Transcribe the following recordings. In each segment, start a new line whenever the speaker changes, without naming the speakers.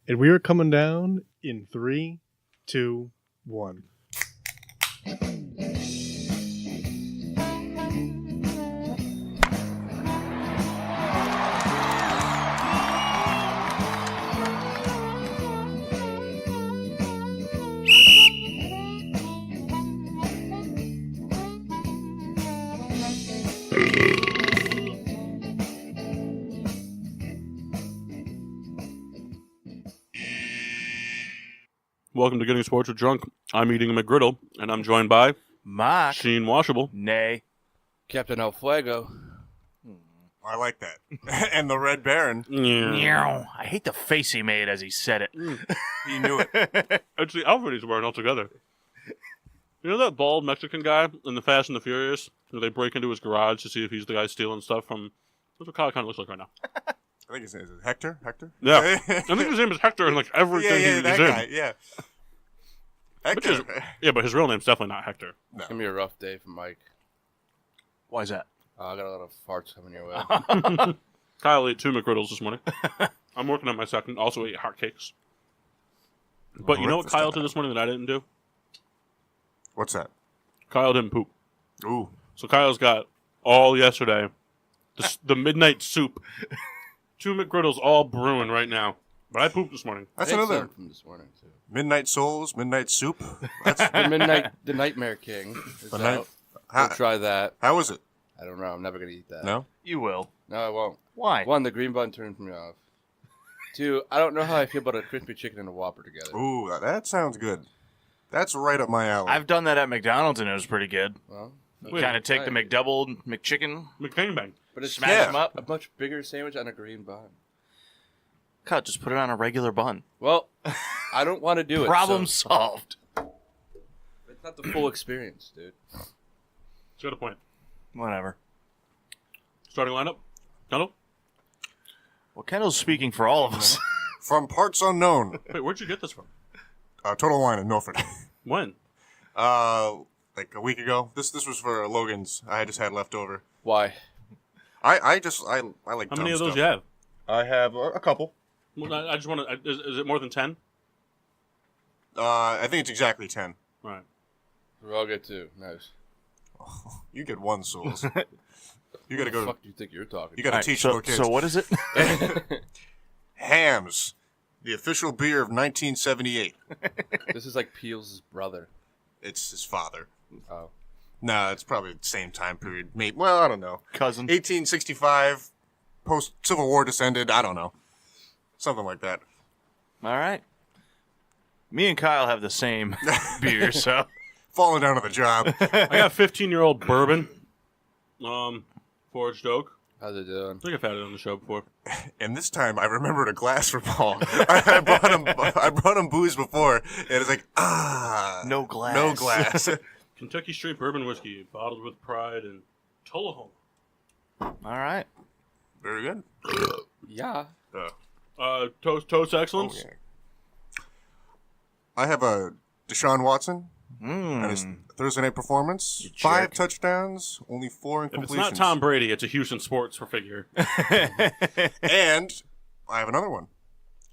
And we are coming down in 3, 2, 1.
Welcome to Getting Sports with Drunk. I'm eating a McGriddle, and I'm joined by
Mark.
Sheen Washable.
Nay.
Captain El Fuego.
I like that. And the Red Baron.
Yeah.
I hate the face he made as he said it.
He knew it.
It's the outfit he's wearing altogether. You know that bald Mexican guy in the Fast and the Furious? Where they break into his garage to see if he's the guy stealing stuff from... That's what Kyle kind of looks like right now.
I think his name is Hector. Hector?
Yeah. I think his name is Hector in like everything he's
that
in.
guy, yeah. Hector.
But his real name's definitely not Hector.
No.
It's going to be a rough day for Mike.
Why is that?
I got a lot of farts coming your way.
Kyle ate 2 McGriddles this morning. I'm working on my second. Also ate hotcakes. But you know what Kyle did this morning that I didn't do?
What's that?
Kyle didn't poop.
Ooh.
So Kyle's got all yesterday the midnight soup. 2 McGriddles all brewing right now. But I pooped this morning.
That's
I ate
another
some from this morning, too.
Midnight Souls, Midnight Soup. That's
The Nightmare King is
The night-
out.
how,
Go try that.
how was it?
I don't know. I'm never going to eat that.
No?
You will.
No, I won't.
Why?
1, the green button turned me off. 2, I don't know how I feel about a crispy chicken and a Whopper together.
Ooh, that sounds good. That's right up my alley.
I've done that at McDonald's and it was pretty good.
Well,
Wait,
Kind of take the
right.
McDouble, McChicken,
McBang.
But it's
smash
Yeah.
them up.
a much bigger sandwich on a green bun.
Cut, just put it on a regular bun.
Well, I don't want to do it.
Problem
so
solved.
it's not the full experience, dude.
It's got a point.
Whatever.
Starting lineup? Kendall?
Well, Kendall's speaking for all of us.
From parts unknown.
Wait, where'd you get this from?
Total Wine in Milford.
When?
Like a week ago. This was for Logan's. I just had leftover.
Why?
I like
How
dumb
many of those
stuff.
you have?
I have a couple.
Well, I just want to... Is it more than 10?
I think it's exactly 10.
All right.
I'll get 2. Nice.
You get 1, Souls. You gotta go.
What the fuck do you think you're talking?
You gotta
All right,
teach
so,
little kids.
so what is it?
Hams, the official beer of 1978.
This is like Peel's brother.
It's his father.
Oh.
Nah, it's probably the same time period. Maybe. Well, I don't know.
Cousin.
1865, post Civil War descended. I don't know. Something like that.
All right. Me and Kyle have the same beer, so.
Falling down to the job.
I got 15-year-old bourbon. Forged oak.
How's it doing?
I think I've had it on the show before.
And this time, I remembered a glass for Paul. I brought him booze before, and it's like,
No glass.
no glass.
Kentucky Straight Bourbon Whiskey, bottled with pride in Tullahoma.
All right.
Very good.
Yeah.
Toast Excellence.
Okay. I have a Deshaun Watson and his Thursday night performance.
You
5
jerk.
touchdowns, only 4
If
incompletions.
it's not Tom Brady, it's a Houston Sports figure.
And I have another one.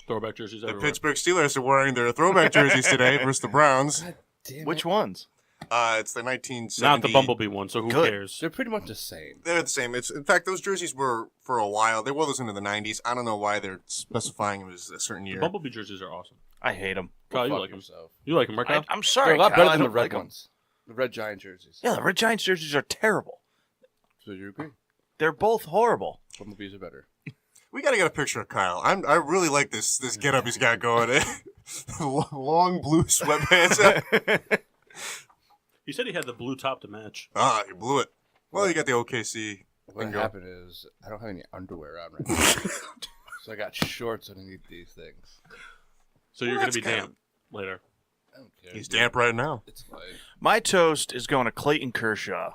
Throwback jerseys
The
everywhere.
Pittsburgh Steelers are wearing their throwback jerseys today versus the Browns.
Damn
Which
it.
ones?
It's the 1970.
Not the Bumblebee one, so who
Good.
cares?
They're pretty much the same.
They're the same. In fact, those jerseys were for a while. They wore those into the 90s. I don't know why they're specifying it was a certain year.
Bumblebee jerseys are awesome.
I hate them.
Kyle, you
Fuck
like them.
yourself.
You like them, right, Kyle?
I'm
They're
sorry,
a lot
Kyle,
better
I
than the
don't
red
like 'em.
ones. The Red Giant jerseys.
Yeah, the Red Giants jerseys are terrible.
So you agree?
They're both horrible.
Bumblebees are better.
We got to get a picture of Kyle. I really like this get-up he's got going. Long blue sweatpants.
He said he had the blue top to match.
You blew it. Well, you got the OKC.
What
Bingo.
happened is I don't have any underwear on right now. So I got shorts underneath these things.
So you're
Well,
going to be
that's kinda-
damp later.
I don't care.
He's
dude.
damp right now.
It's fine.
My toast is going to Clayton Kershaw.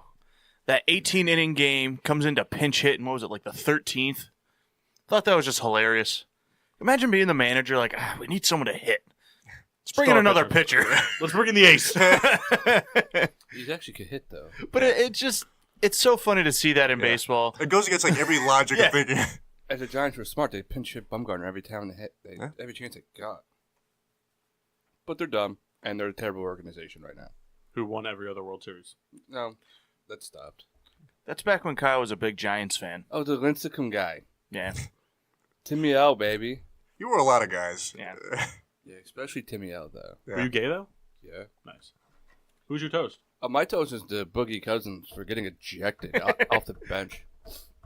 That 18-inning game comes into pinch hit, and what was it, like the 13th? Thought that was just hilarious. Imagine being the manager, like, we need someone to hit. Let's bring in
Star
another pitcher.
Let's bring in the ace.
He actually could hit though.
But it's so funny to see that in baseball.
It goes against like every logic
Yeah.
of thinking.
If the Giants were smart, they'd pinch hit Bumgarner every time every chance they got. But they're dumb, and they're a terrible organization right now.
Who won every other World Series?
No, that stopped.
That's back when Kyle was a big Giants fan.
Oh, the Lincecum guy.
Yeah.
Timmy L, baby.
You were a lot of guys.
Yeah.
Yeah, especially Timmy L, though.
Yeah.
Were you gay though?
Yeah.
Nice. Who's your toast?
My toast is the Boogie Cousins for getting ejected off the bench.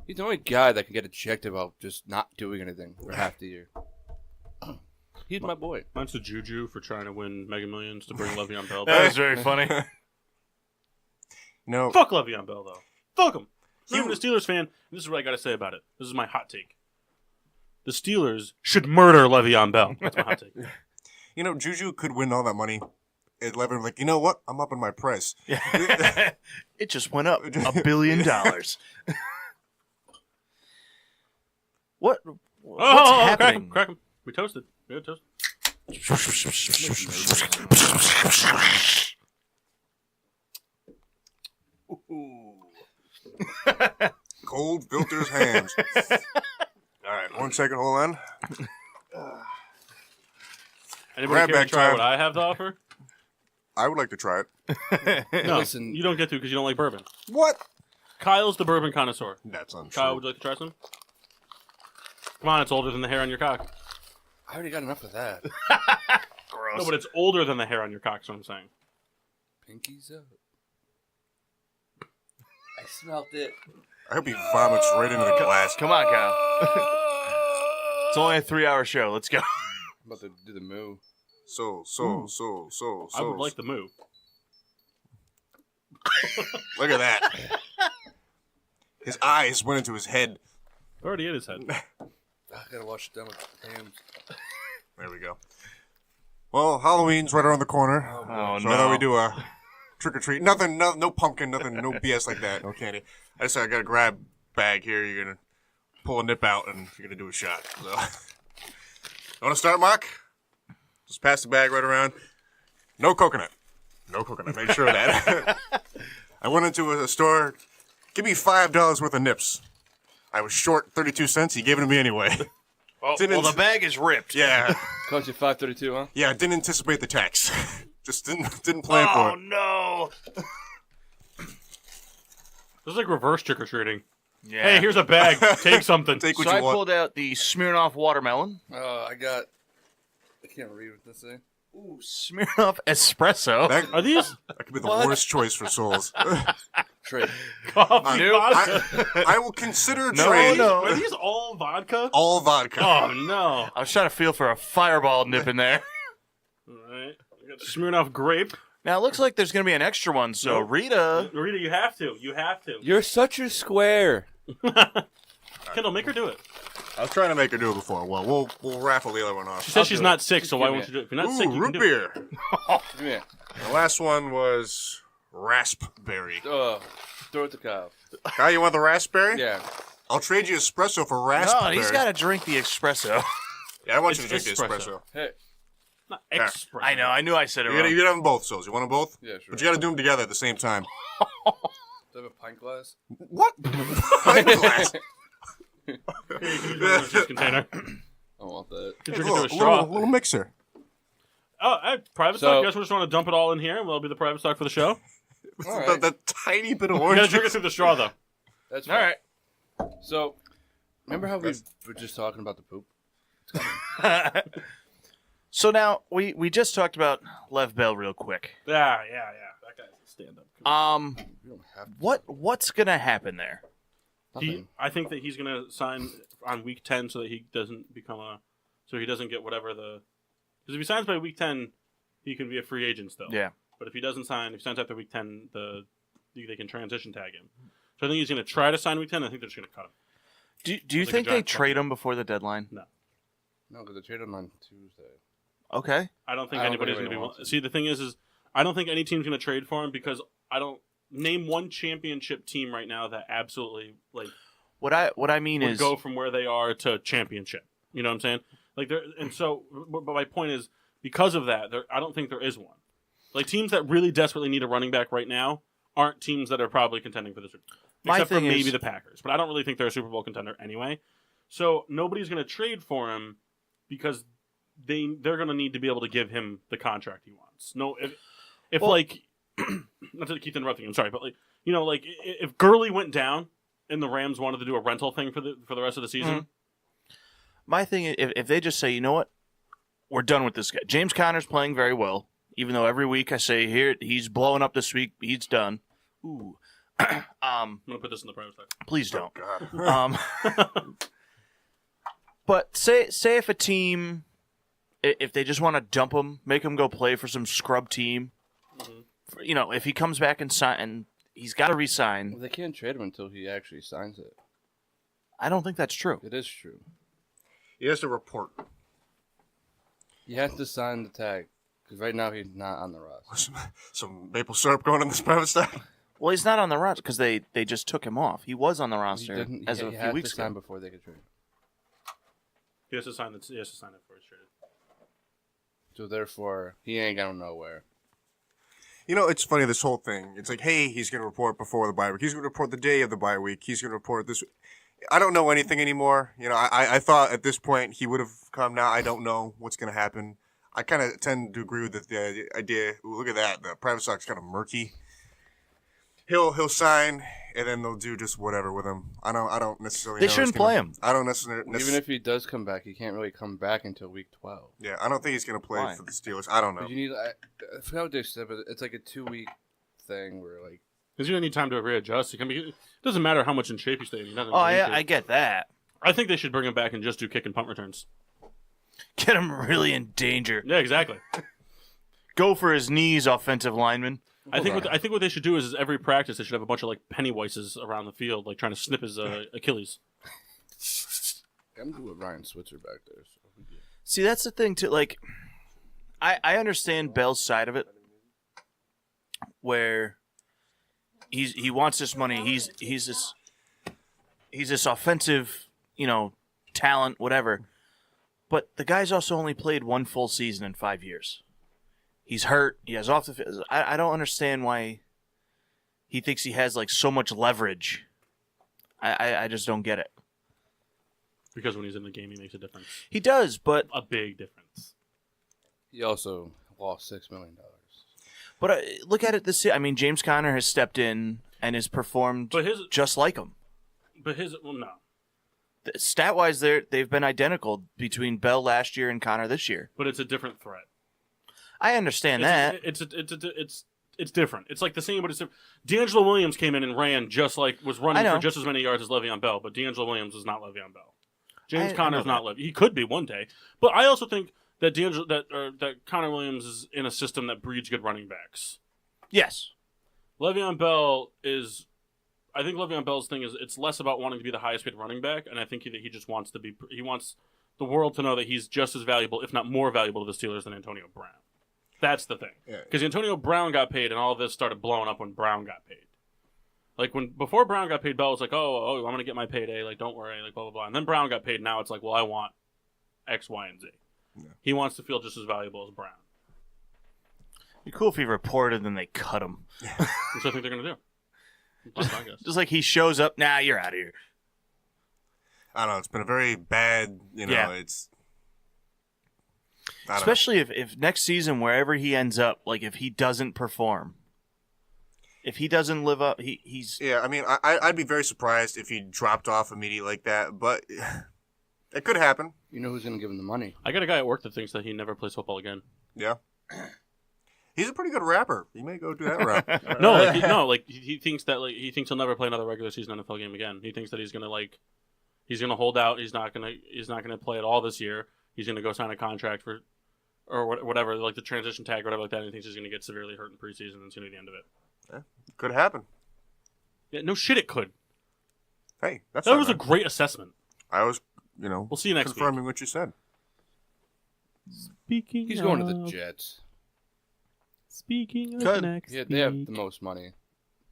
He's the only guy that can get ejected while just not doing anything for half the year. He's my boy.
Mine's the Juju for trying to win Mega Millions to bring Le'Veon Bell
That
back.
was very funny.
No.
Fuck Le'Veon Bell though. Fuck him. I'm a Steelers fan, and this is what I got to say about it. This is my hot take. The Steelers should murder Le'Veon Bell. That's my hot take.
You know, Juju could win all that money. At 11, like, you know what? I'm upping my price.
It just went up $1 billion. What's happening?
Crack him. We toasted. We had toast.
Cold filters hands. All right, 1 second. Hold on.
Anybody
Grab
care to
bag
try
time.
what I have to offer?
I would like to try it.
No,
Listen.
you don't get to because you don't like bourbon.
What?
Kyle's the bourbon connoisseur.
That's untrue.
Kyle, would you like to try some? Come on, it's older than the hair on your cock.
I already got enough of that.
Gross.
No, but it's older than the hair on your cock, is what I'm saying.
Pinkies up. I smelt it.
I hope he vomits right into the glass.
Come on, Kyle. It's only a 3-hour show. Let's go.
I'm about to do the moo.
So.
I would like the move.
Look at that. His eyes went into his head.
Already in his head.
I gotta wash it down with hams.
There we go. Well, Halloween's right around the corner.
Oh,
So I thought we do a trick or treat. Nothing, no pumpkin, nothing, no BS like that. No candy. I just said I got a grab bag here. You're gonna pull a nip out and you're gonna do a shot. So, you want to start, Mark? Just pass the bag right around. No coconut. No coconut. Make sure of that. I went into a store. Give me $5 worth of nips. I was short 32 cents. He gave it to me anyway.
Well,
Didn't-
the bag is ripped.
Yeah.
Cost you $5.32, huh?
Yeah, I didn't anticipate the tax. Just didn't plan for
Oh,
it.
no.
This is like reverse trick-or-treating.
Yeah.
Hey, here's a bag. Take something.
Take what
So
you
I
want.
pulled out the Smirnoff watermelon.
I can't read what this is.
Ooh, Smirnoff espresso.
That
Are these
could be the
What?
worst choice for souls.
Trade.
coffee vodka?
I will consider
No,
trade
no.
Are these all vodka?
all vodka.
Oh, no.
I was trying to feel for a fireball nip in there.
All right. We got the Smirnoff grape.
Now, it looks like there's going to be an extra one, so
Nope.
Rita...
Rita, you have to. You have to.
You're such a square.
Kendall, make her do it.
I was trying to make her do it before. Well, we'll raffle the other one off.
She says she's not sick, so why
give me
won't you do it? If you're not sick, you can
root
do it.
beer.
Give me it.
The last one was raspberry.
Throw it to Kyle.
Kyle, you want the raspberry?
Yeah.
I'll trade you espresso for
No,
raspberry.
he's got to drink the espresso.
Yeah, I want you to
It's
drink the
espresso.
espresso.
Hey.
Not
Yeah.
espresso.
I know. I knew I said it
You gotta
wrong.
have them both, Souls. You want them both?
Yeah, sure.
But you gotta do them together at the same time.
Do I have a pint glass?
What? Pint glass.
Here, you can use one of this container. You
I want that.
can
Hey,
drink it through a
little,
straw.
little mixer.
Oh, private
So-
stock? You guys just want to dump it all in here, and we'll be the private stock for the show?
All right.
The tiny bit of
You
orange
gotta drink it
juice.
through the straw, though.
That's
All
fine.
right.
So, remember how we were just talking about the poop?
So now, we just talked about Lev Bell real quick.
Yeah. That guy's a stand-up.
We don't have
What's going to happen there?
nothing.
I think that he's going to sign on week 10 so that he doesn't become so he doesn't get whatever because if he signs by week 10, he can be a free agent still.
Yeah.
But if he signs after week 10, they can transition tag him. So I think he's going to try to sign week 10. I think they're just going to cut him.
Do you
Like a
think they
giant
trade him before the deadline?
No, because they traded him on Tuesday.
Okay.
I don't think
I don't
anybody's
think
going to
anybody wants
be. See, the thing is I don't think any team's going to trade for him because I don't name one championship team right now that absolutely
What I mean
would
is
go from where they are to championship. You know what I'm saying? But my point is because of that, I don't think there is one. Like teams that really desperately need a running back right now aren't teams that are probably contending for the Super Bowl.
My
Except for
thing
maybe
is-
the Packers, but I don't really think they're a Super Bowl contender anyway. So nobody's going to trade for him because they're going to need to be able to give him the contract he wants. No, if like, not to keep interrupting, I'm sorry, but like, like if Gurley went down and the Rams wanted to do a rental thing for the rest of the season.
Mm-hmm. My thing is, if they just say, you know what, we're done with this guy. James Conner's playing very well, even though every week I say, here, he's blowing up this week, he's done. Ooh.
I'm going to put this in the private side.
Please don't.
God.
But say if a team, if they just want to dump him, make him go play for some scrub team, if he comes back and he's got to resign.
Well, they can't trade him until he actually signs it.
I don't think that's true.
It is true.
He has to report.
He has to sign the tag because right now he's not on the roster.
Some maple syrup going in this private side.
Well, he's not on the roster because they just took him off. He was on the roster as of a few weeks ago.
Before they could trade.
He has to sign it before he's traded.
So therefore, he ain't going nowhere.
It's funny, this whole thing. It's like, hey, he's going to report before the bye week. He's going to report the day of the bye week. He's going to report this. I don't know anything anymore. I thought at this point he would have come. Now I don't know what's going to happen. I kind of tend to agree with the idea. Ooh, look at that. The private stock's kind of murky. He'll sign, and then they'll do just whatever with him. I don't necessarily.
They shouldn't play him.
I don't necessarily.
Even if he does come back, he can't really come back until week 12.
Yeah, I don't think he's going to play
Why?
for the Steelers. I don't know.
But you need. I forgot what they said, but it's like a 2-week thing where like.
Because you're going to need time to readjust. It doesn't matter how much in shape you stay in.
I get that.
I think they should bring him back and just do kick and punt returns.
Get him really in danger.
Yeah, exactly.
Go for his knees, offensive lineman.
I think what they should do is every practice they should have a bunch of like Pennywises around the field, like trying to snip his Achilles.
I'm doing Ryan Switzer back there. So.
See, that's the thing too. Like, I understand Bell's side of it, where he wants this money. He's this offensive, talent, whatever. But the guy's also only played one full season in 5 years. He's hurt. He has off the field. I don't understand why he thinks he has like so much leverage. I just don't get it.
Because when he's in the game, he makes a difference.
He does, but
A big difference.
He also lost $6 million.
But look at it this year. I mean, James Conner has stepped in and has performed just like him.
No.
Stat-wise, they've been identical between Bell last year and Conner this year.
But it's a different threat.
I understand that.
It's different. It's like the same, but it's different. D'Angelo Williams came in and ran was running for just as many yards as Le'Veon Bell, but D'Angelo Williams is not Le'Veon Bell. James Conner's not Le'Veon. He could be one day, but I also think that that Connor Williams is in a system that breeds good running backs.
Yes.
Le'Veon Bell is. I think Le'Veon Bell's thing is it's less about wanting to be the highest paid running back, and I think that he just wants to be. He wants the world to know that he's just as valuable, if not more valuable, to the Steelers than Antonio Brown. That's the thing. Because Antonio Brown got paid, and all of this started blowing up when Brown got paid. Like before Brown got paid, Bell was like, "Oh, I'm gonna get my payday. Like, don't worry. Like, blah blah blah." And then Brown got paid. Now it's like, "Well, I want X, Y, and Z." Yeah. He wants to feel just as valuable as Brown.
It'd be cool if he reported and they cut him.
That's what I think they're gonna do.
Just like he shows up, nah, you're out of here.
I don't know. It's been a very bad. It's.
Especially if next season, wherever he ends up, like if he doesn't perform, if he doesn't live up, he's...
Yeah, I mean, I'd be very surprised if he dropped off immediately like that, but it could happen.
You know who's going to give him the money?
I got a guy at work that thinks that he never plays football again.
Yeah. He's a pretty good rapper. He may go do that route.
He thinks that he thinks he'll never play another regular season NFL game again. He thinks that he's gonna hold out. He's not gonna play at all this year. He's gonna go sign a contract or whatever, like the transition tag or whatever like that. And he thinks he's gonna get severely hurt in preseason, and it's gonna be the end of it.
Yeah, could happen.
Yeah, no shit, it could.
Hey, that
was a great assessment.
I was,
we'll see you next
confirming
week.
What you said.
He's going to the Jets.
Speaking of next
week. They have the most money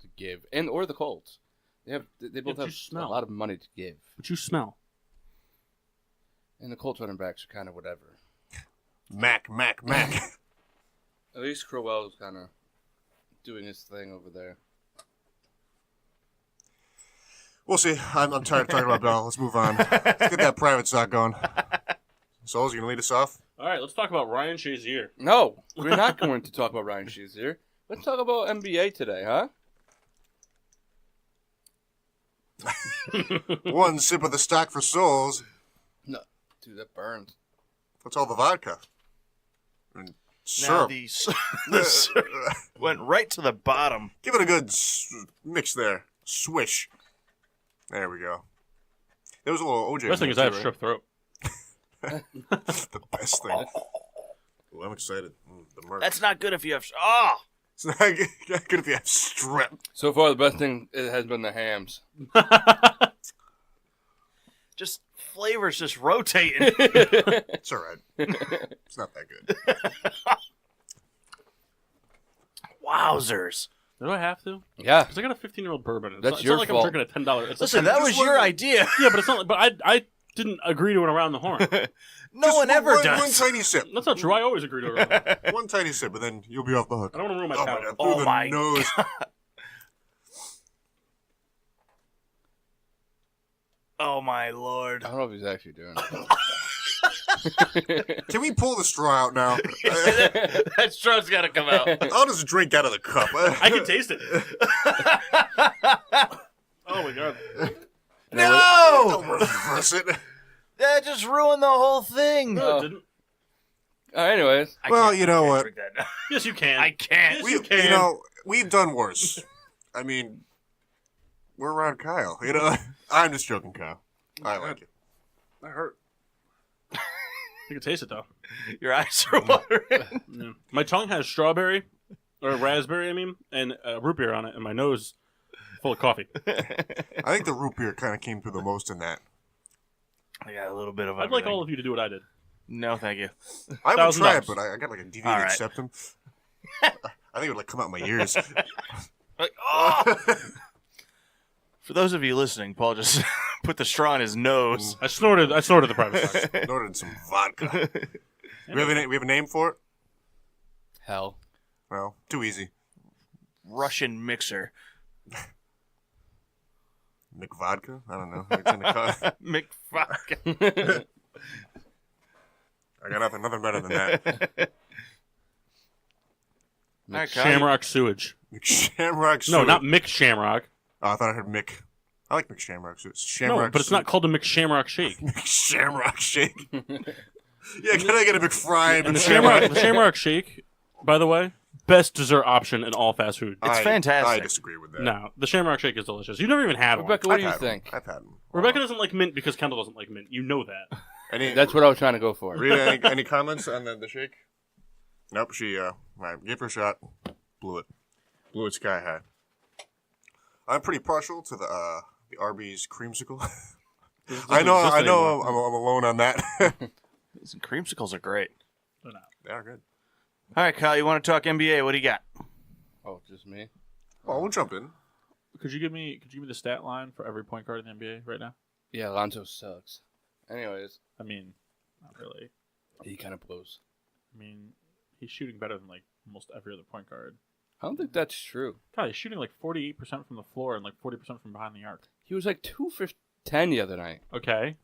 to give, or the Colts. They both have a lot of money to give.
But you smell.
And the Colts running backs are kind of whatever.
Mac.
At least Crowell's kind of doing his thing over there.
We'll see. I'm tired of talking about Bell. Let's move on. Let's get that private stock going. Souls, you going to lead us off?
All right, let's talk about Ryan Shazier.
No, we're not going to talk about Ryan Shazier. Let's talk about NBA today, huh?
One sip of the stock for Souls.
No, dude, that burns.
That's all the vodka. And
Now
syrup.
the syrup went right to the bottom.
Give it a good mix there. Swish. There we go. There was a little OJ.
Best thing is I have strep throat.
The best thing. Ooh, I'm excited. The merch.
That's not good if you have. Oh!
It's not good if you have strep.
So far, the best thing has been the hams.
Just flavors just rotating.
It's all right. It's not that good.
Wowzers.
Do I have to?
Yeah.
Because I got a 15-year-old bourbon. It's
That's
not
your
like
fault.
I'm drinking a $10. It's
Listen, that
just
was your
one-
idea.
yeah, but it's not. But I didn't agree to it around the horn.
No
Just
one ever
one
does.
tiny sip.
That's not true. I always agree to it around the horn.
One tiny sip, but then you'll be off the hook.
I don't want to ruin my
Oh my
palate.
god!
Oh
Through
my
the nose.
Oh my lord.
I don't know if he's actually doing it.
Can we pull the straw out now?
That straw's got to come out.
I'll just drink out of the cup.
I can taste it. Oh my god.
No!
Don't reverse it.
That just ruined the whole thing.
No, it didn't.
Anyways,
Well, you know what?
Drink that now.
Yes, you can.
I can't.
Yes,
We,
you can.
you know, we've done worse. I mean, we're around Kyle. You know, I'm just joking, Kyle. I like it.
That hurt. You can taste it though.
Your eyes are watering.
Yeah. My tongue has strawberry, or raspberry, I mean, and root beer on it, and my nose full of coffee.
I think the root beer kind of came through the most in that.
I got a little bit of
I'd like
everything.
all of you to do what I did.
No, thank you.
I would try it,
$1,000.
but I got like a deviated
All right.
septum. I think it would like come out my ears.
Like, oh! For those of you listening, Paul just put the straw in his nose.
I snorted the private stock.
Ordered some vodka. We have a name for it?
hell.
Well, too easy.
Russian mixer.
McVodka? I don't know. It's in the car.
McFuck.
I got nothing better than that.
Alright, Kyle,
Shamrock sewage.
McShamrock
No,
soup.
not Mick Shamrock.
Oh, I thought I heard Mick. I like McShamrock soup. It's Shamrock
No, but it's not called a McShamrock shake.
McShamrock shake. Yeah, can I get a McFry
And the Shamrock shake, by the way, best dessert option in all fast food.
It's fantastic.
I disagree with that.
No, the Shamrock shake is delicious. You've never even had one.
Rebecca, what do you
I've had
think?
them. I've had them.
Rebecca doesn't like mint because Kendall doesn't like mint. You know that.
That's what I was trying to go for.
Rita, any comments on the shake? Nope, she, right, gave her a shot. Blew it sky high. I'm pretty partial to the Arby's creamsicle. I know, I'm alone on that.
These creamsicles are great.
They're not.
They are good.
All right, Kyle, you want to talk NBA? What do you got?
Oh, just me?
Well, we'll jump in.
Could you give me the stat line for every point guard in the NBA right now?
Yeah, Alonzo sucks. Anyways,
I mean, not really.
he kind of blows.
I mean, he's shooting better than like almost every other point guard.
I don't think that's true.
God, he's shooting like 48% from the floor and like 40% from behind the arc.
He was like 2 for 10 the other night.
Okay.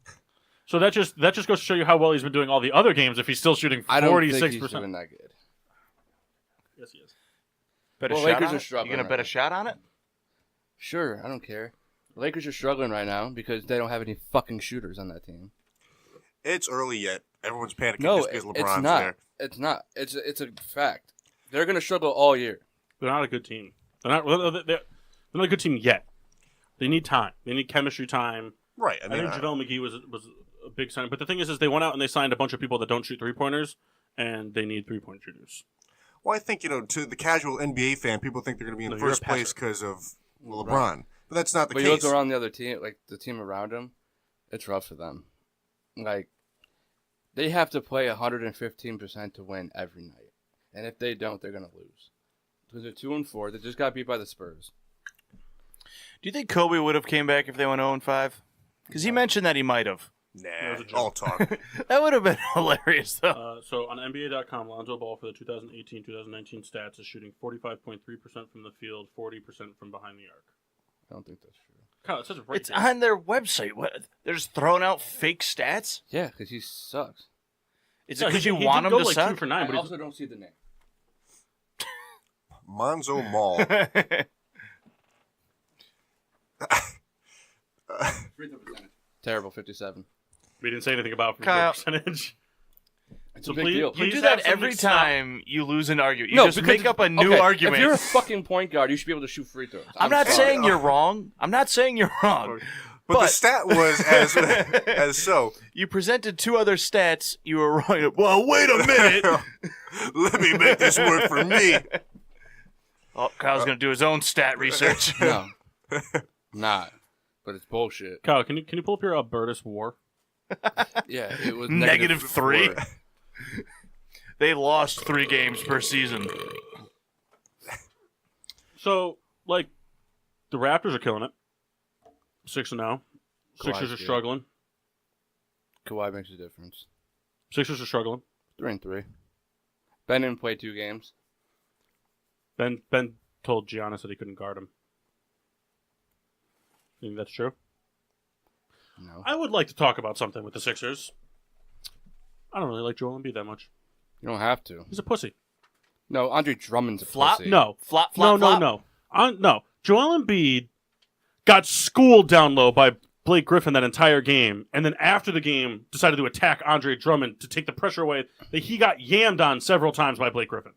So that just goes to show you how well he's been doing all the other games if he's still shooting 46%.
I don't think he's doing that good.
Yes, he is.
Bet a
Well,
shot
Lakers
on
are
it?
struggling
You gonna
right
bet a
now.
shot on it?
Sure, I don't care. The Lakers are struggling right now because they don't have any fucking shooters on that team.
It's early yet. Everyone's panicking
No,
just because
it's
LeBron's
not.
there.
It's not. It's a fact. They're going to struggle all year.
They're not a good team. They're not a good team yet. They need time. They need chemistry time.
Right.
I think JaVale McGee was a big sign. But the thing is they went out and they signed a bunch of people that don't shoot three-pointers, and they need three-point shooters.
Well, I think, to the casual NBA fan, people think they're going to be in first place because of LeBron. But that's not the
But
case.
you look around the other team, like the team around them, it's rough for them. Like, they have to play 115% to win every night. And if they don't, they're going to lose. Because they're 2-4. They just got beat by the Spurs.
Do you think Kobe would have came back if they went 0-5? Because he mentioned that he might have.
Nah, all talk.
That would have been hilarious, though.
So on NBA.com, Lonzo Ball for the 2018-2019 stats is shooting 45.3% from the field, 40% from behind the arc.
I don't think that's true.
Kyle, it says it right
It's
there.
on their website. What? They're just throwing out fake stats?
Yeah, because he sucks.
Is
No,
it because
he
you
did
want him
go
to
like
suck?
2 for 9,
I
but he's
also don't see the name.
Monzo Mall.
Free throw percentage. Terrible, 57.
we didn't say anything about
Kyle.
percentage.
It's
So
a big
please-
deal.
please-
You do
have
that
something
every
stop.
time you lose an argument. You
No,
just
because
make up a new
okay,
argument.
If you're a fucking point guard, you should be able to shoot free throws.
I'm not
sorry.
saying you're wrong. I'm not saying you're wrong.
But the stat was as so.
You presented 2 other stats. You were wrong. Well, wait a minute.
Let me make this work for me.
Oh, Kyle's going to do his own stat research.
No. Not. But it's bullshit.
Kyle, can you pull up your Albertus War?
Yeah, it was
-3.
-4.
They lost 3 games per season.
So, like, the Raptors are killing it. 6-0. Sixers are
good.
struggling.
Kawhi makes a difference.
Sixers are struggling.
3-3. Ben didn't play 2 games.
Ben told Giannis that he couldn't guard him. You think that's true?
No.
I would like to talk about something with the Sixers. I don't really like Joel Embiid that much.
You don't have to.
He's a pussy.
No, Andre Drummond's a
Flop?
pussy.
No.
Flop, flop, flop.
No. No. Joel Embiid got schooled down low by Blake Griffin that entire game, and then after the game decided to attack Andre Drummond to take the pressure away that he got yammed on several times by Blake Griffin.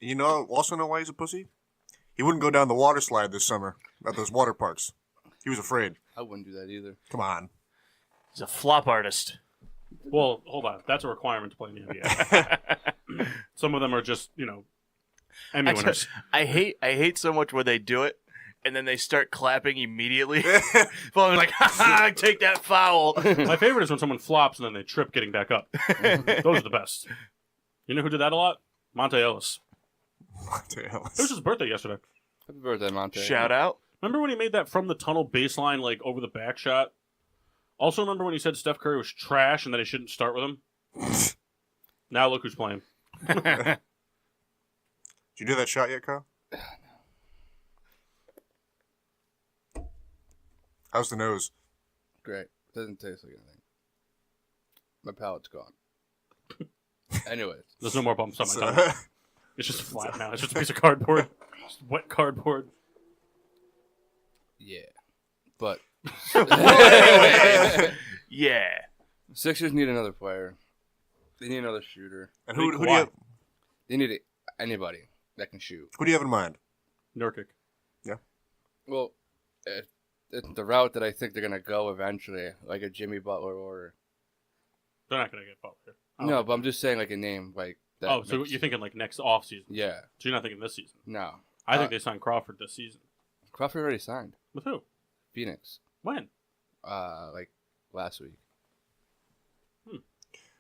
You know, also know why he's a pussy? He wouldn't go down the water slide this summer at those water parks. He was afraid.
I wouldn't do that either.
Come on.
He's a flop artist.
Well, hold on. That's a requirement to play in the NBA. Some of them are just, Emmy winners.
I hate so much when they do it, and then they start clapping immediately. Following like, ha, take that foul.
My favorite is when someone flops and then they trip getting back up. Those are the best. You know who did that a lot? Monte Ellis. It was his birthday yesterday.
Happy birthday, Monte.
Shout out.
Remember when he made that from the tunnel baseline, like over the back shot? Also, remember when he said Steph Curry was trash and that he shouldn't start with him? Now look who's playing.
Did you do that shot yet, Kyle? How's the nose?
Great. Doesn't taste like anything. My palate's gone. Anyways.
There's no more bumps on my tongue. It's just flat now. It's just a piece of cardboard. Just wet cardboard.
Yeah. But.
Yeah.
Sixers need another player. They need another shooter.
And who do you have?
They need anybody that can shoot.
Who do you have in mind?
Nurkic.
Well, it's the route that I think they're going to go eventually, like a Jimmy Butler or...
They're not going to get Butler.
No, but I'm just saying like a name like that.
Oh, so you're thinking like next offseason.
Yeah.
So you're not thinking this season.
No.
I think they signed Crawford this season.
Crawford already signed.
With who?
Phoenix.
When?
Like last week.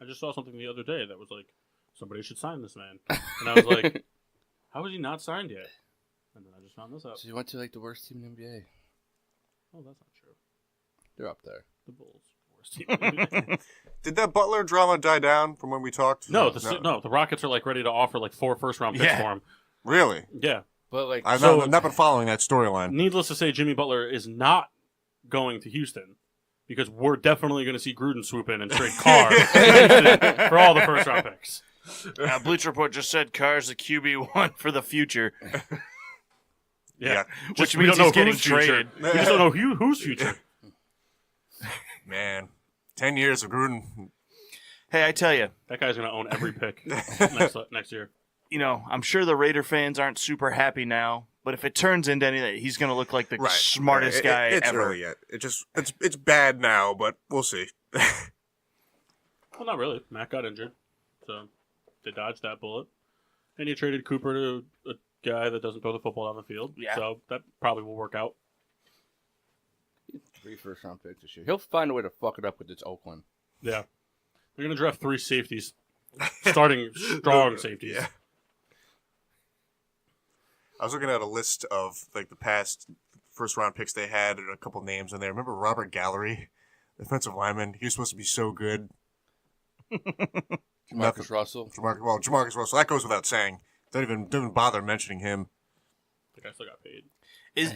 I just saw something the other day that was like, somebody should sign this man. And I was like, how is he not signed yet? And then I just found this out.
So he went to like the worst team in the NBA.
Oh, that's not true.
They're up there.
The Bulls. Worst team. in the NBA.
Did that Butler drama die down from when we talked?
No, the Rockets are like ready to offer like 4 first-round picks for him.
Really?
Yeah.
But like,
I've
So-
not been following that storyline.
Needless to say, Jimmy Butler is not going to Houston because we're definitely going to see Gruden swoop in and trade Carr for all the first-round picks.
Bleacher Report just said Carr's the QB1 for the future.
Yeah.
Which
we
means
don't know
he's getting
whose future.
traded.
We just don't know whose future.
Man, 10 years of Gruden.
Hey, I tell you,
That guy's going to own every pick next year.
I'm sure the Raider fans aren't super happy now, but if it turns into anything, he's going to look like the smartest guy
it's
ever.
early yet. It's bad now, but we'll see.
Well, not really. Matt got injured, so they dodged that bullet. And you traded Cooper to a guy that doesn't throw the football down the field.
Yeah.
So that probably will work out.
3 first-round picks this year. He'll find a way to fuck it up with this Oakland.
Yeah. They're going to draft 3 safeties. Starting strong safeties.
Yeah. I was looking at a list of like the past first round picks they had and a couple names in there. Remember Robert Gallery, defensive lineman? He was supposed to be so good.
Marcus Russell.
Jamarcus Russell. That goes without saying. Don't even bother mentioning him.
The guy still got paid.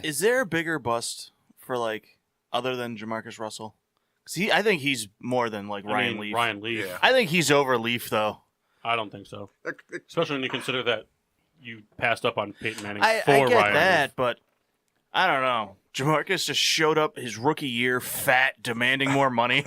Is there a bigger bust for like other than Jamarcus Russell? 'Cause I think he's more than like Ryan Leaf.
Ryan Leaf.
Yeah.
I think he's over Leaf though.
I don't think so.
It-
Especially when you consider that you passed up on Peyton Manning
I
for
get
Ryan
that,
Leaf.
but I don't know. Jamarcus just showed up his rookie year, fat, demanding more money.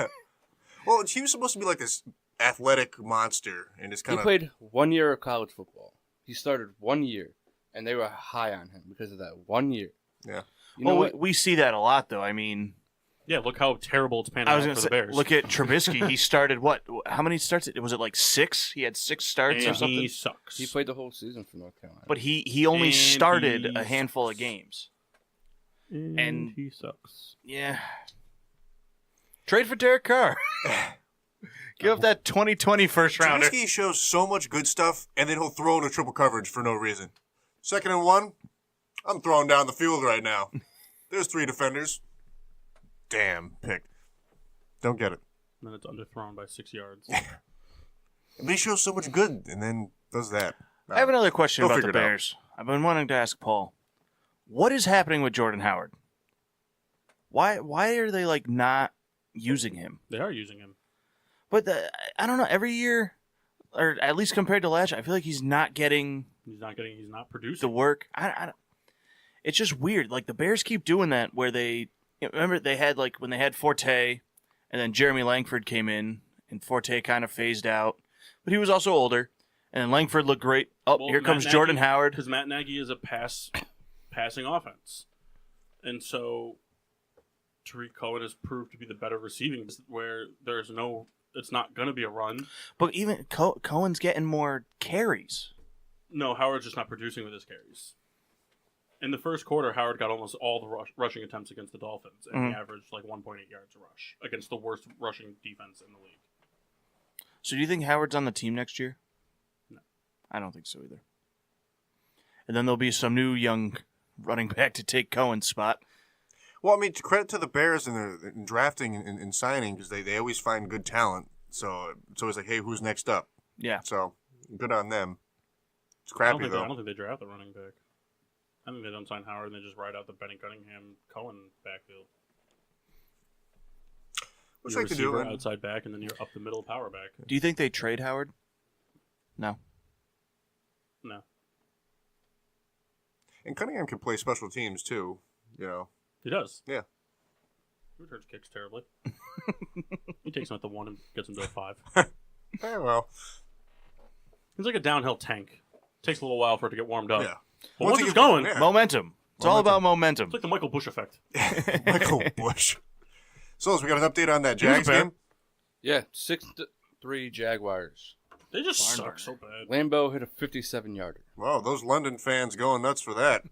Well, he was supposed to be like this athletic monster, and just
He
kind of.
played 1 year of college football. He started 1 year, and they were high on him because of that 1 year.
Yeah.
You know
Well,
what?
we see that a lot, though. I mean,
Yeah, look how terrible it's panning
I was
out
going
for
to
the
say,
Bears.
look at Trubisky. He started what? How many starts? Was it like 6? He had 6 starts or
and
something.
he sucks.
He played the whole season for North Carolina.
But he only
And
started
he
a handful of
sucks.
games.
and he sucks.
Yeah. Trade for Derek Carr. Give up that 2020 first rounder.
Trubisky shows so much good stuff, and then he'll throw in a triple coverage for no reason. 2nd and 1, I'm throwing down the field right now. There's 3 defenders. Damn, pick. Don't get it.
And then it's underthrown by 6 yards.
But he shows so much good, and then does that.
I have another question
They'll
about the
figure it out.
Bears. I've been wanting to ask Paul. What is happening with Jordan Howard? Why are they like not using him?
They are using him.
But I don't know. Every year, or at least compared to last year, I feel like he's not getting
He's not producing.
the work. It's just weird. Like the Bears keep doing that where they remember they had like when they had Forte, and then Jeremy Langford came in, and Forte kind of phased out, but he was also older, and then Langford looked great. Oh,
Well,
here
Matt
comes
Nagy-
Jordan Howard.
Because Matt Nagy is a passing offense. And so Tariq Cohen has proved to be the better receiving where it's not going to be a run.
But even Cohen's getting more carries.
No, Howard's just not producing with his carries. In the first quarter, Howard got almost all the rushing attempts against the Dolphins, and he averaged like 1.8 yards a rush against the worst rushing defense in the league.
So do you think Howard's on the team next year?
No.
I don't think so either. And then there'll be some new young running back to take Cohen's spot.
Well, I mean, credit to the Bears in drafting and signing, because they always find good talent. So it's always like, hey, who's next up?
Yeah.
So good on them. It's
I
crappy,
don't
though.
think they draft the running back. I think they don't sign Howard and they just ride out the Benny Cunningham Cohen backfield.
What's
You're
like to do?
receiver, outside back, and then you're up the middle power back.
Do you think they trade Howard? No.
No.
And Cunningham can play special teams, too. You know.
He does.
Yeah.
He returns kicks terribly. He takes him at the 1 and gets him to a 5.
Well.
He's like a downhill tank. Takes a little while for it to get warmed up.
Yeah.
But once it's going,
yeah.
Momentum. It's all about momentum.
it's like the Michael Bush effect.
Michael Bush. So, we got an update on that
He was a
Jags
Bear.
game?
Yeah, 6-3 Jaguars.
They just suck so bad.
Lambeau hit a 57-yarder.
Wow, those London fans going nuts for that.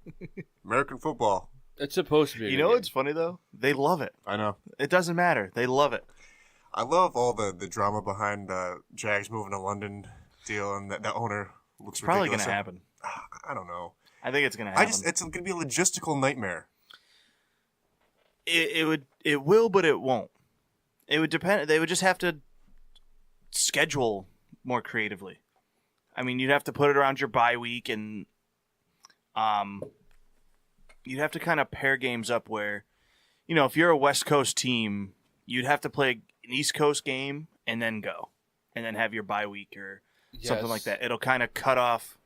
American football.
It's supposed to be.
You know what's funny, though? They love it.
I know.
It doesn't matter. They love it.
I love all the drama behind Jags moving to London deal, and that owner looks
Probably
ridiculous.
going to happen.
I don't know.
I think it's going to happen.
It's going to be a logistical nightmare.
It will, but it won't. It would depend. They would just have to schedule more creatively. I mean, you'd have to put it around your bye week, and you'd have to kind of pair games up where, if you're a West Coast team, you'd have to play an East Coast game and then go, and then have your bye week or something like that. It'll kind of cut off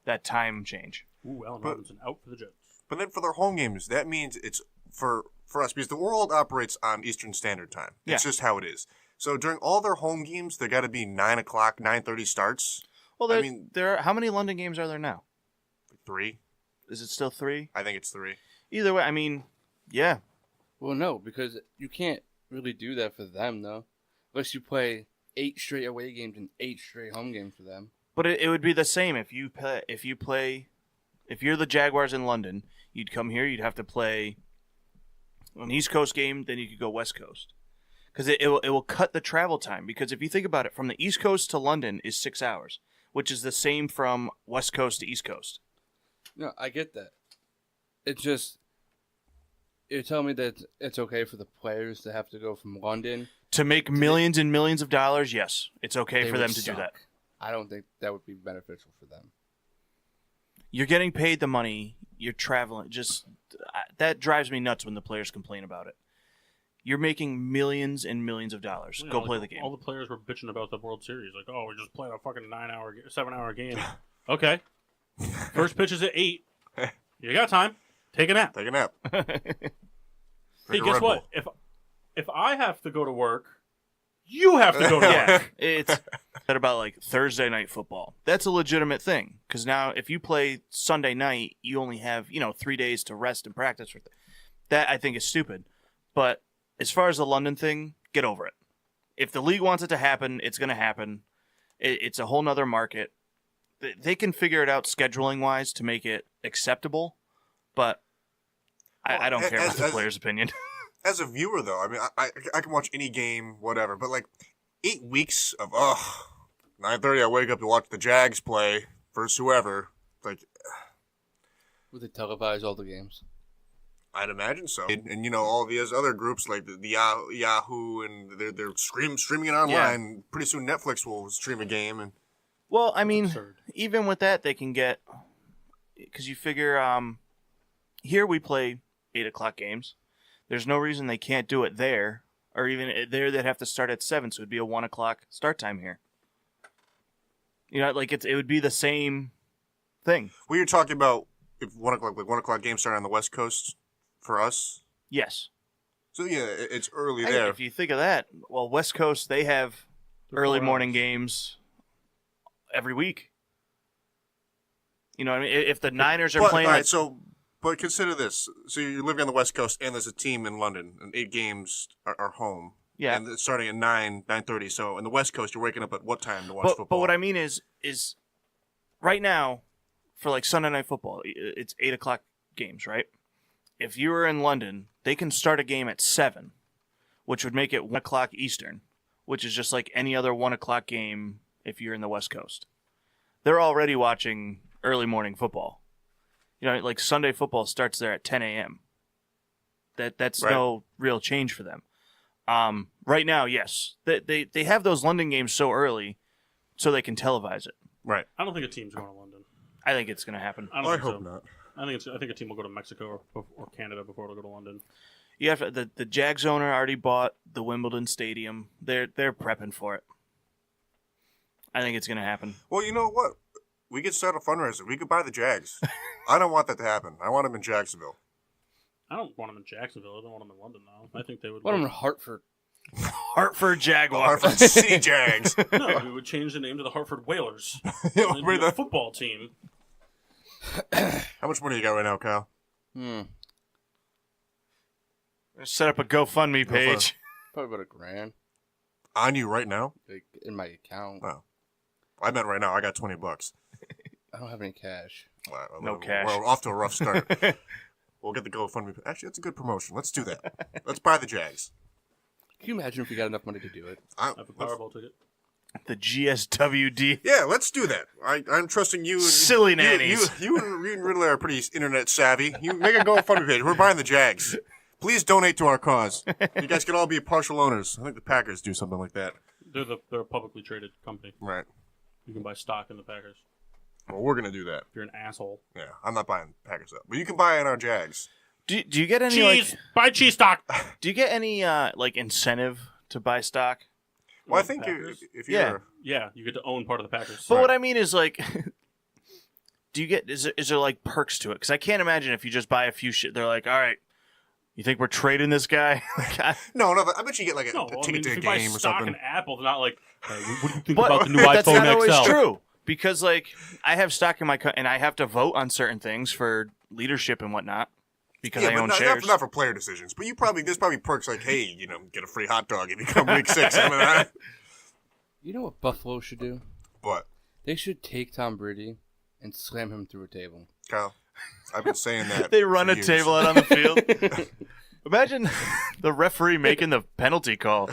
that time change.
Ooh, Allen Robinson out for the Jets.
But then for their home games, that means it's for us, because the world operates on Eastern Standard Time. It's just how it is. So during all their home games, there got to be 9 o'clock, 9:30 starts.
Well,
I mean,
there are, how many London games are there now?
3.
Is it still 3?
I think it's 3.
Either way, I mean, yeah.
Well, no, because you can't really do that for them, though. Unless you play 8 straight away games and 8 straight home games for them.
But it would be the same if you're the Jaguars in London, you'd come here, you'd have to play an East Coast game, then you could go West Coast. Because it will cut the travel time. Because if you think about it, from the East Coast to London is 6 hours, which is the same from West Coast to East Coast.
No, I get that. It's just, you're telling me that it's okay for the players to have to go from London
To make millions and millions of dollars, yes, it's okay
They
for them
would
to do that.
suck. I don't think that would be beneficial for them.
You're getting paid the money. You're traveling. That drives me nuts when the players complain about it. You're making millions and millions of dollars. Go play the game.
All the players were bitching about the World Series. Like, oh, we're just playing a fucking 7-hour game. Okay. First pitch is at 8. You got time. Take a nap.
Take a nap.
Hey, guess what? If I have to go to work, you have to go to work.
It's about like Thursday night football. That's a legitimate thing because now if you play Sunday night, you only have 3 days to rest and practice. That I think is stupid. But as far as the London thing, get over it. If the league wants it to happen, it's going to happen. It's a whole nother market. They can figure it out scheduling-wise to make it acceptable, but I don't care about the player's opinion.
As a viewer, though, I mean, I can watch any game, whatever, but like 8 weeks of 9:30, I wake up to watch the Jags play versus whoever. Like,
Would they televise all the games?
I'd imagine so. And all these other groups like the Yahoo, and they're streaming it online. Yeah. Pretty soon Netflix will stream a game. And
well, I mean, even with that, they can get, because you figure here we play 8 o'clock games. There's no reason they can't do it there, or even there they'd have to start at 7, so it'd be a 1 o'clock start time here. Like it would be the same thing.
Well, you're talking about if 1 o'clock games start on the West Coast for us?
Yes.
So, yeah, it's early there.
If you think of that, well, West Coast, they have early morning games every week. You know what I mean? If the Niners are playing...
All right, but consider this. So you're living on the West Coast, and there's a team in London, and 8 games are home.
Yeah.
And it's starting at 9:30. So in the West Coast, you're waking up at what time to watch football?
But what I mean is right now, for like Sunday Night Football, it's 8 o'clock games, right? If you were in London, they can start a game at 7, which would make it 1 o'clock Eastern, which is just like any other 1 o'clock game if you're in the West Coast. They're already watching early morning football. Like Sunday football starts there at 10 a.m. That's right. No real change for them. Right now, yes. They have those London games so early so they can televise it.
Right.
I don't think a team's going to London.
I think it's going to happen.
I hope not.
I think a team will go to Mexico or Canada before it'll go to London.
You have the Jags owner already bought the Wimbledon Stadium. They're prepping for it. I think it's going to happen.
Well, you know what? We could start a fundraiser. We could buy the Jags. I don't want that to happen. I want them in Jacksonville.
I don't want them in Jacksonville. I don't want them in London, though. I think they would...
I want them in Hartford.
Hartford Jaguars.
Hartford City Jags.
No, we would change the name to the Hartford Whalers. It'd be a football team.
How much money you got right now, Kyle?
Set up a GoFundMe page.
Probably about $1,000.
On you right now?
Like, in my account.
Oh. I meant right now. I got $20.
I don't have any cash.
Well,
no cash.
We're off to a rough start. We'll get the GoFundMe. Actually, that's a good promotion. Let's do that. Let's buy the Jags.
Can you imagine if we got enough money to do it?
I have a Powerball ticket.
The GSWD.
Yeah, let's do that. I'm trusting you. And
Silly nannies.
You and Ridley are pretty internet savvy. You make a GoFundMe page. We're buying the Jags. Please donate to our cause. You guys can all be partial owners. I think the Packers do something like that.
They're a publicly traded company.
Right.
You can buy stock in the Packers.
Well, we're gonna do that.
If you're an asshole.
Yeah, I'm not buying Packers up, but you can buy in our Jags.
Do you get any
cheese? Buy cheese stock.
Do you get any incentive to buy stock?
Well, I think if you're
you get to own part of the Packers.
But what I mean is do you get is there like perks to it? Because I can't imagine if you just buy a few shit, they're like, all right, you think we're trading this guy?
No, I bet you get like a ticket to a game or something.
In Apple, they're not like, hey, what do you think
but
about the new iPhone XL?
That's not always true. Because I have stock in my and I have to vote on certain things for leadership and whatnot. Because I own shares.
Not for player decisions, but there's probably perks like, hey, get a free hot dog if you come week 6.
You know what Buffalo should do?
What?
They should take Tom Brady and slam him through a table.
Kyle, I've been saying that.
They run a table out on the field. Imagine the referee making the penalty call.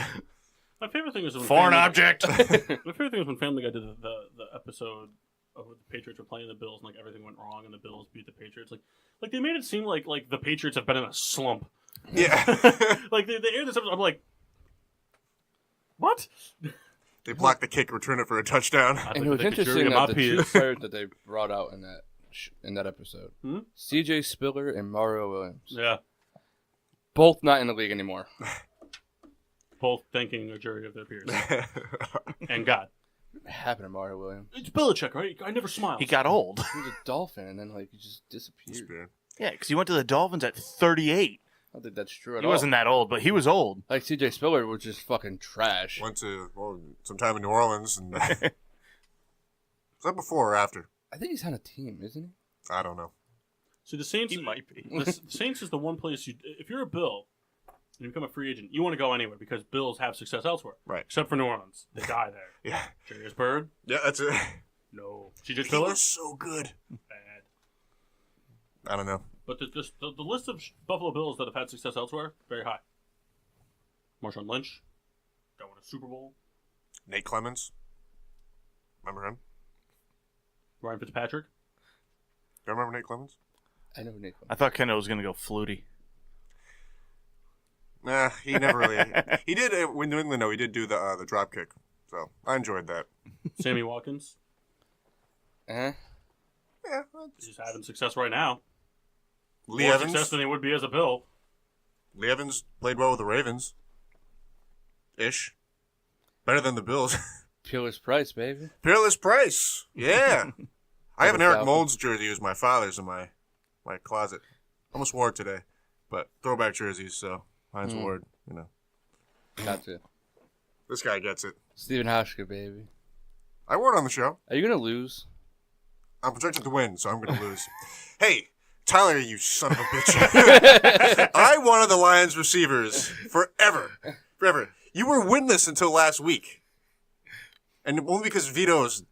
My favorite thing is when
foreign object.
My favorite thing was when Family Guy did the episode of the Patriots were playing the Bills and everything went wrong and the Bills beat the Patriots. Like they made it seem like the Patriots have been in a slump.
Yeah.
Like they aired this episode. I'm like, what?
They blocked the kick, returned it for a touchdown.
And it was interesting that the two players that they brought out in that much in that episode.
Hmm?
C.J. Spiller and Mario Williams.
Yeah.
Both not in the league anymore.
Both thanking a jury of their peers. And God.
What happened to Mario Williams?
It's Belichick, right? I never smiled.
He got old.
He was a Dolphin, and then he just disappeared.
Yeah, because he went to the Dolphins at 38.
I don't think that's true at
He
all.
wasn't that old, but he was old.
Like C.J. Spiller was just fucking trash.
Went to some time in New Orleans, and was that before or after?
I think he's on a team, isn't he?
I don't know.
See, the Saints.
He might be.
The Saints is the one place if you're a Bill and you become a free agent, you want to go anywhere because Bills have success elsewhere.
Right.
Except for New Orleans, they die there.
Yeah.
Jarius Bird,
Yeah, that's it.
no. C.J.
He
Spiller,
was so good.
bad.
I don't know.
But the list of Buffalo Bills that have had success elsewhere, very high. Marshawn Lynch, got won a Super Bowl.
Nate Clemens. Remember him?
Ryan Fitzpatrick.
Do you remember Nate Clemens?
I know Nick.
I thought Kendall was going to go Flutie.
Nah, he never really. He did in New England, though. He did do the drop kick, so I enjoyed that.
Sammy Watkins.
Yeah.
He's having success right now.
Lee
More
Evans.
success than he would be as a Bill.
Lee Evans played well with the Ravens. Ish. Better than the Bills.
Peerless Price, baby.
Peerless Price. Yeah. I have an Eric
Falcons.
Moulds jersey. It was my father's in my closet. Almost wore it today. But throwback jerseys, so mine's wore,
Gotcha.
This guy gets it.
Stephen Hauschka, baby.
I wore it on the show.
Are you gonna lose?
I'm projected to win, so I'm going to lose. Hey, Tyler, you son of a bitch. I wanted the Lions receivers forever. Forever. You were winless until last week. And only because Vito's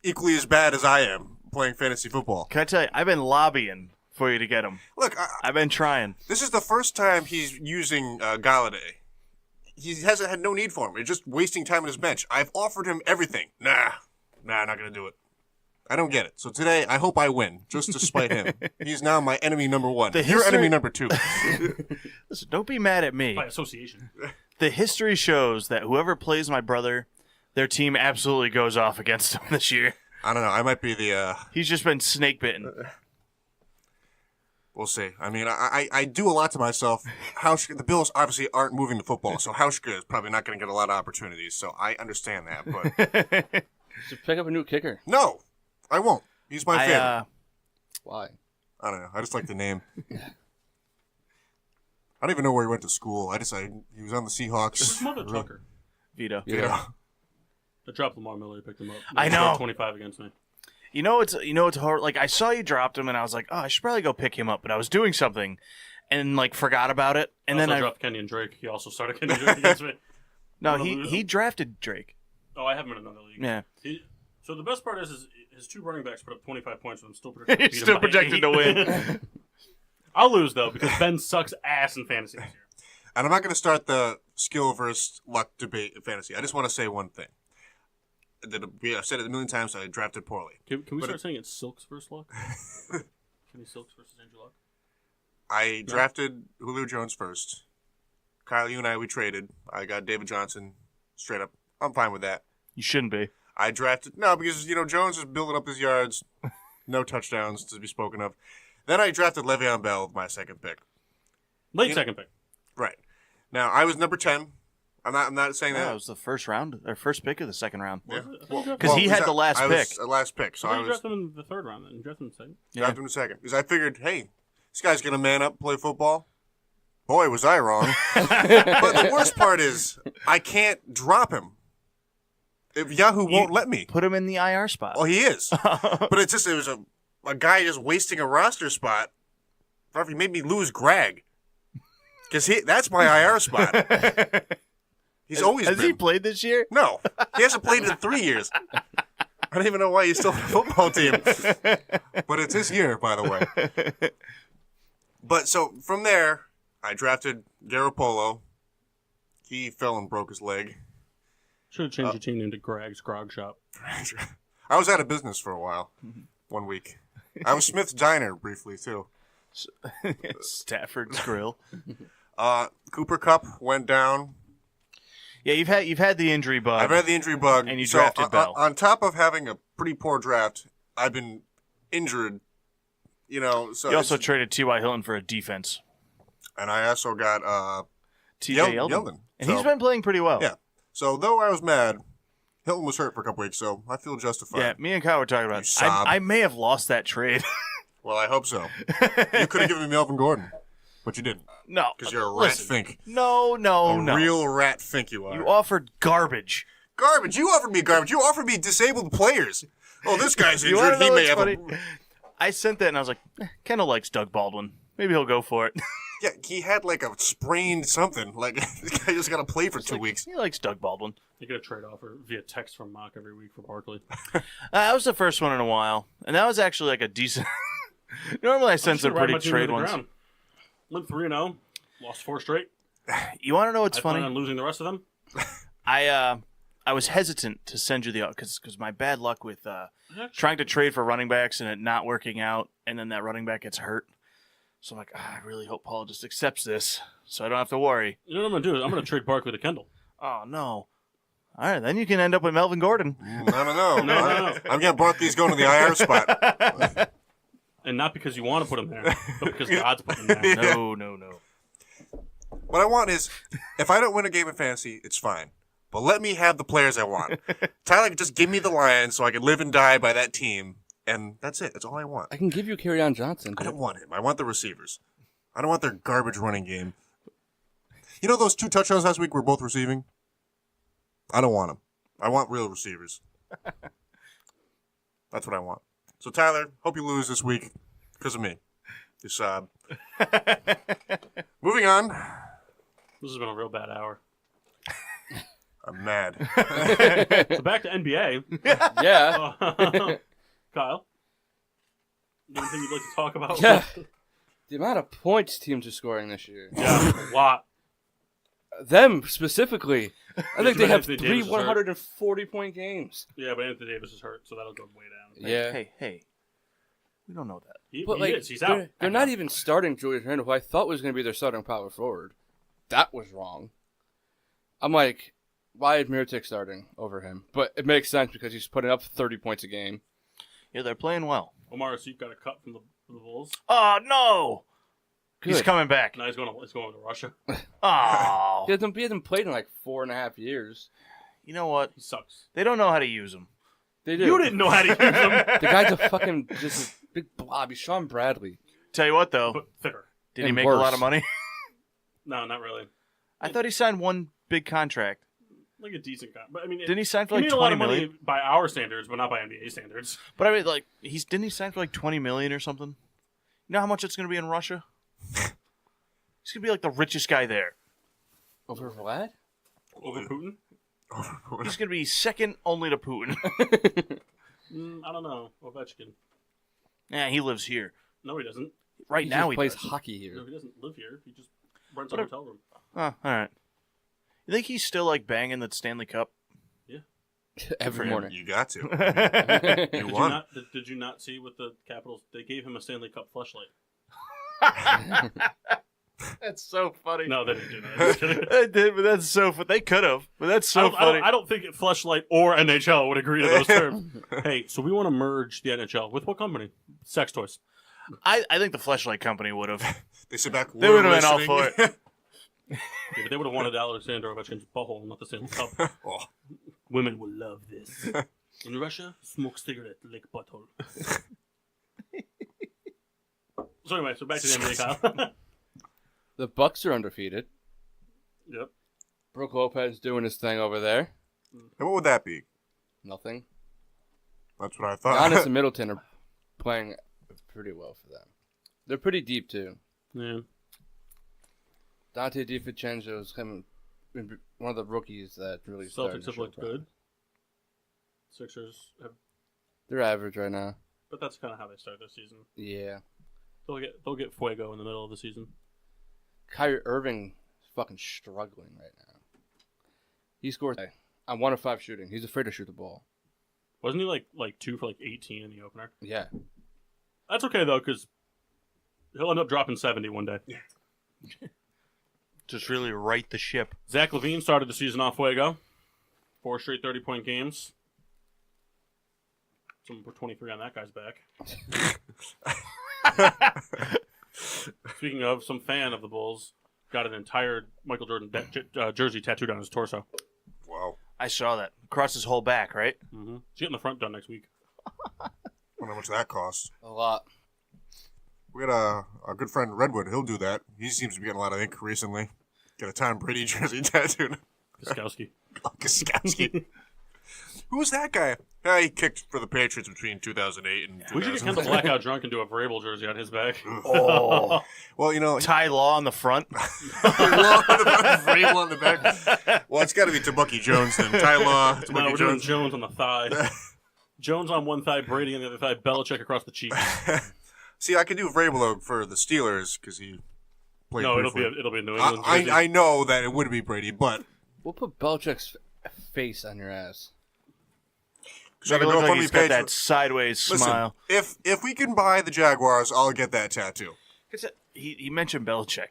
equally as bad as I am playing fantasy football.
Can I tell you, I've been lobbying for you to get him.
Look,
I've been trying.
this is the first time he's using Galladay. He hasn't had no need for him. He's just wasting time on his bench. I've offered him everything. Nah, not going to do it. I don't get it. So today, I hope I win, just to spite him. He's now my enemy number one. You're enemy number two.
Listen, don't be mad at me.
By association.
The history shows that whoever plays my brother, their team absolutely goes off against him this year.
I don't know. I might be the...
He's just been snake bitten.
We'll see. I mean, I do a lot to myself. The Bills obviously aren't moving the football, so Hauschka is probably not going to get a lot of opportunities. So I understand that, but
Just pick up a new kicker.
no, I won't. He's my favorite.
Why?
I don't know. I just like the name. I don't even know where he went to school. He was on the Seahawks.
His mother Tucker.
Vito.
Yeah.
I dropped Lamar Miller. Picked him up.
I know.
25 against me.
You know it's hard. Like, I saw you dropped him, and I was like, oh, I should probably go pick him up. But I was doing something, and like forgot about it. And then I
dropped Kenyon Drake. He also started Kenyon Drake against me.
no, he drafted Drake.
Oh, I have him in another league.
Yeah.
So the best part is his two running backs put up 25 points, and I'm still projected.
He's still projected to win.
I'll lose though because Ben sucks ass in fantasy this year.
And I'm not going to start the skill versus luck debate in fantasy. I just want to say one thing. I've said it a million times. I drafted poorly.
Can we start saying it's Silks versus Luck? Kenny Silks versus Andrew Luck?
I drafted Julio Jones first. Kyle, you and I, we traded. I got David Johnson straight up. I'm fine with that.
You shouldn't be.
I drafted... No, because, Jones is building up his yards. No touchdowns to be spoken of. Then I drafted Le'Veon Bell with my second pick.
Second pick.
Right. Now, I was number 10. I'm not saying
That
that.
was the first round, or first pick of the second round.
Yeah.
Because he had the last
I
pick.
was the last pick, so
I
I
thought you
was
drafted him in the third round, then you drafted him second.
drafted him second. Because I figured, hey, this guy's going to man up, play football. Boy, was I wrong. But the worst part is, I can't drop him. If Yahoo won't let me.
Put him in the IR spot.
Oh, he is. But it was a guy just wasting a roster spot. He made me lose Greg. Because that's my IR spot. He's always
Has
been.
he played this year?
No. He hasn't played in 3 years. I don't even know why he's still on the football team. But it's his year, by the way. But so from there, I drafted Garoppolo. He fell and broke his leg.
Should have changed your team name to Greg's Grog Shop.
I was out of business for a while. 1 week. I was Smith's Diner briefly, too.
Stafford's Grill.
Cooper Kupp went down.
Yeah, you've had the injury bug.
I've had the injury bug.
And you drafted Bell.
On top of having a pretty poor draft, I've been injured you know, so
You also traded T.Y. Hilton for a defense.
and I also got
T.J. Yeldon. And
So-
he's been playing pretty well.
Yeah. So though I was mad, Hilton was hurt for a couple weeks, so I feel justified.
Yeah, me and Kyle were talking about
You
it.
sob.
I may have lost that trade.
Well, I hope so. You could have given me Melvin Gordon, but you didn't,
No.
because you're a rat
Listen,
fink.
No, no,
A
no.
real rat fink you are.
You offered garbage.
Garbage. You offered me garbage. You offered me disabled players. Oh, this guy's
You want
injured.
to know
He may
what's
have
funny? I sent that and I was like, Kendall likes Doug Baldwin. Maybe he'll go for it.
Yeah, he had like a sprained something. Like, this guy just got to play for 2 weeks.
He likes Doug Baldwin.
You get a trade offer via text from Mock every week for Barkley.
That was the first one in a while. And that was actually like a decent... Normally I send some pretty trade ones.
Went 3-0. Lost 4 straight.
You want to know what's
I plan
funny?
on losing the rest of them.
I was hesitant to send you the... Because my bad luck with trying to trade for running backs and it not working out, and then that running back gets hurt. So I'm like, I really hope Paul just accepts this so I don't have to worry.
You know what I'm going to do? I'm going to trade Barkley to Kendall.
Oh, no. All right, then you can end up with Melvin Gordon.
I don't know.
No.
I'm getting Barkley's going to the IR spot.
And not because you want to put him there, but because God's putting him there.
Yeah.
No.
What I want is, if I don't win a game of fantasy, it's fine. But let me have the players I want. Tyler can just give me the Lions so I can live and die by that team. And that's it. That's all I want.
I can give you Kerryon Johnson.
I don't want him. I want the receivers. I don't want their garbage running game. You know those 2 touchdowns last week were both receiving? I don't want them. I want real receivers. That's what I want. So, Tyler, hope you lose this week because of me. You sob. Moving on.
This has been a real bad hour.
I'm mad.
So back to NBA.
Yeah.
Kyle, anything you'd like to talk about?
Yeah. The amount of points teams are scoring this year.
Yeah, a lot.
Them specifically. I think they have
Anthony
3
Davis is hurt.
140-point games.
Yeah, but Anthony Davis is hurt, so that'll go way down.
Yeah.
Hey. We don't know that.
He
But
is. He's out.
they're not even starting Julius Randle, who I thought was going to be their starting power forward. That was wrong. I'm like, why is Mirotic starting over him? But it makes sense because he's putting up 30 points a game.
Yeah, they're playing well.
Omar Asik got a cut from the Bulls.
Oh, no. He's
Good.
coming back.
Now he's going to Russia.
Oh.
He hasn't played in like 4.5 years.
You know what?
He sucks.
They don't know how to use him.
They do.
You didn't know how to use him.
The guy's a fucking just a big blob. He's Sean Bradley.
Tell you what, though.
But thicker.
Did he
and
make
worse.
a lot of money?
No, not really.
I thought he signed one big contract.
Like a decent guy. But I mean,
Didn't he sign for
he
like
made a lot
20
of money
million?
by our standards, but not by NBA standards.
But I mean, like, didn't he sign for like 20 million or something? You know how much it's going to be in Russia? He's going to be like the richest guy there.
Over what?
Over Putin?
He's going to be second only to Putin.
I don't know. Ovechkin.
Yeah, he lives here.
No, he doesn't.
Right
He
now
just
he
plays
does.
hockey here.
No, he doesn't live here. He just rents a
What
hotel room.
Oh, all right. You think he's still like banging the Stanley Cup?
Every morning.
You got to.
That's
You
Did you,
won.
did you not see with the Capitals? They gave him a Stanley Cup fleshlight.
so funny.
No, they didn't do that. I'm just kidding.
They did, but that's so funny. They could have, but that's so funny.
I don't think Fleshlight or NHL would agree to those terms. Hey, so we want to merge the NHL with what company? Sex toys.
I think the Fleshlight Company would have.
They sit back.
They
"We're
would have been all
listening."
for it.
Yeah, but they would have wanted Alexander Ovechkin's butthole, not the Stanley Cup.
Oh.
Women will love this. In Russia, smoke cigarette, lick butthole. So anyway, so back to the NBA, Kyle.
The Bucks are undefeated.
Yep.
Brook Lopez doing his thing over there.
And what would that be?
Nothing.
That's what I thought.
Giannis and Middleton are playing pretty well for them. They're pretty deep too.
Yeah.
Dante DiVincenzo is one of the rookies that really started
Celtics
to
have
show
looked
promise.
good. Sixers have,
They're average right now.
but that's kind of how they start their season.
Yeah.
They'll get fuego in the middle of the season.
Kyrie Irving is fucking struggling right now. He scored on 1 of 5 shooting. He's afraid to shoot the ball.
Wasn't he like 2 for like 18 in the opener?
Yeah.
That's okay though, because he'll end up dropping 70 one day.
Just really right the ship.
Zach LaVine started the season off fuego. 4 straight 30-point games. Someone put 23 on that guy's back. Speaking of, some fan of the Bulls got an entire Michael Jordan jersey tattooed on his torso.
Wow.
I saw that. Across his whole back, right?
Mm-hmm. He's getting the front done next week.
Wonder how much that costs.
A lot.
We got a good friend Redwood. He'll do that. He seems to be getting a lot of ink recently. Got a Tom Brady jersey tattooed.
Piskowski.
Gaskowski. Who was that guy? Yeah, he kicked for the Patriots between 2008 and 2000.
We should get Kendall blackout drunk and do a Vrabel jersey on his back.
Oh.
Well, you know,
Ty Law on the front.
Vrabel on the back. Well, it's got to be Tabucky Jones then. Ty Law, Tabucky
No, we're doing
Jones.
Jones on the thigh. Jones on one thigh, Brady on the other thigh, Belichick across the cheek.
See, I could do Vrabel for the Steelers because he played.
No,
briefly.
it'll be a New England jersey.
I know that it would be Brady, but
We'll put Belichick's face on your ass.
so
Make it
the
look like
GoFundMe
he's
page-
got that sideways
Listen,
smile.
if we can buy the Jaguars, I'll get that tattoo.
He mentioned Belichick.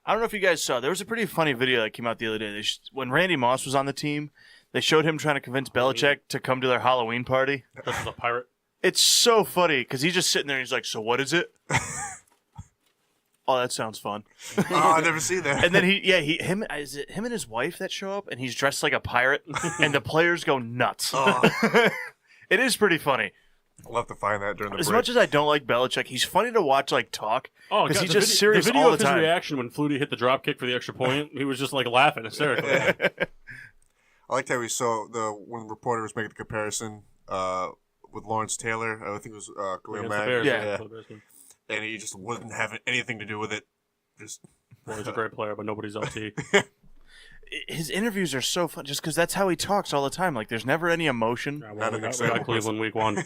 I don't know if you guys saw. There was a pretty funny video that came out the other day. When Randy Moss was on the team, they showed him trying to convince Belichick to come to their Halloween party.
Dressed as a pirate.
It's so funny because he's just sitting there and he's like, "So what is it?" Oh, that sounds fun.
Oh, I never see that.
And then him and his wife that show up and he's dressed like a pirate and the players go nuts.
Oh,
It is pretty funny.
I'll have to find that during the
As
break.
much as I don't like Belichick, he's funny to watch like talk.
Oh,
because
God,
he's
the
just
video,
serious
the video
all
of
the
his
time.
reaction when Flutie hit the drop kick for the extra point, he was just like laughing hysterically.
I liked how we saw when the reporter was making the comparison with Lawrence Taylor. I think it was Khalil
Against the
Mack.
Bears,
Yeah.
for the Bears game.
And he just wasn't having anything to do with it. Just
Well, he's a great player, but nobody's LT.
His interviews are so fun just because that's how he talks all the time. Like there's never any emotion.
Yeah,
Not
well,
an
we got
example
Cleveland week 1.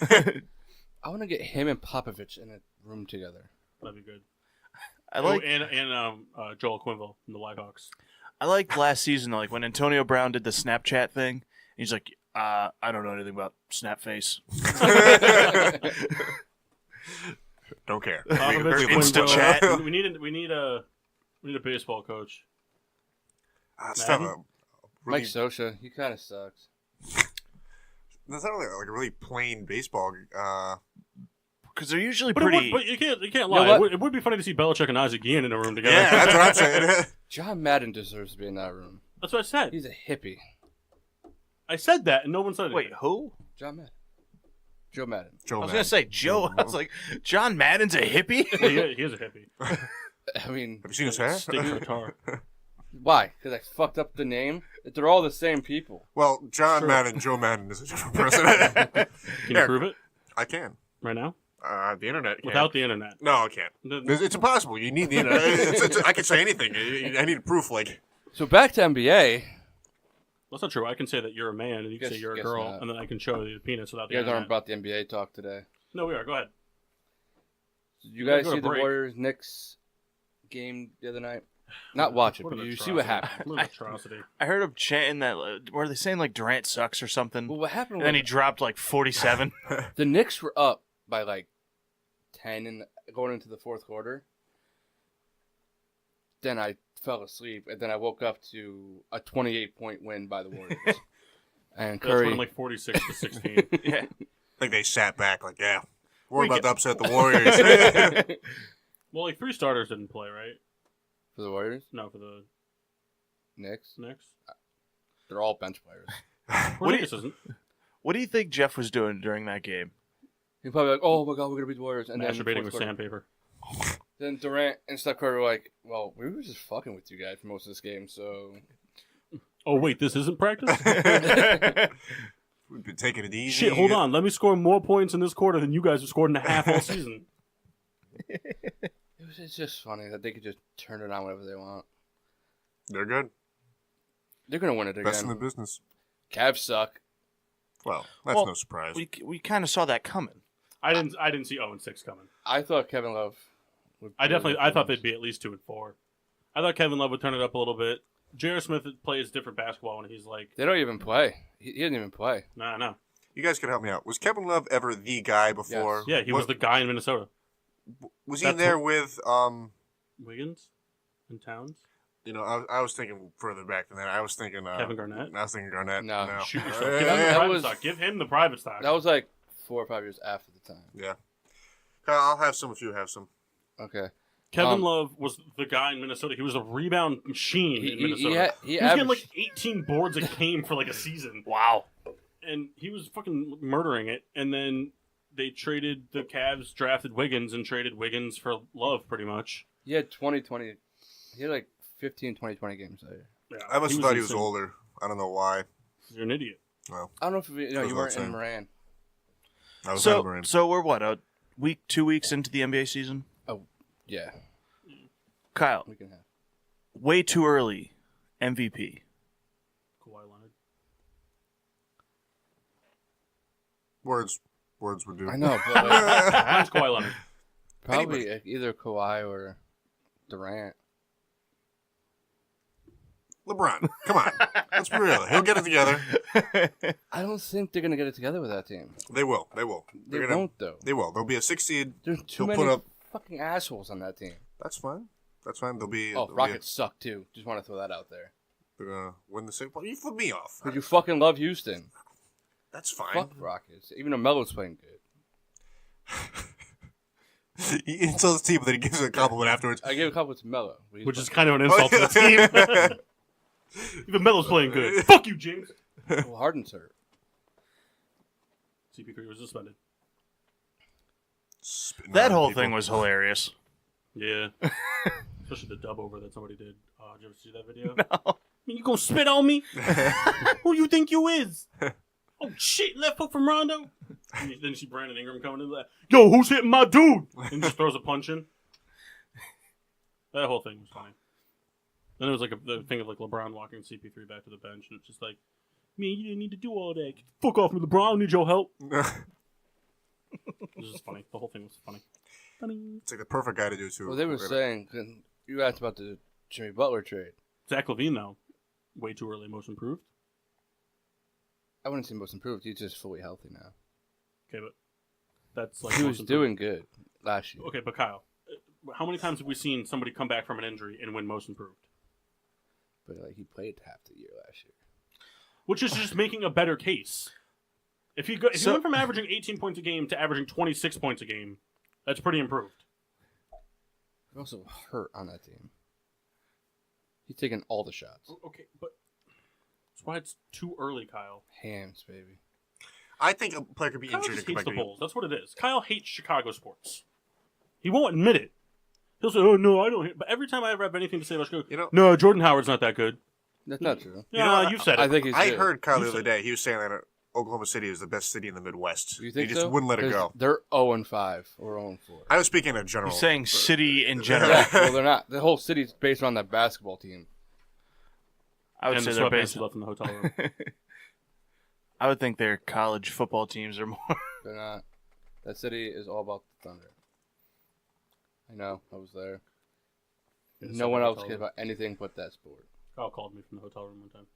I want to get him and Popovich in a room together.
That'd be good.
I like
and Joel Quinville from the Whitehawks.
I liked last season like when Antonio Brown did the Snapchat thing. He's like, I don't know anything about Snapface.
don't care.
Popovich,
Insta
Quinville.
chat.
We need a baseball coach.
It's tough.
Madden?
Really,
Mike Scioscia, he kind of sucks.
that's not really like a really plain baseball.
Because they're usually
But,
pretty.
you can't
know
lie.
what?
It would be funny to see Belichick and Isaac Guillen in a room together.
Yeah, that's what I'm saying.
John Madden deserves to be in that room.
That's what I said.
He's a hippie.
I said that, and no one said it.
Wait, who?
John Madden. Joe Madden.
Joe
I was
Madden.
gonna say Joe. I was like, John Madden's a hippie.
he is a hippie.
I mean,
Have you seen his hair?
Sticks guitar.
why? Because I fucked up the name? They're all the same people.
Well, John
Sure.
Madden, Joe Madden is a different person.
Can you
Yeah.
prove it
I can.
right now?
The internet can.
Without the internet.
No, I can't. It's impossible. You need the internet. I can say anything. I need proof. Like,
So back to NBA.
That's not true. I can say that you're a man, and you can
Guess-
say you're a
guess
girl,
not.
and then I can show you the penis without the
You guys aren't
internet.
about the NBA talk today.
No, we are. Go ahead.
Did you guys
Go to
see the
break.
Warriors-Knicks game the other night? Not watch it,
What
but
an
you see what
atrocity.
happened.
What an atrocity.
I heard him chanting that. Were they saying like Durant sucks or something?
Well, what happened
And then
was
he dropped like 47.
the Knicks were up by like 10 and going into the fourth quarter. Then I fell asleep, and then I woke up to a 28-point win by the Warriors. And
That's when
Curry,
I'm like 46 to 16.
Yeah.
like they sat back. Like, yeah, we're
We
about
get-
to upset the Warriors.
Well, like 3 starters didn't play, right?
for the Warriors,
No, for the
Knicks,
Knicks.
they're all bench players.
Porzingis isn't.
What do you think Jeff was doing during that game?
He's probably like, "Oh my God, we're gonna beat the Warriors," and then
Masturbating
fourth
with
quarter-
sandpaper.
Then Durant and Steph Curry were like, "Well, we were just fucking with you guys for most of this game, so
Oh, wait, this isn't practice?
We've been taking it easy.
Shit, hold on. Let me score more points in this quarter than you guys have scored in a half all season.
it's just funny that they could just turn it on whenever they want.
They're good.
They're gonna win it
Best in the
again.
business.
Cavs suck.
Well, that's
Well,
no surprise.
We kind of saw that coming.
I didn't see 0-6 coming.
I thought Kevin Love.
I thought they'd be at least 2-4. I thought Kevin Love would turn it up a little bit. J.R. Smith plays different basketball when he's like,
They don't even play. He didn't even play.
no.
You guys can help me out. Was Kevin Love ever the guy before?
Yeah, he was the guy in Minnesota.
Was he
that's
there with
Wiggins and Towns.
You know, I was thinking further back than that. I was thinking
Kevin Garnett?
I was thinking Garnett.
No.
Shoot yourself.
Yeah,
Give him the
yeah,
private
was-
stock. Give him the private stock.
That was like 4 or 5 years after the time.
yeah. I'll have some if you have some.
Okay.
Kevin Love was the guy in Minnesota. He was a rebound machine in Minnesota.
He
He was getting
averaged,
like 18 boards a game for like a season.
Wow.
And he was fucking murdering it. And then they traded the Cavs, drafted Wiggins, and traded Wiggins for Love, pretty much.
he had 20. He had like 15, 20 games that year.
Yeah,
I must have thought he was
insane.
older. I don't know why.
You're an idiot.
Well,
I don't know if you
Goes
weren't
without saying.
in Moran.
I was
So we're what, a week, 2 weeks into the NBA season?
Yeah,
Kyle,
we can have.
way too early MVP.
Kawhi Leonard.
words would do.
I know, but like,
Mine's Kawhi Leonard.
probably either Kawhi or Durant.
LeBron, come on. Let's be real. He'll get it together.
I don't think they're gonna get it together with that team.
They will.
They
They're gonna,
won't though.
They will. There'll be a 6 seed.
There's too
He'll
many
put up.
fucking assholes on that team.
That's fine. They'll be.
Oh,
they'll
Rockets suck too. Just want to throw that out there.
They're gonna win the 6. Well, you flip me off.
But you fucking love Houston.
That's fine.
Fuck Rockets. Even though Melo's playing good.
He insults the team, but then he gives it a compliment afterwards.
I gave a couple to Melo.
Which is kind of an insult to the team. Even Melo's playing good. Fuck you, James.
well, Harden's hurt.
CP3 was suspended.
Spitting
That
around
whole
people.
thing was hilarious.
Yeah. Especially the dub over that somebody did. Did you ever see that video?
No.
You gonna spit on me? Who you think you is? Oh shit, left hook from Rondo. And then you see Brandon Ingram coming in like, yo, who's hitting my dude? And just throws a punch in. That whole thing was funny. Then there was like the thing of like LeBron walking CP3 back to the bench, and it's just like, man, you didn't need to do all that. Fuck off me, LeBron. I don't need your help. It was just funny. The whole thing was funny. Funny.
It's like the perfect guy to do too.
Well, they were
Right.
saying, you asked about the Jimmy Butler trade.
Zach LaVine though, way too early, most improved.
I wouldn't say most improved. He's just fully healthy now.
Okay, but that's like
He
most
was
improved.
doing good last year.
Okay, but Kyle, how many times have we seen somebody come back from an injury and win most improved?
But like he played half the year last year.
Which is just making a better case. If you went from averaging 18 points a game to averaging 26 points a game, that's pretty improved.
He also hurt on that team. He's taking all the shots.
Okay, but that's why it's too early, Kyle.
Hands, baby.
I think a player could be
Kyle
injured
just
and come
hates
back
the
to
Bulls. That's what it is. Kyle hates Chicago sports. He won't admit it. He'll say, "Oh no, I don't." Hate. But every time I ever have anything to say about Chicago, no, Jordan Howard's not that good.
That's not true.
Yeah, you've said it.
I think he's
I
good.
heard Kyle
You
the other
said-
day. He was saying that Oklahoma City is the best city in the Midwest.
You think
he just
so?
wouldn't let it
'Cause
go.
They're 0-5 or 0-4.
I was speaking in general.
He's saying city in general.
Yeah, well, they're not. The whole city's based around that basketball team.
I would
and
say
the
they're
sweatpants
based.
he left in the hotel room.
I would think their college football teams are more.
They're not. That city is all about the Thunder. I know. I was there.
In
No one
the
else
hotel
cares
room.
about anything but that sport.
Kyle called me from the hotel room one time.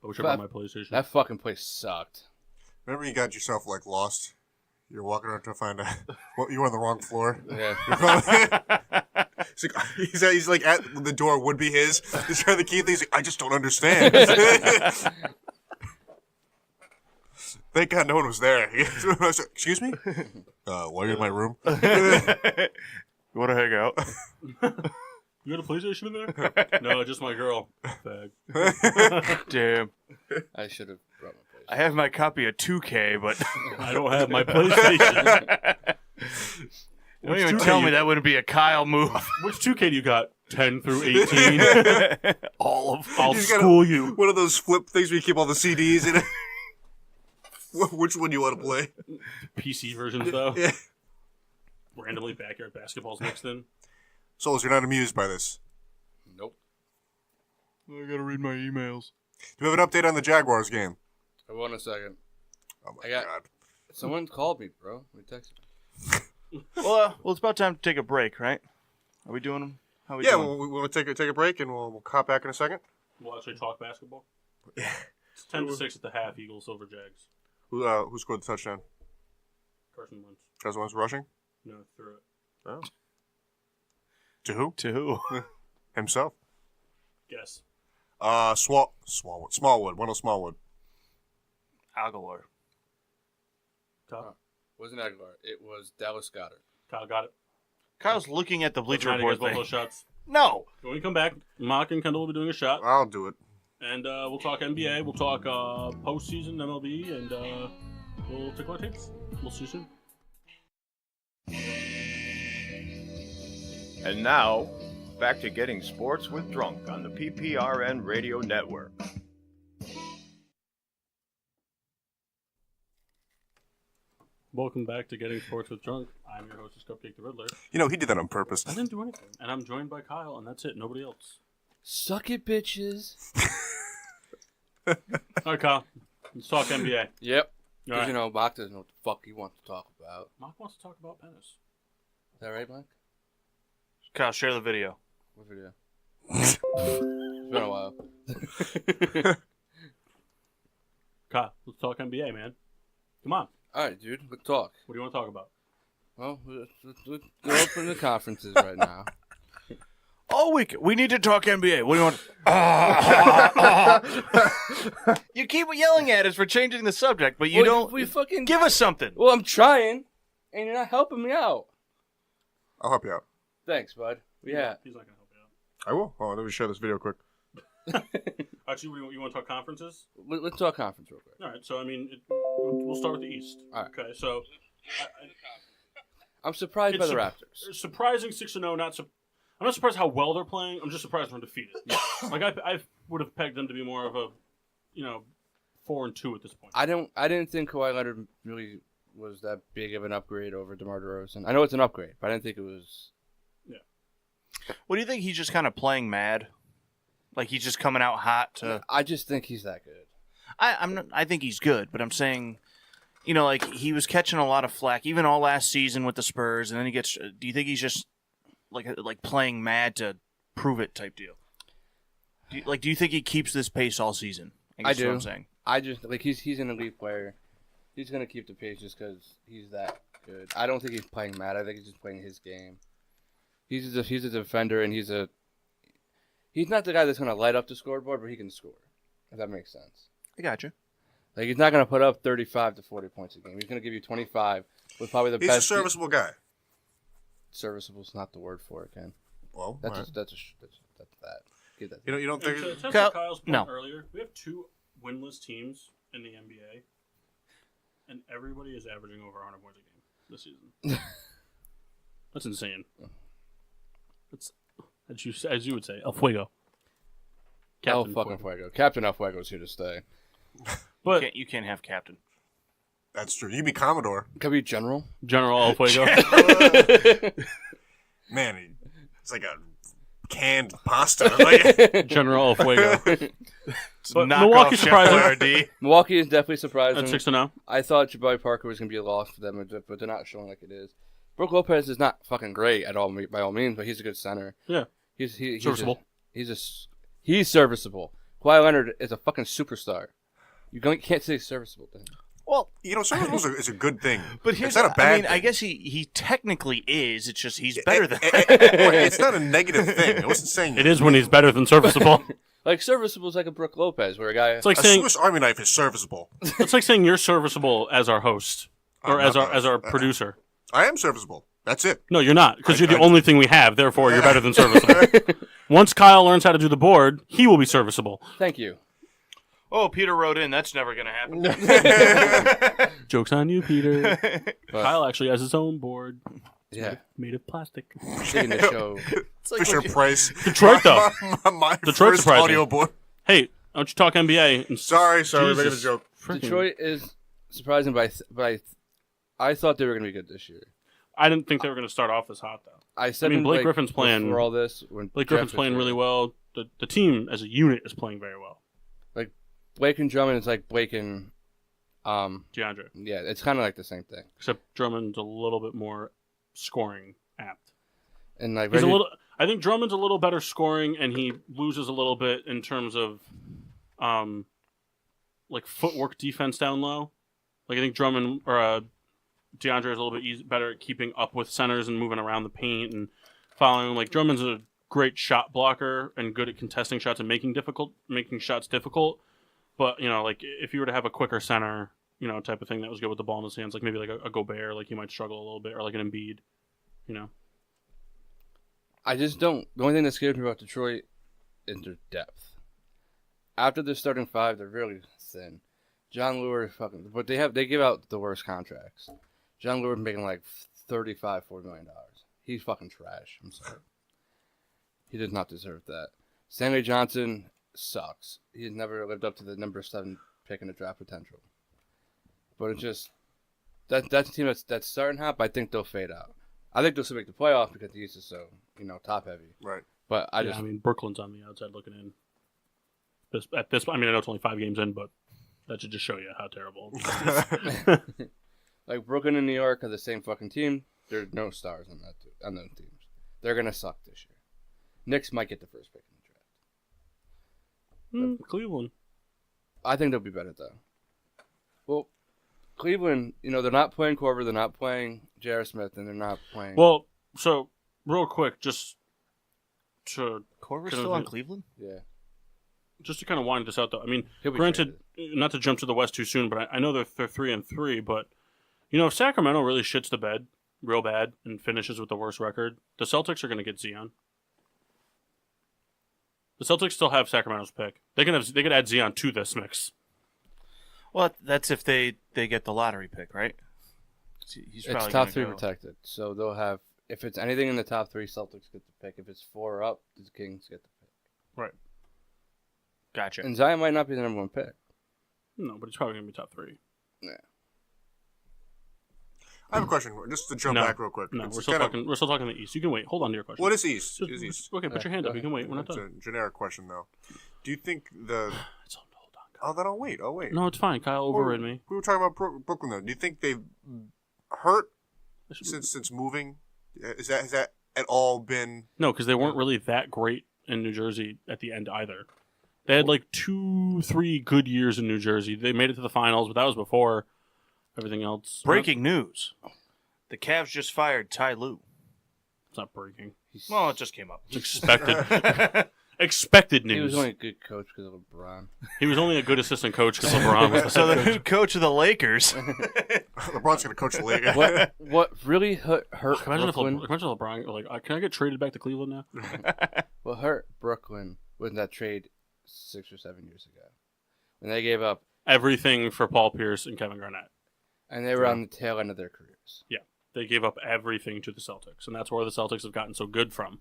I wish I
But
brought my PlayStation.
That fucking place sucked.
Remember you got yourself like lost? You're walking around trying to find out. Well, you were on the wrong floor.
Yeah.
he's like at the door would be his. He's trying to keep things. I just don't understand. Thank God no one was there. Excuse me? Why are you in my room?
You want to hang out?
You got a PlayStation in there? No, just my girl. Bag.
Damn.
I should have brought my place.
I have my copy of 2K, but
I don't have my PlayStation.
don't even
2K
tell me
you-
that wouldn't be a Kyle move.
Which 2K do you got? 10 through 18?
All of
I'll
He's got
school you.
One of those flip things where you keep all the CDs in it. Which one do you want to play?
PC versions, though.
Yeah.
Randomly backyard basketballs mixed in.
Souls, you're not amused by this.
Nope.
I gotta read my emails.
Do we have an update on the Jaguars game?
I will in a second.
Oh my
I got-
God.
Someone called me, bro. Let me text you.
Well, it's about time to take a break, right? Are we doing them? How are we
Yeah,
doing?
we'll take a break and we'll cop back in a second.
We'll actually talk basketball. It's 10-6 at the half, Eagles over Jags.
Who scored the touchdown?
Carson Wentz.
Carson Wentz rushing?
No, threw it.
Oh. To who?
To who?
Himself.
Guess.
Smallwood. Wendell Smallwood.
Aguilar.
Kyle?
Wasn't Aguilar. It was Dallas Goddard.
Kyle got it.
Kyle's looking at the Bleacher
Matt, you
Report
guys both
thing.
those shots.
No.
When we come back, Mock and Kendall will be doing a shot,
I'll do it.
and we'll talk NBA. We'll talk postseason MLB, and we'll tickle our tapes. We'll see you soon.
And now, back to Getting Sports with Drunk on the PPRN Radio Network.
Welcome back to Getting Sports with Drunk. I'm your hostess, Cupcake the Riddler.
You know, he did that on purpose.
I didn't do anything, and I'm joined by Kyle, and that's it. Nobody else.
Suck it, bitches.
All right, Kyle. Let's talk NBA.
Yep.
All
Because,
right.
you know, Bach doesn't know what the fuck he wants to talk about.
Mock wants to talk about penis.
Is that right, Mike?
Kyle, share the video.
What video? It's been a while.
Kyle, let's talk NBA, man. Come on.
All right, dude. Let's talk.
What do you want to talk about?
Well, let's go open the conferences right now.
All week, we need to talk NBA. What do you want? You keep yelling at us for changing the subject, but you don't
We fucking
give us something.
Well, I'm trying, and you're not helping me out.
I'll help you out.
Thanks, bud. Yeah.
He's not going to help you out.
I will. Oh, let me share this video quick.
Actually, you want to talk conferences?
Let's talk conference real quick.
All right. So, I mean, we'll start with the East.
All right.
Okay. So,
I'm surprised by the Raptors.
Surprising 6-0. I'm not surprised how well they're playing. I'm just surprised they're undefeated. Like I would have pegged them to be more of a, 4-2 at this point.
I didn't think Kawhi Leonard really was that big of an upgrade over DeMar DeRozan. I know it's an upgrade, but I didn't think it was.
What do you think? He's just kind of playing mad, like he's just coming out hot to.
I just think he's that good.
I think he's good, but I'm saying, like he was catching a lot of flack even all last season with the Spurs, and then he gets. Do you think he's just like playing mad to prove it type deal? Do you think he keeps this pace all season?
I
guess
do.
What I'm saying.
I just he's an elite player. He's gonna keep the pace just because he's that good. I don't think he's playing mad. I think he's just playing his game. He's a defender, and he's not the guy that's gonna light up the scoreboard, but he can score. If that makes sense.
I got you.
Like he's not gonna put up 35 to 40 points a game. He's gonna give you 25 with probably the
He's
best.
a serviceable guy.
Serviceable's not the word for it, Ken.
Well,
That's
all right.
that's that. Give that.
You don't think?
To
Kyle-
Kyle's point
no.
earlier, we have 2 winless teams in the NBA, and everybody is averaging over 100 points a game this season. That's insane. That's as you would say, El Fuego.
El fucking Fuego. Captain El Fuego's here to stay.
But
You can't have captain.
That's true. You be Commodore.
Could be General.
General El Fuego.
Man, it's like a canned pasta. Like,
General El Fuego. But
Knock
Milwaukee
off Chef
surprising.
Boyardee.
Milwaukee is definitely surprising.
At 6-0.
I thought Jabari Parker was going to be a loss for them, but they're not showing like it is. Brook Lopez is not fucking great at all, by all means, but he's a good center.
Yeah.
He's
Serviceable.
He's serviceable. Kawhi Leonard is a fucking superstar. You can't say serviceable to him.
Well,
serviceable is a good thing.
but here's
it's not a bad
I
thing.
guess he technically is. It's just he's better than.
It's not a negative thing. I wasn't saying
It is when he's better than serviceable.
Like serviceable is like a Brook Lopez, where a guy.
It's like
A
saying
Swiss Army knife is serviceable.
it's like saying you're serviceable as our host or
I'm
as
not
our
host.
producer.
I am serviceable. That's it.
No, you're not, because you're the
I-
only thing we have. Therefore, you're better than serviceable. Once Kyle learns how to do the board, he will be serviceable.
Thank you.
Oh, Peter wrote in. That's never gonna happen.
Joke's on you, Peter. Kyle actually has his own board
Yeah.
made of plastic.
Taking the show.
Fisher Price.
Detroit, though.
My
Detroit's
first
surprising.
audio board.
Hey, why don't you talk NBA? And
Sorry,
Jesus
making a joke.
frickin-
Detroit is surprising, but I thought they were going to be good this year.
I didn't think they were going to start off this hot, though.
I said
mean, Blake Griffin's playing-
for all this. When
Blake
Jeff
Griffin's
was
playing
here.
really well. The team as a unit is playing very well.
Blake and Drummond is like Blake and
DeAndre.
yeah, it's kind of like the same thing.
Except Drummond's a little bit more scoring apt.
And like
He's a
Reggie-
little. I think Drummond's a little better scoring, and he loses a little bit in terms of, like footwork defense down low. Like I think Drummond or DeAndre is a little bit better at keeping up with centers and moving around the paint and following. Like Drummond's a great shot blocker and good at contesting shots and making shots difficult. But like if you were to have a quicker center, type of thing that was good with the ball in his hands, like maybe like a Gobert, like he might struggle a little bit, or like an Embiid,
I just don't. The only thing that scares me about Detroit is their depth. After their starting five, they're really thin. John Lure but they give out the worst contracts. John Lure making like $35, $40 million. He's fucking trash. I'm sorry. He does not deserve that. Stanley Johnson sucks. He has never lived up to the number 7 pick in the draft potential. But it's just that's a team that's starting hot, but I think they'll fade out. I think they'll still make the playoff because the East is so, top heavy.
Right.
But I
Brooklyn's on the outside looking in. I know it's only 5 games in, but that should just show you how terrible.
Like Brooklyn and New York are the same fucking team. There's no stars on those teams. They're gonna suck this year. Knicks might get the first pick in the draft.
Cleveland.
I think they'll be better though. Well, Cleveland, they're not playing Korver, they're not playing J.R. Smith, and they're not playing.
Well, so real quick, just to
Korver's still on Cleveland?
Yeah.
Just to kind of wind this out, though. I mean,
He'll be
granted, not to jump to the West too soon, but I know they're 3-3. But if Sacramento really shits the bed real bad and finishes with the worst record, the Celtics are going to get Zion. The Celtics still have Sacramento's pick. They could add Zion to this mix.
Well, that's if they get the lottery pick, right? He's
It's top 3 protected, so they'll have. If it's anything in the top 3, Celtics get the pick. If it's 4 or up, the Kings get the pick.
Right.
Gotcha.
And Zion might not be the number 1 pick.
No, but he's probably going to be top 3.
Yeah.
I have a question, just to jump back real quick.
No, we're still talking the East. You can wait. Hold on to your question.
What is East?
Okay, put your hand up. You can wait. We're not
It's
done.
a generic question, though. Do you think
It's on hold on.
Oh, then I'll wait.
No, it's fine. Kyle overrid me.
We were talking about Brooklyn, though. Do you think they've hurt since moving? Has that at all been...
No, because they weren't really that great in New Jersey at the end either. They had like 2-3 good years in New Jersey. They made it to the finals, but that was before everything else.
Breaking news. The Cavs just fired Ty Lue.
It's not breaking.
Well, it just came up.
It's expected. Expected news.
He was only a good coach because of LeBron.
He was only a good assistant coach because LeBron was the
So the
head coach.
new coach of the Lakers.
LeBron's going to coach the league.
What really hurt
Imagine
Brooklyn?
if LeBron, can I get traded back to Cleveland now?
What hurt Brooklyn was that trade 6 or 7 years ago when they gave up
Everything for Paul Pierce and Kevin Garnett.
and they were on the tail end of their careers.
Yeah, they gave up everything to the Celtics, and that's where the Celtics have gotten so good from.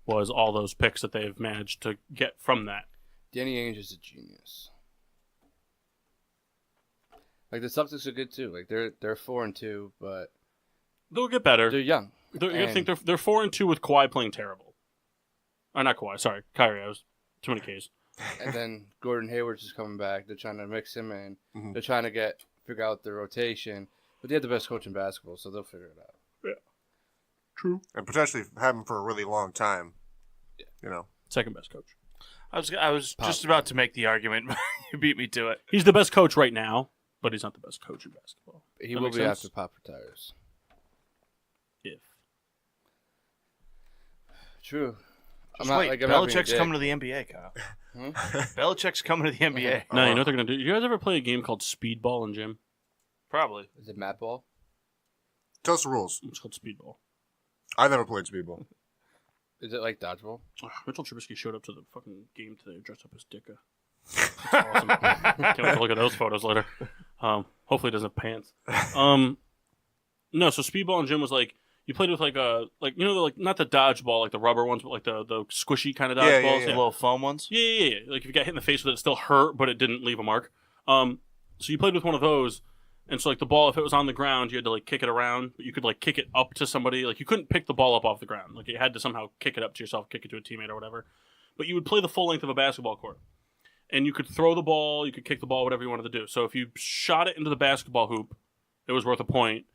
Was all those picks that they've managed to get from that.
Danny Ainge is a genius. Like the Celtics are good too. Like they're 4-2, but
They'll get better.
they're young.
I think they're 4-2 with Kawhi playing terrible. Or not Kawhi, sorry, Kyrie. I was too many Ks.
And then Gordon Hayward's just coming back. They're trying to mix him in.
Mhm.
They're trying to figure out their rotation. But they have the best coach in basketball, so they'll figure it out.
True.
And potentially have him for a really long time.
Second best coach.
I was just about to make the argument, but you beat me to it.
He's the best coach right now, but he's not the best coach in basketball.
He
That
will
makes
be
sense?
after Pop retires.
If.
True.
Just wait,
I'm not being a
Belichick's
dick.
coming to the NBA, Kyle.
Hmm?
Belichick's coming to the NBA.
No, you know what they're going to do? You guys ever play a game called Speedball in gym?
Probably.
Is it Matt Ball?
Tell us the rules.
It's called Speedball.
I've never played Speedball.
Is it like dodgeball?
Mitchell Trubisky showed up to the fucking game today dressed up as Dicka. That's awesome. Can't wait to look at those photos later. Hopefully he doesn't have pants. No, so Speedball in gym was like, you played with not the dodgeball, like the rubber ones, but like the squishy kind of
Yeah,
dodgeballs.
The little foam ones?
Yeah. Like if you got hit in the face with it, it still hurt, but it didn't leave a mark. So you played with one of those, and so like the ball, if it was on the ground, you had to like kick it around, but you could like kick it up to somebody. Like you couldn't pick the ball up off the ground. Like you had to somehow kick it up to yourself, kick it to a teammate or whatever. But you would play the full length of a basketball court. And you could throw the ball, you could kick the ball, whatever you wanted to do. So if you shot it into the basketball hoop, it was worth a point.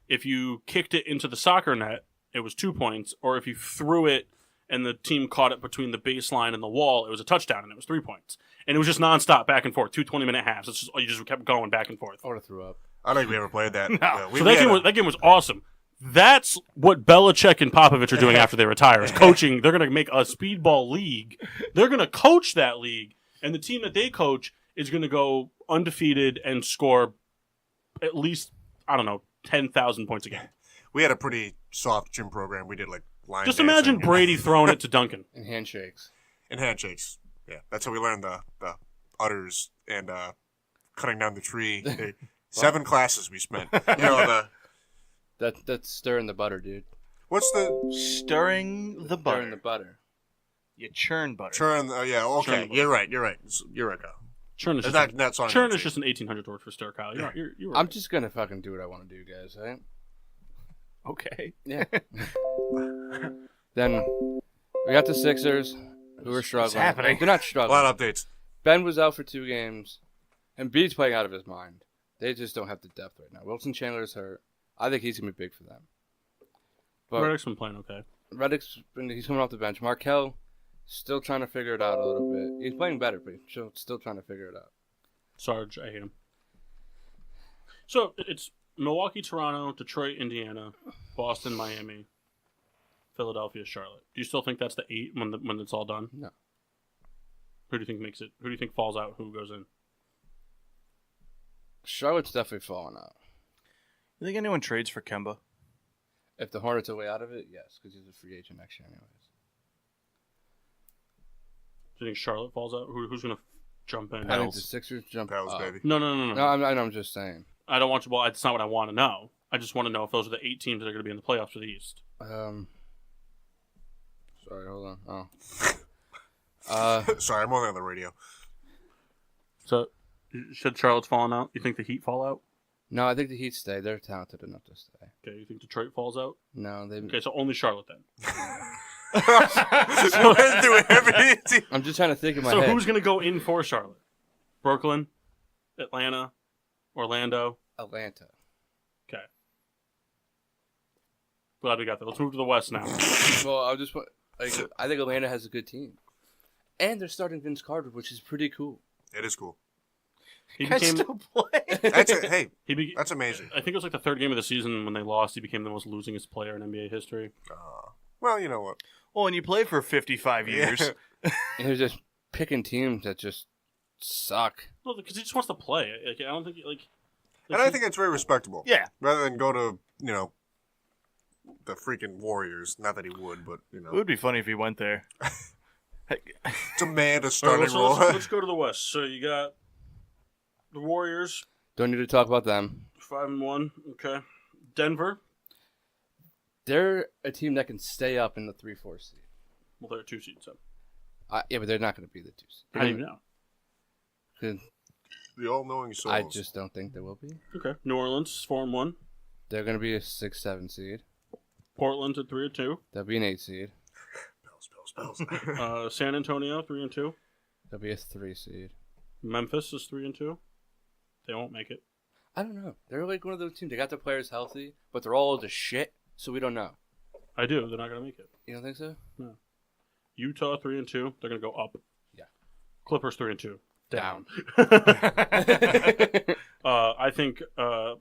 If you kicked it into the soccer net, it was 2 points. Or if you threw it and the team caught it between the baseline and the wall, it was a touchdown and it was 3 points. And it was just nonstop, back and forth, 2 20-minute halves. It's just, you just kept going back and forth.
I would have threw up.
I don't think we ever played that.
No.
So that game was awesome. That's what Belichick and Popovich are doing after they retire, is coaching. They're going to make a speedball league. They're going to coach that league. And the team that they coach is going to go undefeated and score at least, 10,000 points a game.
We had a pretty soft gym program. We did like line
Just
dancing
imagine Brady throwing it to Duncan.
And handshakes.
and handshakes. Yeah, that's how we learned the udders and cutting down the tree. 7 classes we spent.
That's stirring the butter, dude.
What's the
Stirring the butter.
Stirring the butter.
You churn butter.
churn? Yeah, okay,
Churn the
you're right, Kyle.
Churn is
It's
just,
not song.
churn is just an 1800 word for stir, Kyle. You're right.
I'm just gonna fucking do what I want to do, guys. Right?
Okay.
Yeah. Then we got the Sixers, who are struggling.
happening?
They're not
A
struggling.
lot of updates.
Ben was out for 2 games, and B's playing out of his mind. They just don't have the depth right now. Wilson Chandler's hurt. I think he's gonna be big for them. But
Reddick's been playing okay.
he's coming off the bench. Markelle still trying to figure it out a little bit. He's playing better, but he's still trying to figure it out.
Sarge, I hate him. So it's Milwaukee, Toronto, Detroit, Indiana, Boston, Miami, Philadelphia, Charlotte. Do you still think that's the 8 when it's all done?
No.
Who do you think makes it? Who do you think falls out? Who goes in?
Charlotte's definitely falling out.
You think anyone trades for Kemba?
If the Hornets are way out of it, yes, because he's a free agent next year anyways.
Do you think Charlotte falls out? Who's going to jump in?
I think the Sixers jump
Pels,
up.
baby.
No.
No, I'm just saying.
I don't want you. Well, it's not what I want to know. I just want to know if those are the 8 teams that are going to be in the playoffs for the East.
Sorry, hold on. Oh.
Sorry, I'm only on the radio.
So, should Charlotte's falling out? You think the Heat fall out?
No, I think the Heat stay. They're talented enough to stay.
Okay, you think Detroit falls out?
No, they.
Okay, so only Charlotte then.
So we're doing everything.
I'm just trying to think in my
So
head.
who's going to go in for Charlotte? Brooklyn, Atlanta, Orlando.
Atlanta.
Okay. Glad we got that. Let's move to the West now.
Well, I think Atlanta has a good team, and they're starting Vince Carter, which is pretty cool.
It is cool.
He
You guys
became.
still play?
That's amazing.
I think it was like the 3rd game of the season when they lost. He became the most losingest player in NBA history.
Well, you know what?
Well, and you play for 55 years.
Yeah.
And they're just picking teams that just suck.
Well, because he just wants to play. Like, I don't think
And I think it's very respectable.
Yeah.
Rather than go to, the freaking Warriors. Not that he would, but,
It would be funny if he went there.
demand a
All
starting
right, so
role.
let's go to the West. So you got the Warriors,
Don't need to talk about them.
5-1. Okay. Denver.
They're a team that can stay up in the 3-4 seed.
Well, they're 2 seeds. So.
Yeah, but they're not going to be the 2 seed.
How do you know?
'Cause
The all-knowing souls.
I just don't think they will be.
Okay. New Orleans 4-1.
They're going to be a 6-7 seed.
Portland's at 3-2.
They'll be an 8 seed.
Bells.
San Antonio 3-2.
They'll be a 3 seed.
Memphis is 3-2. They won't make it.
I don't know. They're like one of those teams. They got their players healthy, but they're all the shit, so we don't know.
I do. They're not going to make it.
You don't think so?
Utah 3-2. They're going to go up.
Yeah.
Clippers 3-2. Down.
Down.
I think the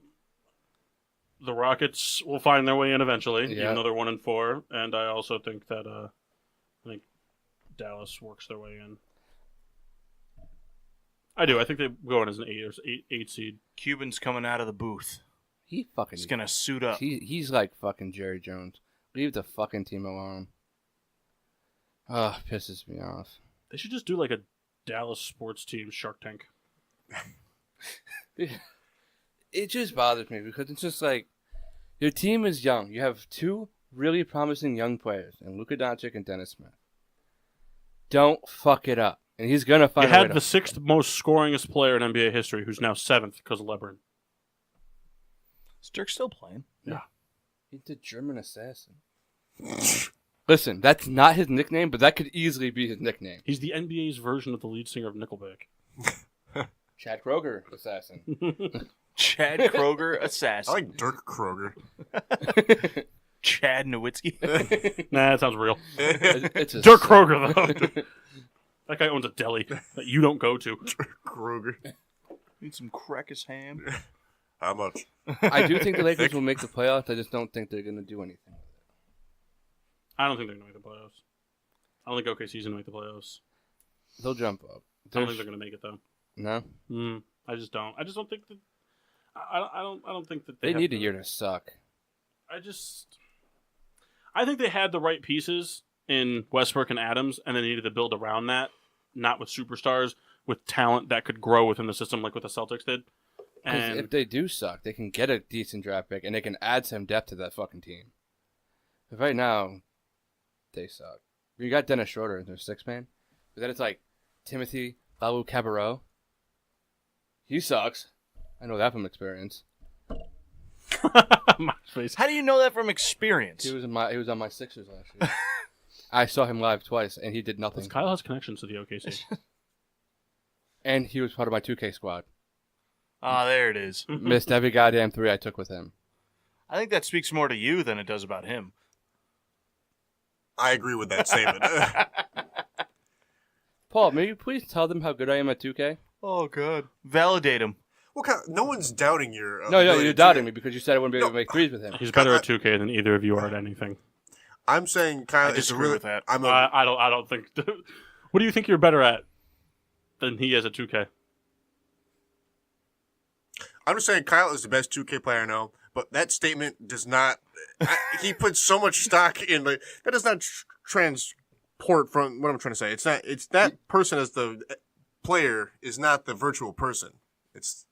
Rockets will find their way in eventually,
Yeah.
even though they're 1-4. And I also think that I think Dallas works their way in. I do. I think they go in as an 8 seed.
Cuban's coming out of the booth.
He fucking.
He's going to suit up.
He's like fucking Jerry Jones. Leave the fucking team alone. Ugh, pisses me off.
They should just do like a Dallas sports team Shark Tank.
It just bothers me because it's just like your team is young. You have 2 really promising young players, and Luka Doncic and Dennis Smith. Don't fuck it up, and he's gonna find.
You
a way
had the 6th most scoringest player in NBA history, who's now 7th because of LeBron.
Is Dirk still playing?
Yeah.
He's the German assassin. Listen, that's not his nickname, but that could easily be his nickname.
He's the NBA's version of the lead singer of Nickelback.
Chad Kroger assassin.
Chad Kroger,
I
assassin.
like Dirk Kroger.
Chad Nowitzki.
Nah, that sounds real.
It's a
Dirk Kroger, though. That guy owns a deli that you don't go to.
Kroger.
Need some Crackus ham.
How much?
I do think the Lakers will make the playoffs. I just don't think they're going to do anything.
I don't think they're going to make the playoffs. I don't think OKC's going to make the playoffs.
They'll jump up.
I don't think they're going to make it, though.
No?
I just don't. I just don't think that. I don't think that
They
have
need a
to-
year to suck.
I think they had the right pieces in Westbrook and Adams, and they needed to build around that, not with superstars, with talent that could grow within the system like what the Celtics did. And
if they do suck, they can get a decent draft pick, and they can add some depth to that fucking team. But right now, they suck. You got Dennis Schroeder in their six-man, but then it's like Timothy Lalu Cabarro. He sucks. I know that from experience.
my face.
How do you know that from experience?
He was on my Sixers last year. I saw him live twice, and he did nothing.
Kyle has connections to the OKC.
And he was part of my 2K squad.
Ah, there it is.
Missed every goddamn 3 I took with him.
I think that speaks more to you than it does about him.
I agree with that statement.
Paul, may you please tell them how good I am at 2K?
Oh, God. Validate him.
Well, no one's doubting your.
No,
ability
you're
to
doubting
do
me
it.
because you said I wouldn't be able to make threes with him.
He's better at 2K than either of you are at anything.
I'm saying Kyle
I
is a
disagree
really.
with that.
I don't think. What do you think you're better at than he is at 2K?
I'm just saying Kyle is the best 2K player I know, but that statement does not. He puts so much stock in that does not transport from what I'm trying to say. It's not. It's that person as the player is not the virtual person. It's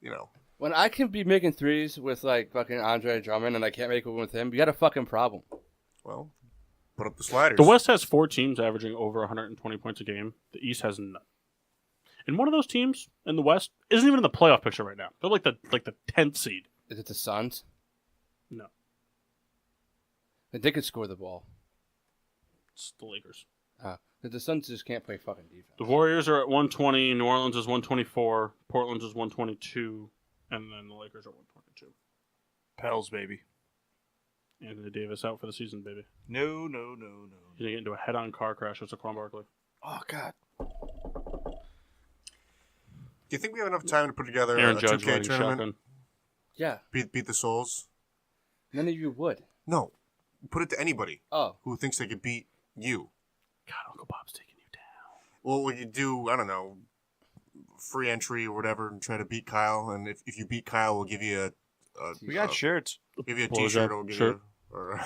When I can be making threes with like fucking Andre Drummond and I can't make one with him, you got a fucking problem.
Well, put up the sliders.
The West has 4 teams averaging over 120 points a game. The East has none. And one of those teams in the West isn't even in the playoff picture right now. They're like the 10th seed.
Is it the Suns?
No,
They could score the ball.
it's the Lakers.
The Suns just can't play fucking defense.
The Warriors are at 120. New Orleans is 124. Portland is 122. And then the Lakers are 122.
Pels, baby.
Anthony Davis out for the season, baby.
No.
He's going to get into a head-on car crash with Saquon Barkley.
Oh, God.
Do you think we have enough time to put together
Aaron
a
Judge
2K
riding
tournament?
shotgun.
Yeah,
Beat the Souls?
none of you would.
No. Put it to anybody
Oh,
who thinks they could beat you.
God, Uncle Bob's taking you down.
Well, we could do, I don't know, free entry or whatever and try to beat Kyle. And if you beat Kyle, we'll give you
We got shirts.
give you a
Blowjob
t-shirt or we'll give
shirt.
you or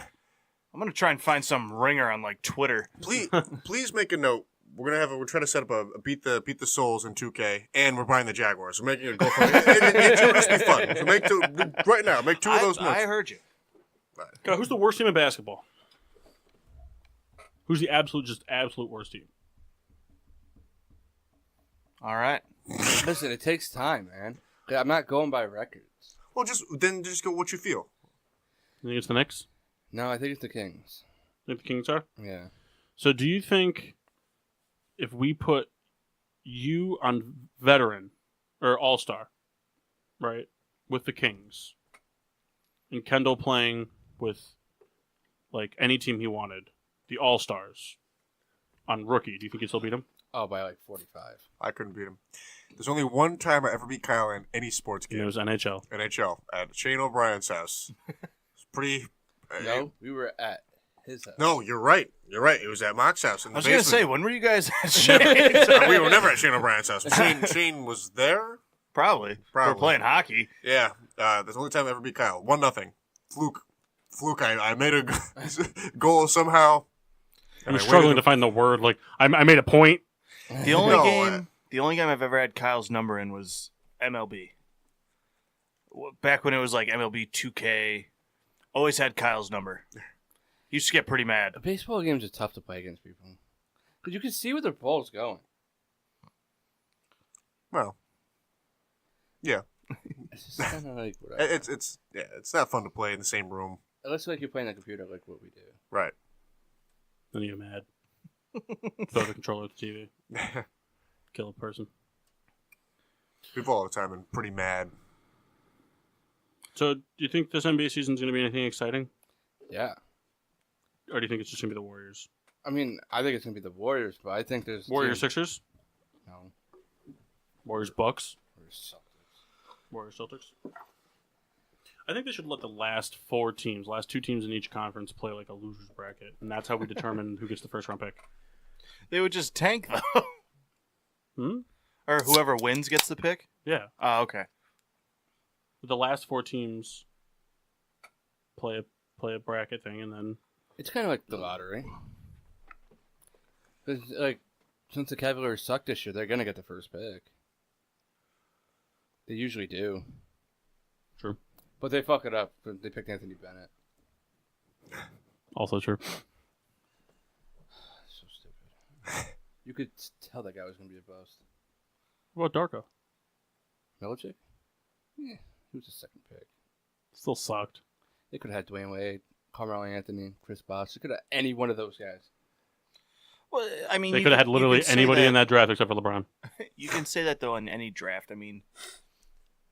I'm going to try and find some ringer on, like, Twitter.
please make a note. We're trying to set up a beat the Souls in 2K, and we're buying the Jaguars. We're making it go for it would just be fun. So make two right now. Make 2 of those notes.
I heard you.
God, who's the worst team in basketball? Who's the absolute worst team?
All right.
listen, it takes time, man. I'm not going by records.
Well, just go what you feel.
You think it's the Knicks?
No, I think it's the Kings.
Think the Kings are?
Yeah.
So do you think if we put you on veteran or all-star, right, with the Kings, and Kendall playing with like any team he wanted, the all-stars on rookie, do you think he'd still beat him?
Oh, by like 45.
I couldn't beat him. There's only one time I ever beat Kyle in any sports
It
game.
was NHL.
NHL at Shane O'Brien's house. It's pretty.
No, we were at his house.
No, you're right. You're right. It was at Mock's house in
I
the
was going to say,
basement.
when were you guys at Shane's?
We were never at Shane O'Brien's house. Shane was there.
Probably.
Probably.
We're playing hockey.
Yeah, that's the only time I ever beat Kyle. 1-0. Fluke. I made a goal somehow.
I'm struggling to find the word. Like I made a point.
The only
No,
game I've ever had Kyle's number in was MLB. Back when it was like MLB 2K, always had Kyle's number. Used to get pretty mad.
Baseball games are tough to play against people. Because you can see where the ball's going.
Well, yeah,
It's just kind of like whatever.
it's not fun to play in the same room.
It looks like you're playing a computer like what we do.
Right.
Then you get mad. Throw the controller at the TV. Kill a person.
People all the time and pretty mad.
So, do you think this NBA season is going to be anything exciting?
Yeah.
Or do you think it's just going to be the Warriors?
I mean, I think it's going to be the Warriors, but I think there's...
Warriors Sixers?
No.
Warriors Bucks?
Warriors Celtics.
Warriors Celtics? I think they should let the last 2 teams in each conference play like a loser's bracket. And that's how we determine who gets the first round pick.
They would just tank, though. Or whoever wins gets the pick?
Yeah.
Oh, okay.
The last 4 teams play a bracket thing, and then
It's kind of like the lottery. 'Cause, like, since the Cavaliers suck this year, they're gonna get the first pick. They usually do.
True.
But they fuck it up. They picked Anthony Bennett.
Also true.
So stupid. You could tell that guy was gonna be a bust.
What about Darko?
Belichick? Yeah, he was a second pick.
Still sucked.
They could have had Dwayne Wade, Carmelo Anthony, Chris Bosh. They could have any one of those guys.
Well, I mean,
They
you
could have had
you
literally
could say
anybody
that-
in that draft except for LeBron.
You can say that though in any draft. I mean,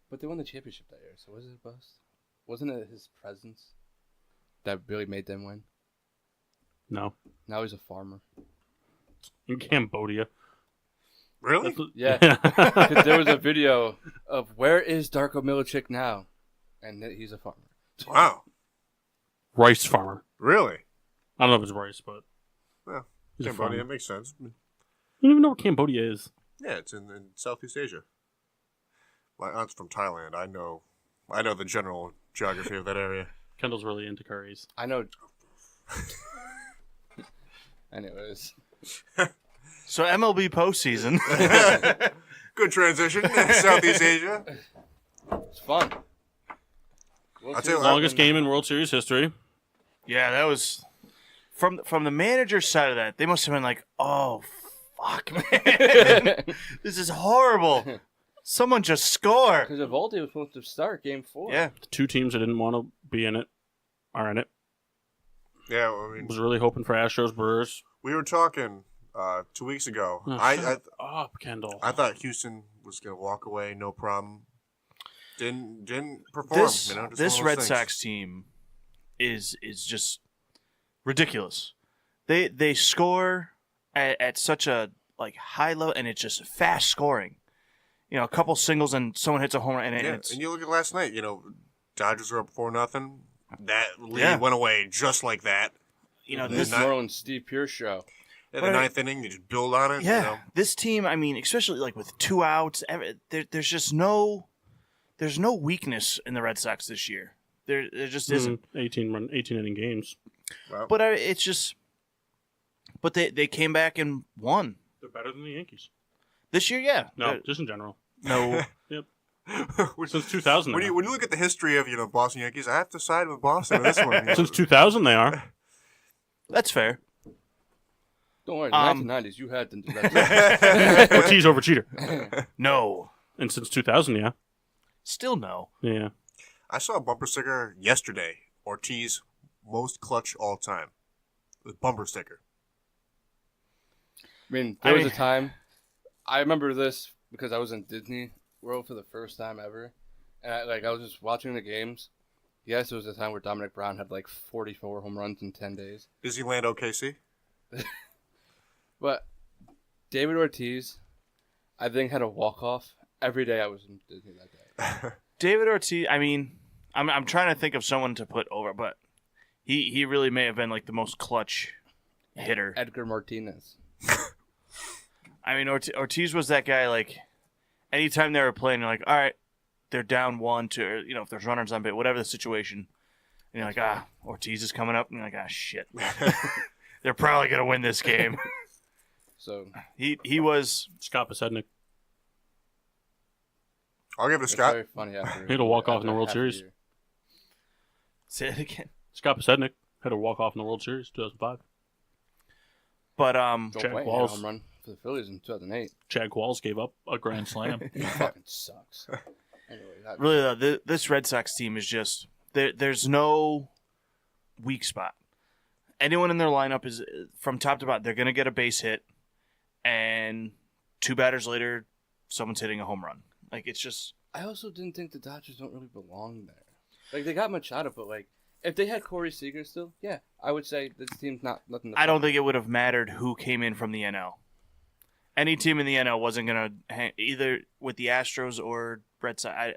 But they won the championship that year, so was it a bust? Wasn't it his presence that really made them win?
No.
Now he's a farmer.
In Cambodia.
Really?
Yeah. 'Cause there was a video of where is Darko Milicic now? And he's a farmer.
Wow.
Rice farmer.
Really?
I don't know if it's rice, but
Well,
he's a
Cambodia
farmer.
makes sense.
I don't even know what Cambodia is.
Yeah, it's in Southeast Asia. My aunt's from Thailand. I know the general geography of that area.
Kendall's really into curries.
I know. Anyways.
so MLB postseason.
Good transition. Southeast Asia.
It's fun.
I'll tell you what,
Longest game in World Series history.
Yeah, that was from the manager's side of that. They must have been like, "Oh, fuck, man, this is horrible. Someone just score."
Because Evaldi was supposed to start Game 4.
Yeah,
The two teams that didn't want to be in it are in it.
Yeah, well, I mean,
Was really hoping for Astros Brewers.
we were talking 2 weeks ago.
Oh,
I
shut up, Kendall.
I thought Houston was gonna walk away, no problem. Didn't perform.
this
just one of
this
those
Red
things.
Sox team is just ridiculous. They score at such a like high level, and it's just fast scoring. You know, a couple singles and someone hits a home run, and
Yeah,
it's
and you look at last night. Dodgers were up 4-0. That lead
Yeah.
went away just like that.
you know
This
this.
not-
Norland Steve Pierce show.
In
But
the
I-
ninth inning, you just build on it.
Yeah, this team. I mean, especially like with 2 outs, there's just there's no weakness in the Red Sox this year. There just isn't.
18 inning games.
Well,
But it's just. But they came back and won
They're better than the Yankees.
this year. Yeah.
No, just in general.
No.
Since 2000.
when
they
you
are.
when you look at the history of Boston Yankees, I have to side with Boston in this one.
Since 2000, they are.
That's fair.
Don't worry, in the 1990s, you had to.
Ortiz over Cheater.
No.
And since 2000, yeah.
Still no.
Yeah.
I saw a bumper sticker yesterday. Ortiz, most clutch all time. The bumper sticker.
I mean, there was a time. I remember this because I was in Disney World for the first time ever, and I was just watching the games. Yes, there was a time where Dominic Brown had like 44 home runs in 10 days.
Disneyland OKC.
But David Ortiz, I think, had a walk-off every day I was in Disney that day.
David Ortiz. I mean, I'm trying to think of someone to put over, but he really may have been like the most clutch hitter.
Edgar Martinez.
I mean, Ortiz was that guy. Like, anytime they were playing, you're like, all right, they're down 1-2, or, if there's runners on base, whatever the situation, and you're like, Ortiz is coming up, and you're like, shit, they're probably gonna win this game.
So
He was.
Scott Pasednik.
I'll give it to
it's
Scott.
very funny after.
He had a walk-off in the
after
World
half a
Series.
year.
Say it again.
Scott Pasednik had a walk-off in the World Series, 2005.
But
Joe
Jack
White had a
Walls.
home run for the Phillies in 2008.
Chad Qualls gave up a grand slam.
He fucking sucks. Anyway,
really, though, this Red Sox team is just there's no weak spot. Anyone in their lineup is from top to bottom. They're gonna get a base hit, and 2 batters later, someone's hitting a home run. Like, it's just.
I also didn't think the Dodgers don't really belong there. Like, they got Machado, but like, if they had Corey Seager still, yeah, I would say this team's nothing.
I don't think it would have mattered who came in from the NL. Any team in the NL wasn't going to hang either with the Astros or Red Sox.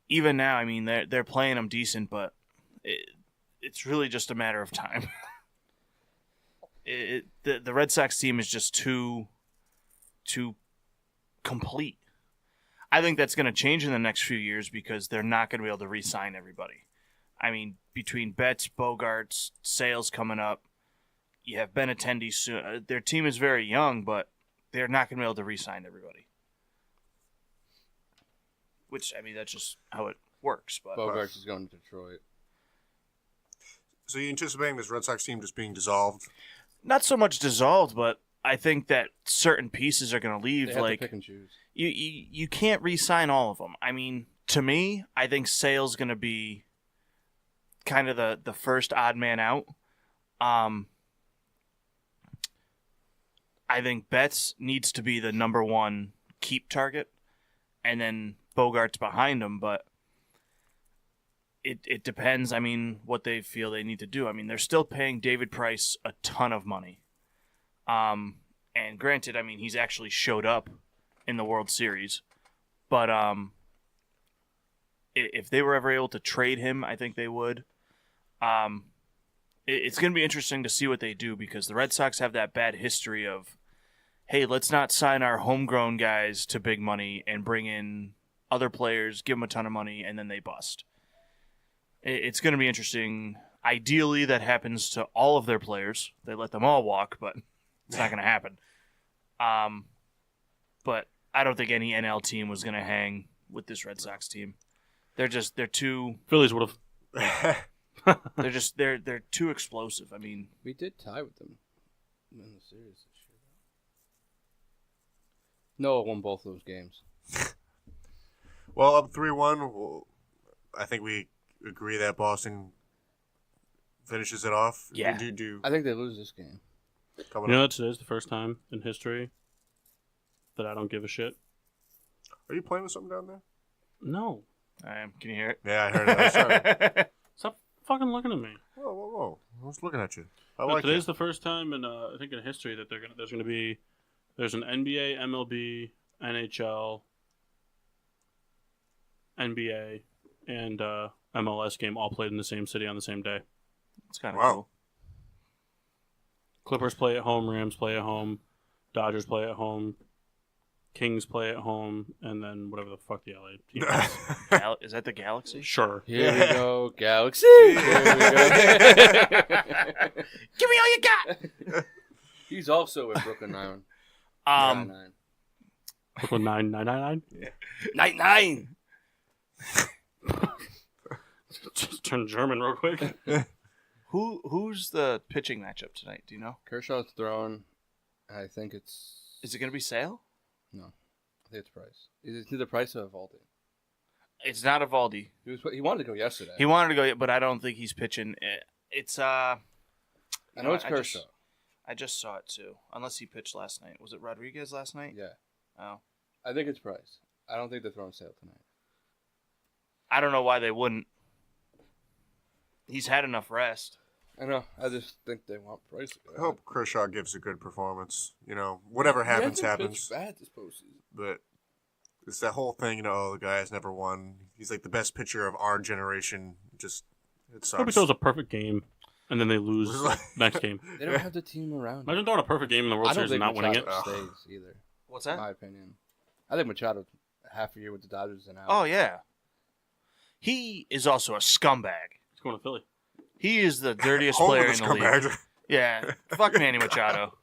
Even now, I mean, they're playing them decent, but it's really just a matter of time. The Red Sox team is just too complete. I think that's going to change in the next few years because they're not going to be able to re-sign everybody. I mean, between Betts, Bogarts, Sales coming up, you have Benintendi soon. Their team is very young, but they're not going to be able to re-sign everybody. Which, I mean, that's just how it works. But
Bogarts is going to Detroit.
So you anticipating this Red Sox team just being dissolved?
not so much dissolved, but I think that certain pieces are going to leave.
They have
like
to pick and choose.
you can't re-sign all of them. I mean, to me, I think Sale's going to be kind of the first odd man out. I think Betts needs to be the number one keep target, and then Bogart's behind him, but it depends, I mean, what they feel they need to do. I mean, they're still paying David Price a ton of money. And granted, I mean, he's actually showed up in the World Series, but if they were ever able to trade him, I think they would. It's going to be interesting to see what they do, because the Red Sox have that bad history of, hey, let's not sign our homegrown guys to big money and bring in other players, give them a ton of money, and then they bust. It's going to be interesting. Ideally, that happens to all of their players. They let them all walk, but it's not going to happen. But I don't think any NL team was going to hang with this Red Sox team. They're too.
Phillies would have.
They're too explosive. I mean,
We did tie with them in the series this year. Noah won both those games.
Well, up 3-1. Well, I think we agree that Boston finishes it off.
Yeah.
Do
I think they lose this game.
coming
You know
up.
that today's the first time in history that I don't give a shit?
Are you playing with something down there?
No.
I am. Can you hear it?
Yeah, I heard it. I'm sorry.
Stop fucking looking at me.
Whoa, whoa, whoa! I was looking at you. I
No,
like
today's
it.
the first time in I think in history that there's an NBA, MLB, NHL, NBA, and MLS game all played in the same city on the same day.
It's kind of
Wow.
cool.
Clippers play at home, Rams play at home, Dodgers play at home, Kings play at home, and then whatever the fuck the LA team is.
Is that the Galaxy?
Sure.
Here we go, Galaxy. Here we go.
Give me all you got.
He's also in Brooklyn Nine. Nine.
Brooklyn 999.
Night nine.
Just turn German real quick.
Who's the pitching matchup tonight? Do you know?
Kershaw's thrown. I think it's.
Is it going to be Sale?
No, I think it's Price. It's either Price or Evaldi.
It's not Evaldi.
He wanted to go yesterday.
He wanted to go, but I don't think he's pitching. It's
I know it's Kershaw.
I just saw it too. Unless he pitched last night. Was it Rodriguez last night?
Yeah,
Oh,
I think it's Price. I don't think they're throwing Sale tonight.
I don't know why they wouldn't. He's had enough rest.
I know. I just think they want Price.
I hope Kershaw gives a good performance. You know, whatever happens,
He hasn't
happens.
pitched bad this postseason.
But it's that whole thing, you know, oh, the guy has never won. He's like the best pitcher of our generation. Just, it sucks.
Nobody throws a perfect game, and then they lose next game.
They don't have the team around.
Imagine throwing a perfect game in the World
I don't
Series
think
and not winning it.
Machado stays either.
What's
In
that?
my opinion, I think Machado half a year with the Dodgers and out.
Oh yeah. He is also a scumbag.
He's going to Philly.
He is the dirtiest
Home
player
with
in
the
the league.
scumbag.
Yeah, fuck Manny Machado.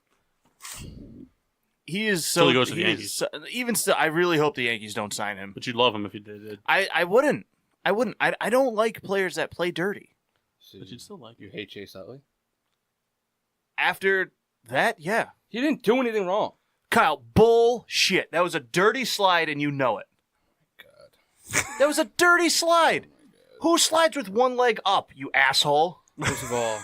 He is so.
Till he goes to the
is
Yankees.
so- even still, I really hope the Yankees don't sign him.
But you'd love him if you did.
I wouldn't. I don't like players that play dirty.
So
But you'd still like
you
him.
hate Chase Utley?
After that, yeah.
He didn't do anything wrong.
Kyle, bullshit. That was a dirty slide, and you know it.
God.
That was a dirty slide. Who slides with one leg up, you asshole?
First of all,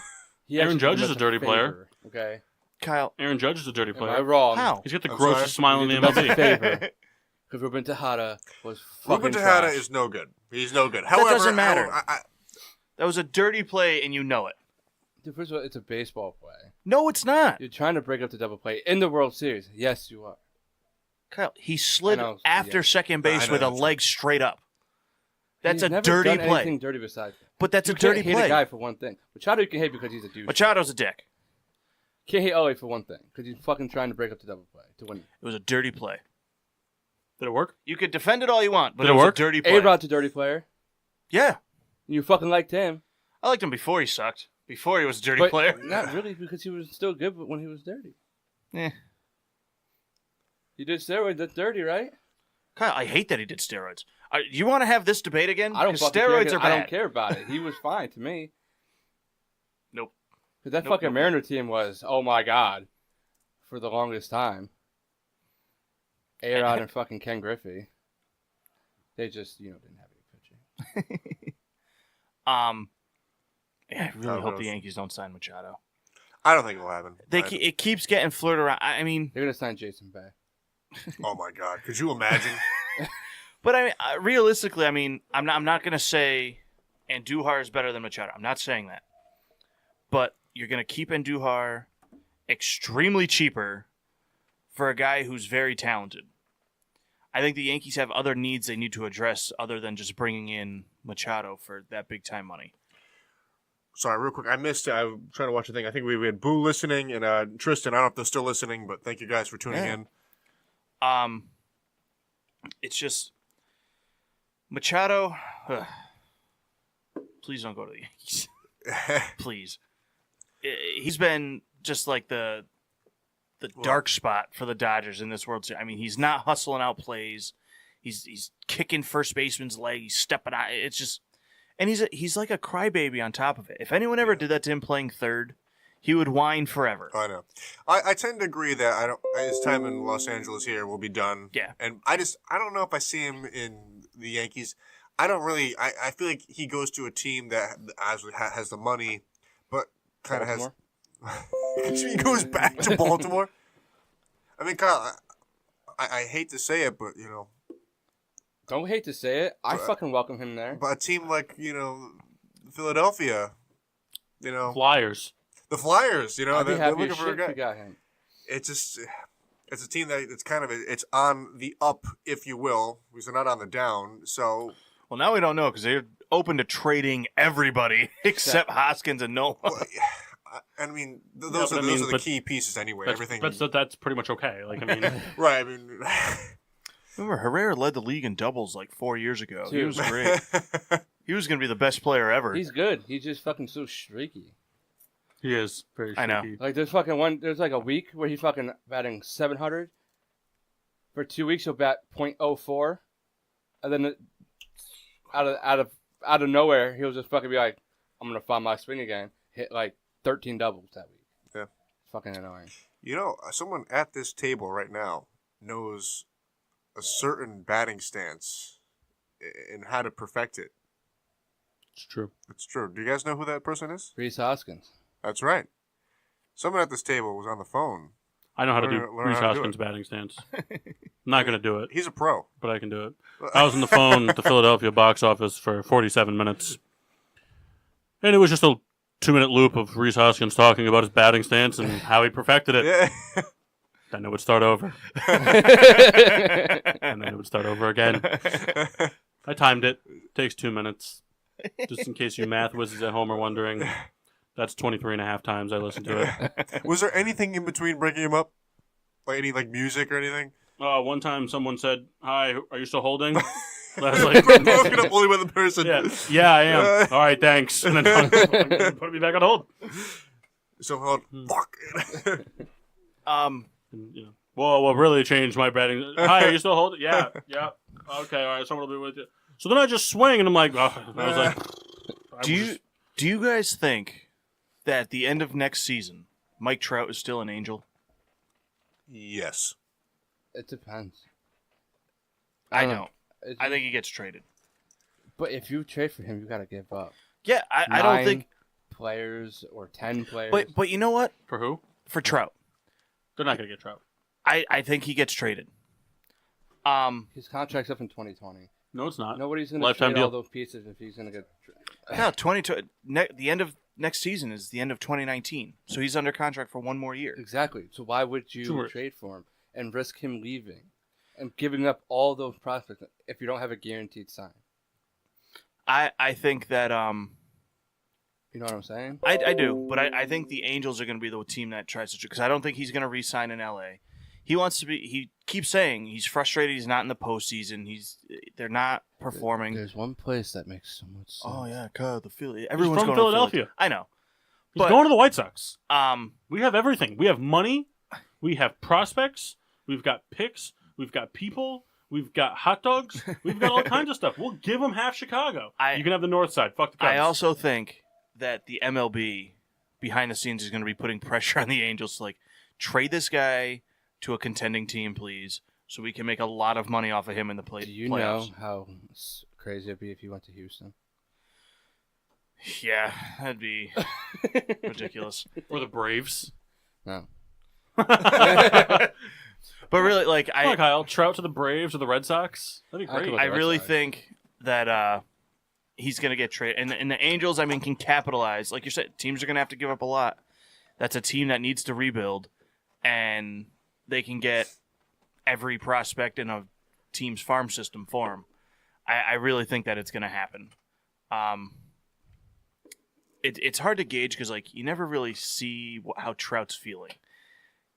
he
Aaron
actually
Judge
did
is
us
a dirty player.
favor, Okay.
Kyle,
Aaron Judge is a dirty
Am
player.
I wrong?
how?
He's got the
I'm
grossest smile in the
He did us a
MLB.
favor. Because Ruben Tejada was fucking
Ruben Tejada
trash.
is no good. He's no good. However,
doesn't matter.
I,
That was a dirty play, and you know it.
Dude, first of all, it's a baseball play.
No, it's not.
You're trying to break up the double play in the World Series. Yes, you are.
Kyle, he slid
I know,
after
yeah.
second base
I know,
with a
that's
leg straight up. That's
He's
a
never
dirty
done
play.
anything dirty besides that.
But that's
You
a dirty
can't hate
play.
a guy for one thing. Machado you can hate because he's a douche.
Machado's a dick.
Can't hate Utley for one thing because he's fucking trying to break up the double play to win.
It was a dirty play.
Did it work?
You could defend it all you want, but
Did
it
it
was
work?
a dirty play.
A-Rod's a dirty player.
Yeah.
You fucking liked him.
I liked him before he sucked. Before he was a dirty
But
player.
not really, because he was still good when he was dirty.
Yeah.
He did steroids. That's dirty, right?
Kyle, I hate that he did steroids. You want to have this debate again?
I don't
'Cause
fucking
steroids
care.
are bad.
I don't care about it. He was fine to me.
Nope.
Because that
Nope,
fucking
nope.
Mariner team was, oh my god, for the longest time. A-Rod and fucking Ken Griffey. They just, didn't have any pitching.
Yeah, I really
God
hope
knows.
the Yankees don't sign Machado.
I don't think it'll happen.
It keeps getting flirted around. I mean,
They're going to sign Jason Bay.
Oh my God! Could you imagine?
but I mean, realistically, I mean, I'm not going to say Andujar is better than Machado. I'm not saying that. But you're going to keep Andujar extremely cheaper for a guy who's very talented. I think the Yankees have other needs they need to address other than just bringing in Machado for that big time money.
Sorry, real quick. I missed it. I was trying to watch a thing. I think we had Boo listening and Tristan. I don't know if they're still listening, but thank you guys for tuning in.
It's just Machado. Please don't go to the Yankees. Please. He's been just like the dark spot for the Dodgers in this World Series. I mean, he's not hustling out plays. He's kicking first baseman's leg. He's stepping out. It's just, and he's like a crybaby on top of it. If anyone ever did that to him playing third, he would whine forever.
I know. I tend to agree that his time in Los Angeles here will be done.
Yeah.
And I don't know if I see him in the Yankees. I don't really. I feel like he goes to a team that has the money, but kind of has. He goes back to Baltimore. I mean, Kyle, I hate to say it, but
Don't hate to say it. I fucking welcome him there.
but a team like Philadelphia,
Flyers.
the Flyers,
I'd be
they're
happy
looking
as
for a
shit if
guy.
you got him.
It's a team that it's kind of it's on the up, if you will, because they're not on the down. So
Well, now we don't know because they're open to trading everybody except Hoskins and Noah.
well, I mean, those are the key pieces anyway. Everything,
That's pretty much okay. Like, I mean,
right? I mean,
Remember, Herrera led the league in doubles like 4 years ago. He
Dude.
was great. He was going to be the best player ever.
He's good. He's just fucking so streaky.
he is very.
I know.
sneaky.
Like there's like a week where he's fucking batting 700. For 2 weeks he'll bat .04, and then out of nowhere he'll just fucking be like, I'm gonna find my swing again. Hit like 13 doubles that week.
Yeah.
It's fucking annoying.
Someone at this table right now knows a certain batting stance and how to perfect it.
It's true.
It's true. Do you guys know who that person is?
Reese Hoskins.
That's right. Someone at this table was on the phone.
I know how to do
Learn
Reese
how to do
Hoskins
it.
batting stance. I'm not going to do it,
He's a pro.
but I can do it. I was on the phone at the Philadelphia box office for 47 minutes. And it was just a 2-minute loop of Reese Hoskins talking about his batting stance and how he perfected it.
Yeah.
Then it would start over. And then it would start over again. I timed it. Takes 2 minutes. Just in case you math whizzes at home are wondering. That's 23 and a half times I listened to it.
Was there anything in between breaking him up? Like any music or anything?
One time someone said, "Hi, are you still holding?" I was like,
Broken up only by the person.
yeah, I am. All right, thanks. And then put me back on hold.
So hold. Fuck.
And, what really changed my batting? Hi, are you still holding? Yeah. Okay, all right, someone will be with you. So then I just swing, and I'm like, I was like,
Do you guys think that at the end of next season, Mike Trout is still an Angel?
Yes.
It depends.
I know.
It's-
I think he gets traded.
But if you trade for him, you gotta give up.
Yeah, I don't
9
think.
players or 10 players.
But you know what?
For who?
For Trout,
They're not gonna get Trout.
I think he gets traded.
His contract's up in 2020.
No, it's not.
Nobody's gonna
Lifetime
trade all
deal.
Uh,
those pieces if he's gonna get.
No, the end of next season is the end of 2019, so he's under contract for one more year.
Exactly. So why would you
Sure.
trade for him and risk him leaving and giving up all those prospects if you don't have a guaranteed sign?
I think that
You know what I'm saying?
I do, but I think the Angels are going to be the team that tries to, because I don't think he's going to re-sign in LA. He wants to be. He keeps saying he's frustrated. He's not in the postseason. They're not performing.
There's one place that makes so much sense.
Oh yeah, God, the Philly. Everyone's
from
going
Philadelphia.
To I know.
He's
But-
going to the White Sox.
Um,
We have everything. We have money. We have prospects. We've got picks. We've got people. We've got hot dogs. We've got all kinds of stuff. We'll give them half Chicago. You can have the north side. Fuck the Cubs.
I also think that the MLB behind the scenes is going to be putting pressure on the Angels to like trade this guy to a contending team, please, so we can make a lot of money off of him in the
Do you
playoffs.
know how crazy it'd be if he went to Houston?
Yeah, that'd be ridiculous.
Or the Braves.
No.
But really, like
Come on, Kyle. Trout to the Braves or the Red Sox. That'd be
I
great.
could-
I
Red
really
Sox.
think that he's going to get traded. And the Angels, I mean, can capitalize. Like you said, teams are going to have to give up a lot. That's a team that needs to rebuild, and they can get every prospect in a team's farm system for him. I really think that it's going to happen. It's hard to gauge because, like, you never really see how Trout's feeling.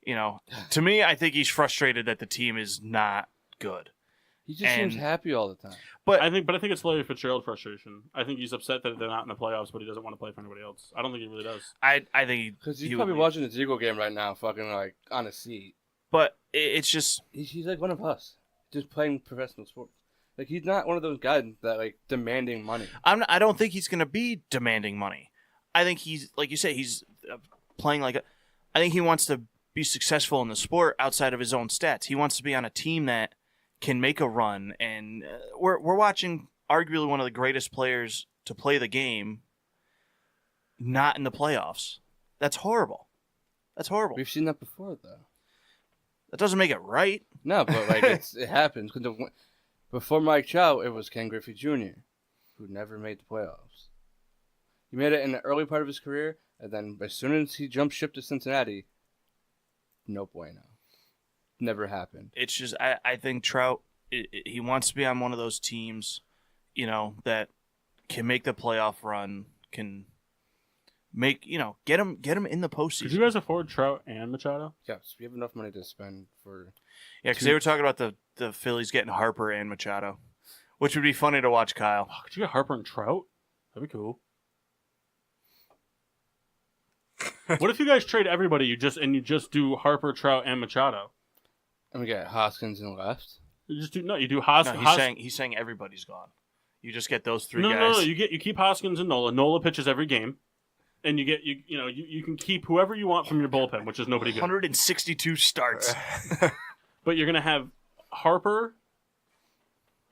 You know, to me, I think he's frustrated that the team is not good.
He just seems
And-
happy all the time.
I think it's Larry Fitzgerald frustration. I think he's upset that they're not in the playoffs, but he doesn't want to play for anybody else. I don't think he really does.
I think
Because he's
he
probably
would-
watching the Eagle game right now, fucking like on a seat.
But it's just
He's like one of us, just playing professional sports. Like he's not one of those guys that like demanding money.
I don't think he's going to be demanding money. I think he's, like you say, he's playing like I think he wants to be successful in the sport outside of his own stats. He wants to be on a team that can make a run, and we're watching arguably one of the greatest players to play the game not in the playoffs. That's horrible. That's horrible.
We've seen that before, though.
That doesn't make it right.
No, but like it happens. Before Mike Trout, it was Ken Griffey Jr., who never made the playoffs. He made it in the early part of his career, and then as soon as he jumped ship to Cincinnati, no bueno. Never happened.
It's just I think Trout he wants to be on one of those teams, you know, that can make the playoff run, can make, you know, get him in the postseason.
Could you guys afford Trout and Machado?
Yes, we have enough money to spend for.
Yeah, because they were talking about the Phillies getting Harper and Machado, which would be funny to watch, Kyle.
Oh, could you get Harper and Trout? That'd be cool. What if you guys trade everybody? You just do Harper, Trout, and Machado.
And we got Hoskins in left.
You just do You do
No,
Hoskins.
he's saying everybody's gone. You just get those three
No,
guys.
no. You keep Hoskins and Nola. Nola pitches every game, and you can keep whoever you want from your bullpen, which is nobody good.
162 starts.
But you're gonna have Harper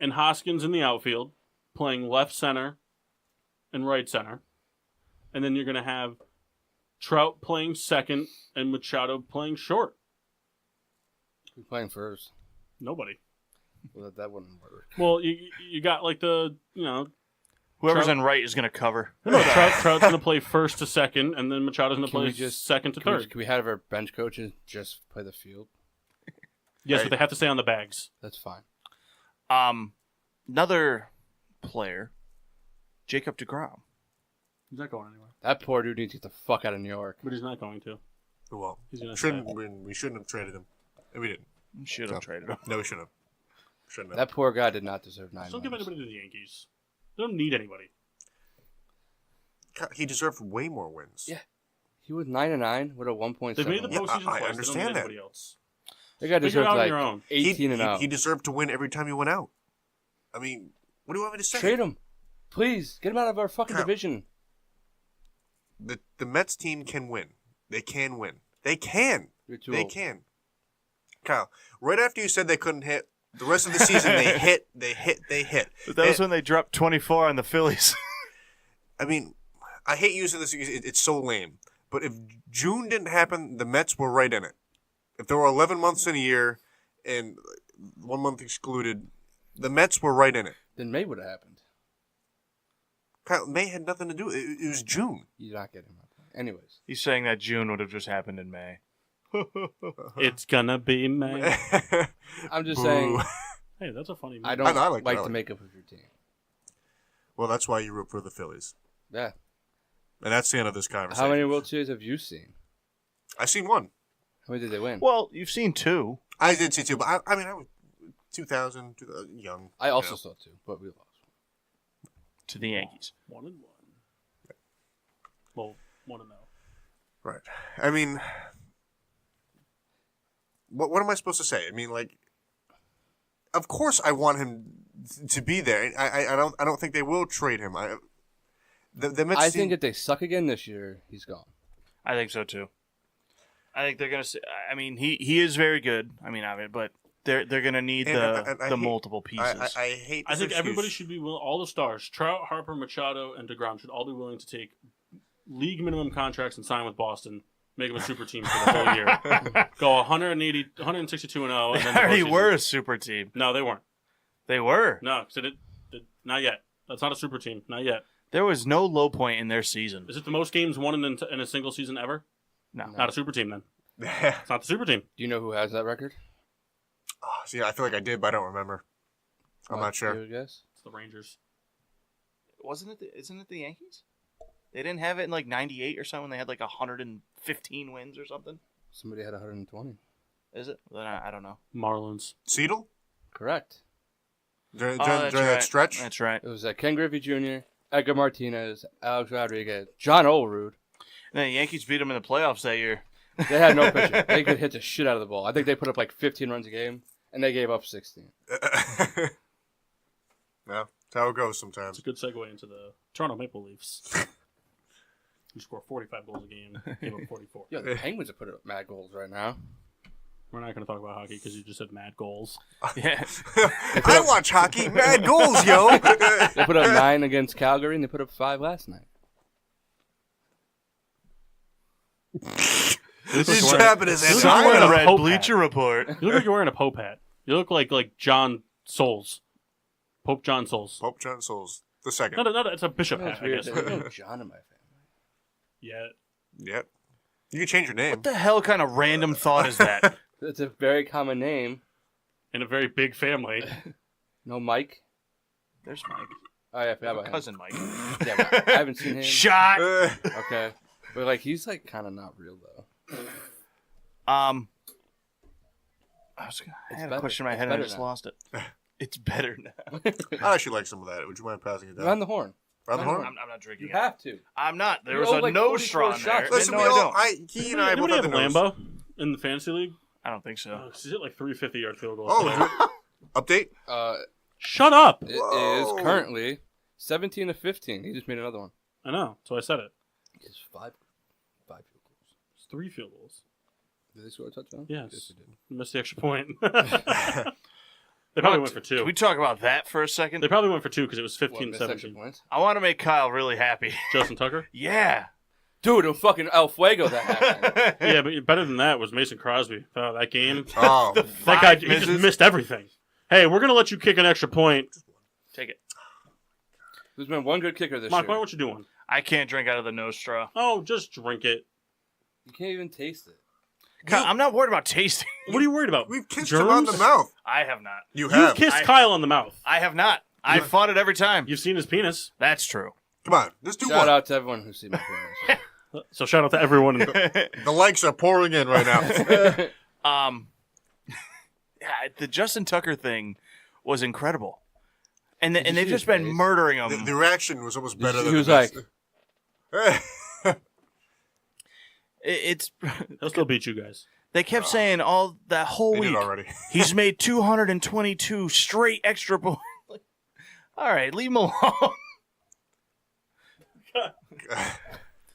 and Hoskins in the outfield, playing left center and right center, and then you're gonna have Trout playing second and Machado playing short.
Who's playing first?
Nobody.
Well, that wouldn't work.
Well, you got like
Whoever's
Trout-
on right is going to cover.
no, Trout's gonna play first to second, and then Machado's gonna
Can we
play
just-
second to third.
Can we have our bench coaches just play the field?
Yes, but they have to stay on the bags.
That's fine.
Another player, Jacob deGrom.
He's not going anywhere.
That poor dude needs to get the fuck out of New York.
But he's not going to.
Well,
He's gonna
we shouldn't have traded him. And we didn't.
Should have
No.
traded him.
No, we shouldn't have. Shouldn't have.
That poor guy did not deserve 9
Just don't give
months.
anybody to the Yankees. They don't need anybody.
He deserved way more wins.
Yeah. He was 9-9 with a 1.7.
They've made the
Yeah,
postseason
I
twice.
understand
they don't need
that.
anybody else.
That guy
Figure it
deserved
out on
like
your own.
18 and 0.
He deserved to win every time he went out. I mean, what do you want me to say?
Trade him. Please. Get him out of our fucking
Kyle.
division.
The Mets team can win. They can win. They can.
You're too
They
old.
can. Kyle, right after you said they couldn't hit, the rest of the season they hit.
That was when they dropped 24 on the Phillies.
I mean, I hate using this. It's so lame. But if June didn't happen, the Mets were right in it. If there were 11 months in a year and 1 month excluded, the Mets were right in it.
Then May would have happened.
Kyle, May had nothing to do. It was June.
You're not getting my point. Anyways.
He's saying that June would have just happened in May.
It's gonna be May.
I'm just
Boo.
saying,
Hey, that's a funny movie.
I don't
I like
like
that.
the makeup of your team.
Well, that's why you root for the Phillies.
Yeah.
And that's the end of this conversation.
How many World Series have you seen?
I've seen one.
How many did they win?
Well, you've seen two.
I did see two, but I mean, I was 2000, young.
I also saw two, but we lost.
To the Yankees.
1-1. Well, 1-0.
Right. I mean, what am I supposed to say? I mean, like, of course I want him to be there. I don't think they will trade him. The Mets
I think if they suck again this year, he's gone.
I think so too. I think they're gonna. I mean, he is very good. I mean, but they're gonna need the multiple pieces.
I hate.
I think everybody should be willing. All the stars, Trout, Harper, Machado, and DeGrom should all be willing to take league minimum contracts and sign with Boston. Make them a super team for the whole year. Go 162-0. And
They
then
already were a super team.
No, they weren't.
They were.
No, because not yet. That's not a super team. Not yet.
There was no low point in their season.
Is it the most games won in a single season ever?
No.
Not a super team then. It's not the super team.
Do you know who has that record?
See, I feel like I did, but I don't remember. I'm not sure.
Guess?
It's the Rangers.
Isn't it the Yankees? They didn't have it in like 98 or something. They had like 115 wins or something.
Somebody had 120.
Is it? Then I don't know.
Marlins.
Seattle?
Correct.
During
That's
that
right.
stretch?
That's right.
It was Ken Griffey Jr., Edgar Martinez, Alex Rodriguez, John Olerud.
And the Yankees beat them in the playoffs that year.
They had no pitcher. They could hit the shit out of the ball. I think they put up like 15 runs a game, and they gave up 16.
No, that's how it goes
It's
sometimes.
a good segue into the Toronto Maple Leafs. You score 45 goals a game, give up 44.
Yo, the Penguins are putting up mad goals right now.
We're not going to talk about hockey because you just said mad goals.
Yeah.
I watch hockey. Mad goals, yo.
They put up 9 against Calgary, and they put up 5 last night.
He's trapping his head.
Someone
a
read
Pope
Bleacher Report.
You look like you're wearing a Pope hat. You look like John Souls. Pope John Souls.
Pope John Souls the second.
No, it's a bishop
That's
hat, I
weird.
guess.
There's no John in my family.
Yeah.
Yep. You can change your name.
What the hell kind of random thought is that?
It's a very common name.
In a very big family.
No Mike.
There's Mike.
Oh, yeah, I forgot about him.
Cousin Mike.
Yeah, but I haven't seen him.
Shot.
Okay. But, like, he's, like, kind of not real, though.
I had a
better.
question in my
It's
head and I
better
just
now.
lost it. It's better now.
I actually like some of that. Would you mind passing it down?
Round the horn.
Round the horn?
I'm not drinking
You
it.
have to.
I'm not. There
You
was
owe
a
like
no
44
straw in there.
shots.
Listen,
No,
we
I
all,
don't.
he and I both
Anybody
have
have
the nose.
Lambo in the fantasy league?
I don't think so.
Oh, 'cause he's hit like 350-yard field goals.
Oh, update?
Shut up!
It
Whoa.
is currently 17 to 15. He just made another one.
I know. So I said it.
It's 5 field goals.
It's 3 field goals.
Did they score a touchdown?
Yes.
Yes, they did.
Missed the extra point. They probably went for 2.
Can we talk about that for a second?
They probably went for 2 because it was
What, missed extra
15-17.
points?
I want to make Kyle really happy.
Justin Tucker?
Yeah.
Dude, in fucking El Fuego that happened.
Yeah, but better than that was Mason Crosby. That game.
Oh,
That guy,
Five
he just
misses.
missed everything. Hey, we're going to let you kick an extra point.
Take it.
There's been one good kicker this
Mark,
year.
what you doing?
I can't drink out of the no straw.
Oh, just drink it.
You can't even taste it.
Kyle, I'm not worried about tasting.
What are you worried about?
we've kissed
Germs?
him on the mouth.
I have not.
You
You've
have.
kissed
I-
Kyle on the mouth.
I have not. I fought it every time.
You've seen his penis.
That's true.
Come on, let's do
Shout
one.
out to everyone who's seen my penis.
So shout out to everyone.
The likes are pouring in right now.
Yeah, the Justin Tucker thing was incredible, and
you
they've
see
just
his
been
face?
murdering him.
The reaction was almost better than
He was
the
like,
It's
He'll still beat you guys.
they kept saying all that whole
They
week.
did already.
He's made 222 straight extra points. Like, all right, leave him alone.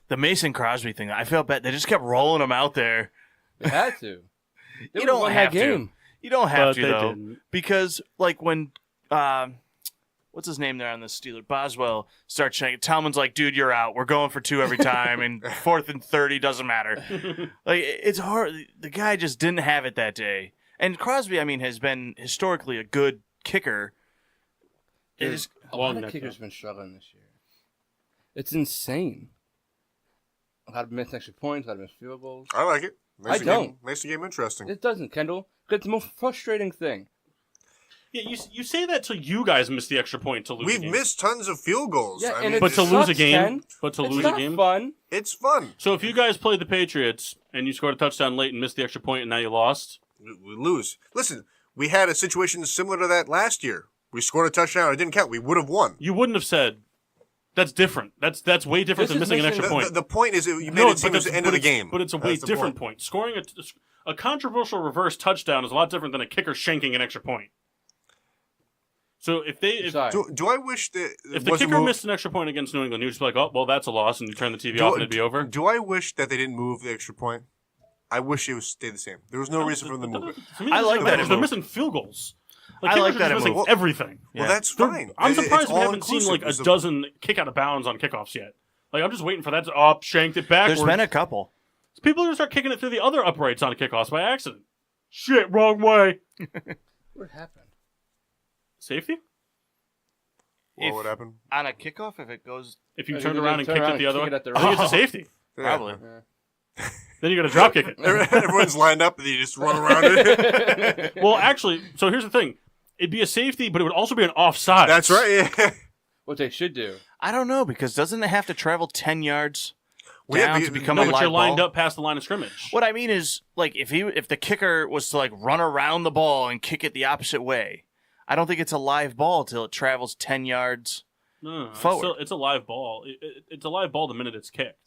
The Mason Crosby thing, I felt bad. They just kept rolling him out there.
they had to. They
You
would've
don't
won
have
that game.
to. You don't have
But
to,
they
though.
didn't.
Because, like, when, what's his name there on the Steelers? Boswell starts saying, Talman's like, dude, you're out. We're going for 2 every time, and 4th and 30 doesn't matter. Like, it's hard. The guy just didn't have it that day. And Crosby, I mean, has been historically a good kicker. It
Dude,
is,
a
long
lot of
neck,
kickers
though.
been struggling this year. It's insane. A lot of missed extra points, a lot of missed field goals.
I like it. Makes
I
the
don't.
Game, makes the game interesting.
It doesn't, Kendall. It's the most frustrating thing.
Yeah, you say that till you guys miss the extra point to lose.
We've
a game.
missed tons of field goals.
Yeah,
I
and
mean,
but to
sucks,
lose a game,
Ken.
but to
It's
lose a
not
game.
fun.
it's fun.
So if you guys played the Patriots and you scored a touchdown late and missed the extra point and now you lost,
We lose. Listen, we had a situation similar to that last year. We scored a touchdown. It didn't count. We would have won.
You wouldn't have said. That's different. That's way different than missing an extra point.
The point is, you made it seem it was the end of the game.
But it's a way different point. Scoring a controversial reverse touchdown is a lot different than a kicker shanking an extra point. So
do I wish that
if the kicker missed an extra point against New England, you'd just be like, oh, well, that's a loss, and you turn the TV off and it'd be over?
Do I wish that they didn't move the extra point? I wish it would stay the same. There was no reason for them to move it.
I like that. They're missing field goals. Like,
I like that
missing
move.
everything.
Well, that's fine.
I'm surprised we haven't seen like a dozen kick out of bounds on kickoffs yet. Like, I'm just waiting for that to shanked it backwards.
There's been a couple.
People are going to start kicking it through the other uprights on kickoffs by accident. Shit, wrong way.
What happened?
Safety?
What would happen?
On a kickoff, if it goes...
If you turned around and kicked it the other way?
I think
I think it's a safety.
Probably.
Yeah.
Then you got to drop kick it.
Everyone's lined up and you just run around it.
Well, actually, so here's the thing. It'd be a safety, but it would also be an offside.
That's right, yeah.
What they should do.
I don't know, because doesn't it have to travel 10 yards down to become a live
but you're lined
ball?
up past the line of scrimmage.
What I mean is, like, if the kicker was to, like, run around the ball and kick it the opposite way, I don't think it's a live ball till it travels 10 yards forward.
It's a live ball. It's a live ball the minute it's kicked.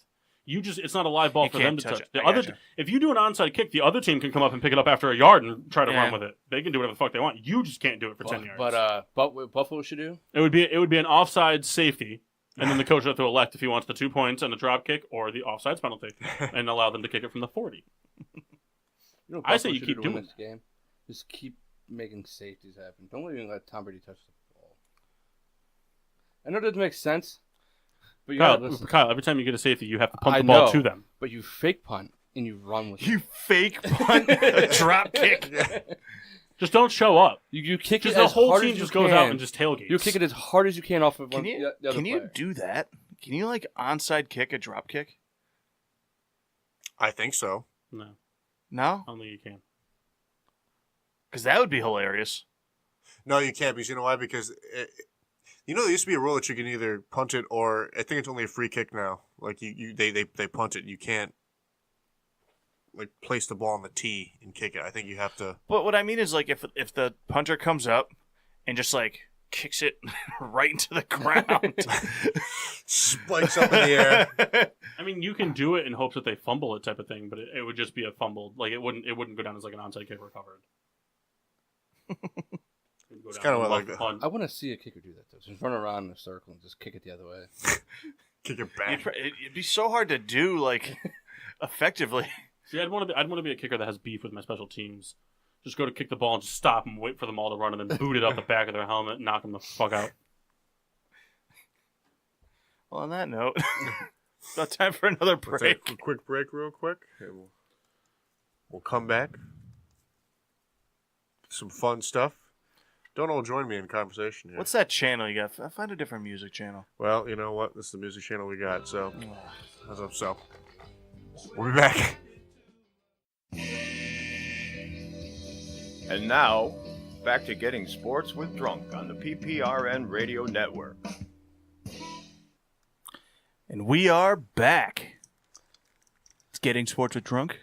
It's not a live ball for them to touch. If you do an onside kick, the other team can come up and pick it up after a yard and try to run with it. They can do whatever the fuck they want. You just can't do it for 10 yards.
But what Buffalo should do?
It would be an offside safety, and then the coach would have to elect if he wants the 2 points and the drop kick or the offsides penalty, and allow them to kick it from the 40. I say you keep doing
this game. Just keep making safeties happen. Don't even let Tom Brady touch the ball. I know it doesn't make sense. But
Kyle, every time you get a safety, you have to punt the ball to them.
But you fake punt and you run with it.
You fake punt a drop kick.
Just don't show up.
You kick it
the
as
whole
hard
team
as you
just goes
can.
out and just tailgates.
You kick it as hard as you can off of the other player.
Can you do that? Can you, like, onside kick a drop kick?
I think so.
No.
No?
I don't think you can.
Because that would be hilarious.
No, you can't, because you know why? Because there used to be a rule that you can either punt it or I think it's only a free kick now. Like they punt it. You can't like place the ball on the tee and kick it. I think you have to.
But what I mean is, like, if the punter comes up and just, like, kicks it right into the ground,
spikes up in the air.
I mean, you can do it in hopes that they fumble it, type of thing, but it would just be a fumble. Like it wouldn't go down as like an onside kick recovered.
It's kind of like that.
I want to see a kicker do that though. Just run around in a circle and just kick it the other way.
Kick it back.
It'd be so hard to do, like, effectively.
See, I'd want to be a kicker that has beef with my special teams. Just go to kick the ball and just stop and wait for them all to run and then boot it out the back of their helmet and knock them the fuck out.
Well, on that note, about time for another break.
Let's take a quick break real quick. Okay, we'll come back. Some fun stuff. Don't all join me in conversation here.
What's that channel you got? Find a different music channel.
Well, you know what? This is the music channel we got, so. So. We'll be back.
And now, back to Getting Sports with Drunk on the PPRN Radio Network.
And we are back. It's Getting Sports with Drunk.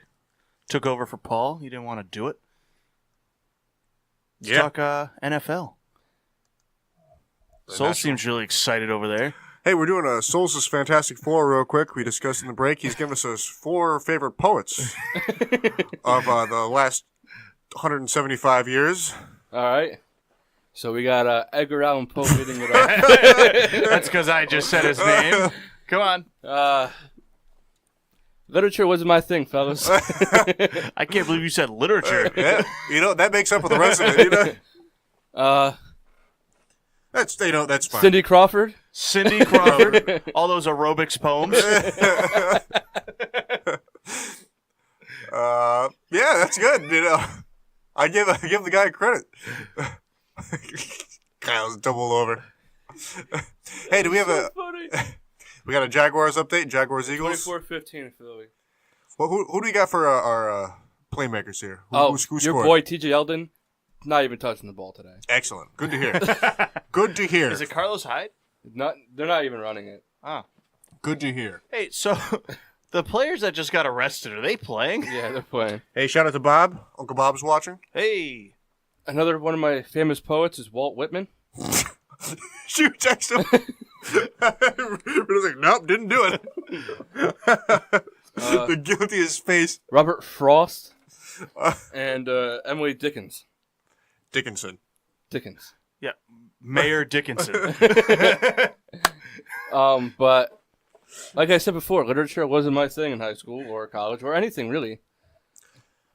Took over for Paul. He didn't want to do it. Let's talk NFL. Soul seems really excited over there.
Hey, we're doing a Souls' Fantastic Four real quick. We discussed in the break. He's given us his 4 favorite poets of the last 175 years.
All right. So we got Edgar Allan Poe hitting it up.
That's because I just said his name. Come on.
Literature wasn't my thing, fellas.
I can't believe you said literature.
Yeah, that makes up for the rest of it, That's fine.
Cindy Crawford.
Cindy Crawford. All those aerobics poems.
Yeah, that's good. I give the guy credit. Kyle's double over. Hey, do we have we got a Jaguars update? Jaguars Eagles.
24-15 Philly.
Well, who do we got for our playmakers here? Who
Your
scored?
boy T.J. Yeldon, not even touching the ball today.
Excellent. Good to hear. Good to hear.
Is it Carlos Hyde?
They're not even running it.
Ah.
Good to hear.
Hey, so The players that just got arrested, are they playing?
Yeah, they're playing.
Hey, shout out to Bob. Uncle Bob's watching.
Hey.
Another one of my famous poets is Walt Whitman.
Shoot, text him. But I was like, nope, didn't do it. The guiltiest face.
Robert Frost. And Emily Dickens.
Dickinson.
Dickens.
Yeah, Mayor Dickinson.
But like I said before, literature wasn't my thing in high school or college or anything really.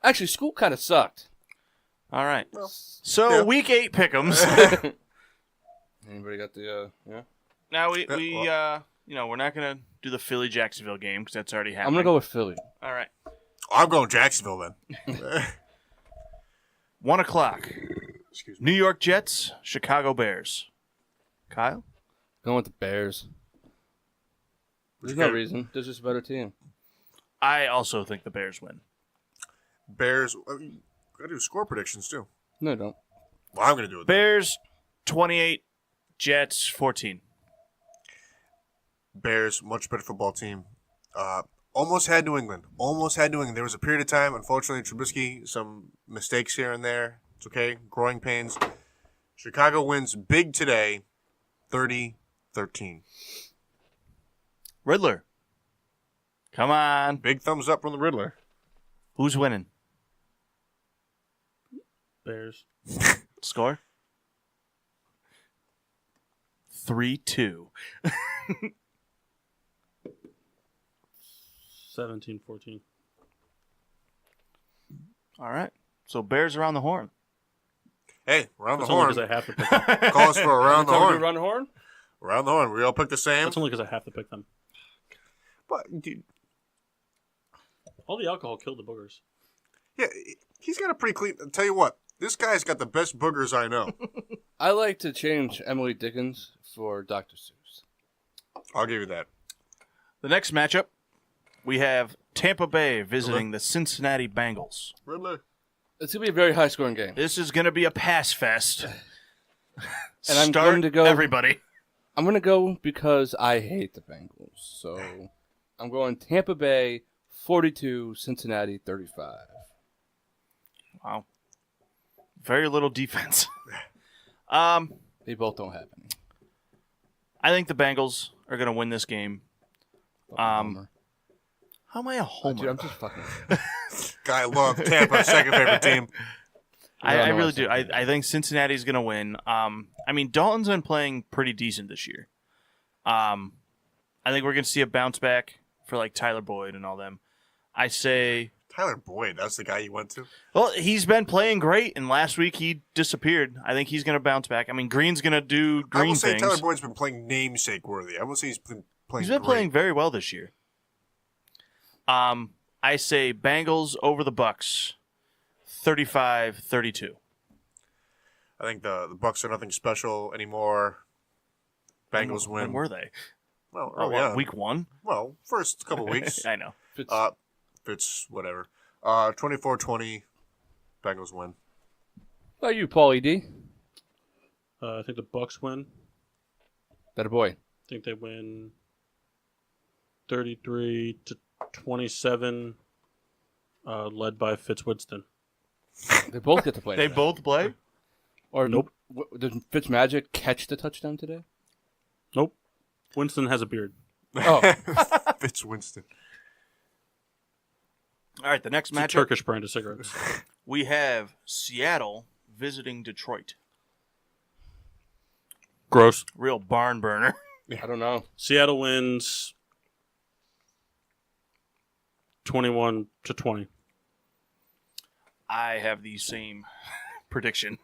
Actually, school kind of sucked.
All right.
Well,
So
yeah.
week 8 pick'ems.
Anybody got the yeah?
Now we we're not gonna do the Philly Jacksonville game because that's already happening.
I'm gonna go with Philly.
All right.
I'm going Jacksonville then.
1 o'clock.
Excuse me.
New York Jets, Chicago Bears. Kyle?
Going with the Bears. There's no reason. They're just a better team.
I also think the Bears win.
Bears. Gotta do score predictions too.
No, don't.
Well, I'm gonna do it.
Bears 28, Jets 14.
Bears, much better football team. Almost had New England. There was a period of time, unfortunately, Trubisky, some mistakes here and there. It's okay. Growing pains. Chicago wins big today, 30-13.
Riddler. Come on.
Big thumbs up from the Riddler.
Who's winning?
Bears.
Score? 3-2.
17-14.
All right. So Bears around the horn.
Hey, around the
That's only
horn.
because I have to pick them.
Calls for around the horn.
Run horn.
Around the horn. We all picked the same.
That's only because I have to pick them.
But, dude,
All the alcohol killed the boogers.
yeah, he's got a pretty clean. I'll tell you what, this guy's got the best boogers I know.
I like to change Emily Dickens for Dr. Seuss.
I'll give you that.
The next matchup, we have Tampa Bay visiting the Cincinnati Bengals.
Riddler.
It's gonna be a very high scoring game.
This is going to be a pass fest.
And I'm
Start
going to go.
everybody.
I'm gonna go because I hate the Bengals. So I'm going Tampa Bay 42, Cincinnati 35.
Wow. Very little defense.
They both don't have any.
I think the Bengals are going to win this game.
Homer.
How am I a homer?
Dude, I'm just fucking.
Guy love Tampa, second favorite team.
I really do. I think Cincinnati's going to win. I mean, Dalton's been playing pretty decent this year. I think we're going to see a bounce back for like Tyler Boyd and all them. I say,
Tyler Boyd, that's the guy you went to?
well, he's been playing great, and last week he disappeared. I think he's going to bounce back. I mean, Green's going to do
I
Green
will say
things.
Tyler Boyd's been playing namesake worthy. I will say he's been playing
He's been
great.
playing very well this year. I say Bengals over the Bucks, 35-32.
I think the Bucks are nothing special anymore. Bengals
When
win.
were they?
Well,
Oh,
yeah.
week 1?
Well, first couple weeks.
I know.
It's whatever. 24-20. Bengals win.
How about you, Paulie D?
I think the Bucks win.
That a boy.
I think they win 33-27, led by Fitzwinston.
They both get to play.
They
today.
both play?
Or nope.
Does Fitzmagic catch the touchdown today?
Nope. Winston has a beard.
Oh,
Fitz Winston.
All right, the next
It's a
matchup,
Turkish brand of cigarettes.
we have Seattle visiting Detroit.
Gross.
Real barn burner.
I don't know.
Seattle wins 21-20.
I have the same prediction.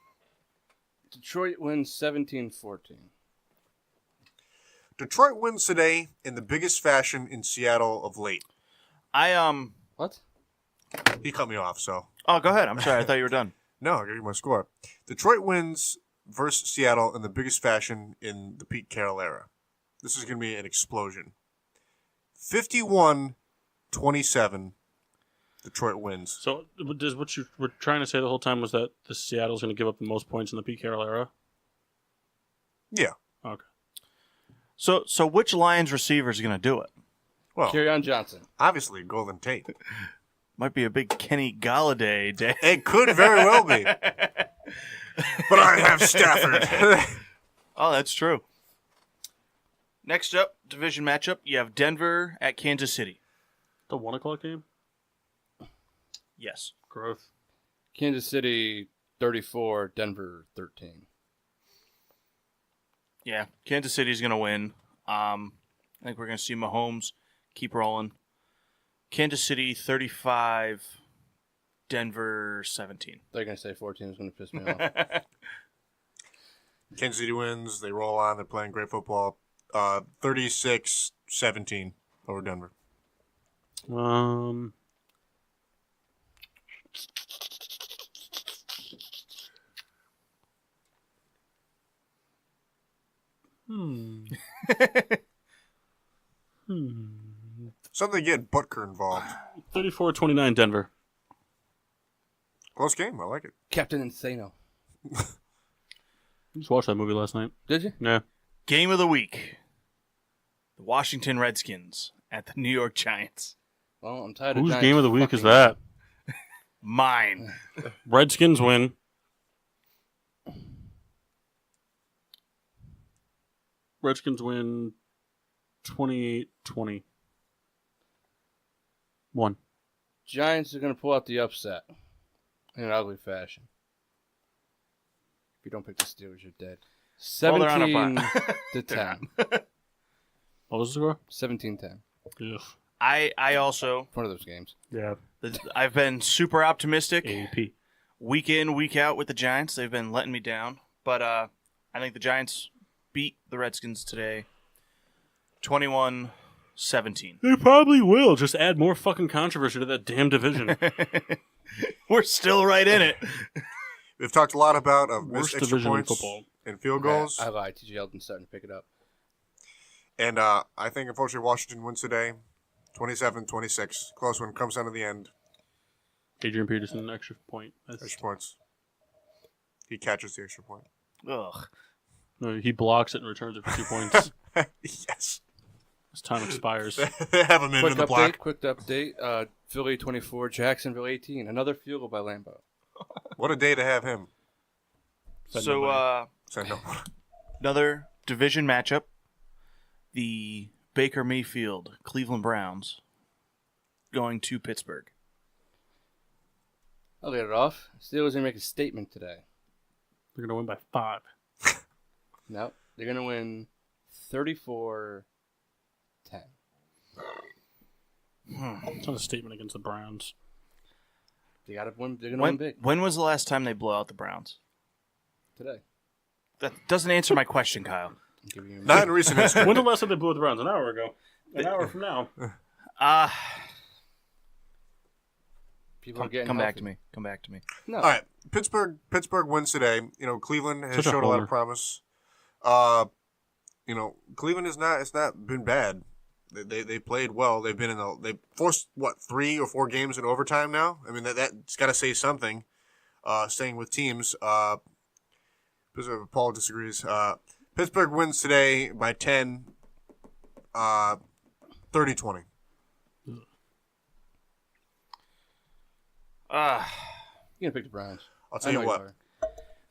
Detroit wins 17-14.
Detroit wins today in the biggest fashion in Seattle of late.
What?
He cut me off, so.
Oh, go ahead. I'm sorry. I thought you were done.
No, I'll give you my score. Detroit wins versus Seattle in the biggest fashion in the Pete Carroll era. This is going to be an explosion. 51-27. Detroit wins.
So, does what you were trying to say the whole time was that the Seattle's going to give up the most points in the Pete Carroll era?
Yeah.
Okay.
So which Lions receiver is going to do it?
Well,
Kerryon Johnson.
obviously, Golden Tate.
Might be a big Kenny Galladay day.
It could very well be. But I have Stafford.
Oh, that's true. Next up, division matchup, you have Denver at Kansas City.
The 1 o'clock game?
Yes.
Growth.
Kansas City 34, Denver 13.
Yeah, Kansas City's going to win. I think we're going to see Mahomes keep rolling. Kansas City 35, Denver 17.
They're going to say 14 is going to piss me off.
Kansas City wins. They roll on. They're playing great football. 36-17 over Denver. Something to get Butker involved.
34-29 Denver.
Close game. I like it.
Captain Insano.
Just watched that movie last night.
Did you?
Yeah.
Game of the week. The Washington Redskins at the New York Giants.
Well, I'm tired of
Whose
Giants
game of the week is
fucking-
that?
Mine.
Redskins win. Redskins win 28-20. 1.
Giants are going to pull out the upset in an ugly fashion. If you don't pick the Steelers, you're dead.
Well, they're on a
17
bye.
to 10.
What was the score?
17-10.
Yeah.
I also,
One of those games.
Yeah.
I've been super optimistic
AP.
week in, week out with the Giants. They've been letting me down. But I think the Giants beat the Redskins today 21-17.
They probably will. Just add more fucking controversy to that damn division.
We're still right in it.
We've talked a lot about
Worst
missed extra
division in
points
football.
and field goals.
I lied. TJ Yeldon's starting to pick it up.
And I think, unfortunately, Washington wins today. 27-26. Close one. Comes down to the end.
Adrian Peterson, extra point.
Extra points. He catches the extra point.
Ugh.
No, he blocks it and returns it for 2 points.
Yes.
His time expires.
They have him in the block.
Quick update. Philly 24, Jacksonville 18. Another field goal by Lambeau.
What a day to have him.
So,
So, no.
another division matchup. The Baker Mayfield Cleveland Browns going to Pittsburgh.
I'll get it off. Steelers going to make a statement today.
They're going to win by 5.
No, they're going to win 34-10.
It's not a statement against the Browns.
They got to win. They're going to win big
When was the last time they blew out the Browns?
today.
That doesn't answer my question, Kyle.
I'm giving you
Not in recent history.
When the last time they blew the Browns? An hour ago. An hour from now.
People are getting
Come back
healthy.
to me. Come back to me.
No.
All right. Pittsburgh wins today. You know, Cleveland has
Such a
showed a lot
homer.
of promise. You know, Cleveland it's not been bad. They played well. They've been they forced 3 or 4 games in overtime now. I mean that's got to say something. Staying with teams. Paul disagrees. Pittsburgh wins today by 10. 30-20.
You're going to pick the Browns.
I'll tell you what.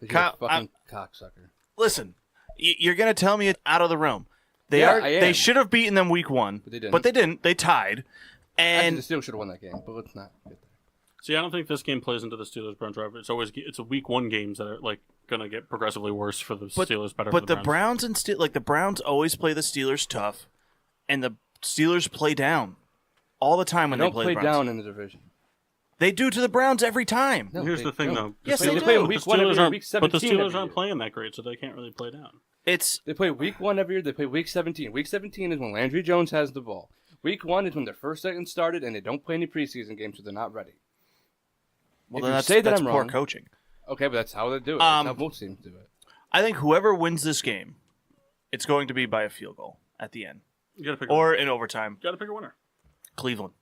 Kyle,
You're a fucking cocksucker.
Listen, you're going to tell me it's out of the realm. They
Yeah, I am.
They should have beaten them week 1,
But they didn't.
They tied.
And
And
the Steelers should have won that game, but let's not get there.
See, I don't think this game plays into the Steelers-Browns rivalry. It's a week 1 games that are going to get progressively worse for the Steelers, better for
but
the
the
Browns.
Browns and the Browns always play the Steelers tough, and the Steelers play down all the time when
They
they
don't
play
play
the Browns.
down in the division.
They do to the Browns every time.
No,
Here's
they
the thing,
don't.
though.
Yes, they
play
do.
week
The
1 every
Steelers
year,
aren't,
week
but the
17
Steelers
every
aren't
year.
playing that great, so they can't really play down.
They play week 1 every year. They play week 17. Week 17 is when Landry Jones has the ball. Week 1 is when their first second started, and they don't play any preseason games, so they're not ready.
Well,
If
then
you
that's,
say that
that's
I'm
poor
wrong-
coaching.
Okay, but that's how they do it. That's how both teams do it.
I think whoever wins this game, it's going to be by a field goal at the end
You got to pick.
or in overtime.
got to pick a winner.
Cleveland.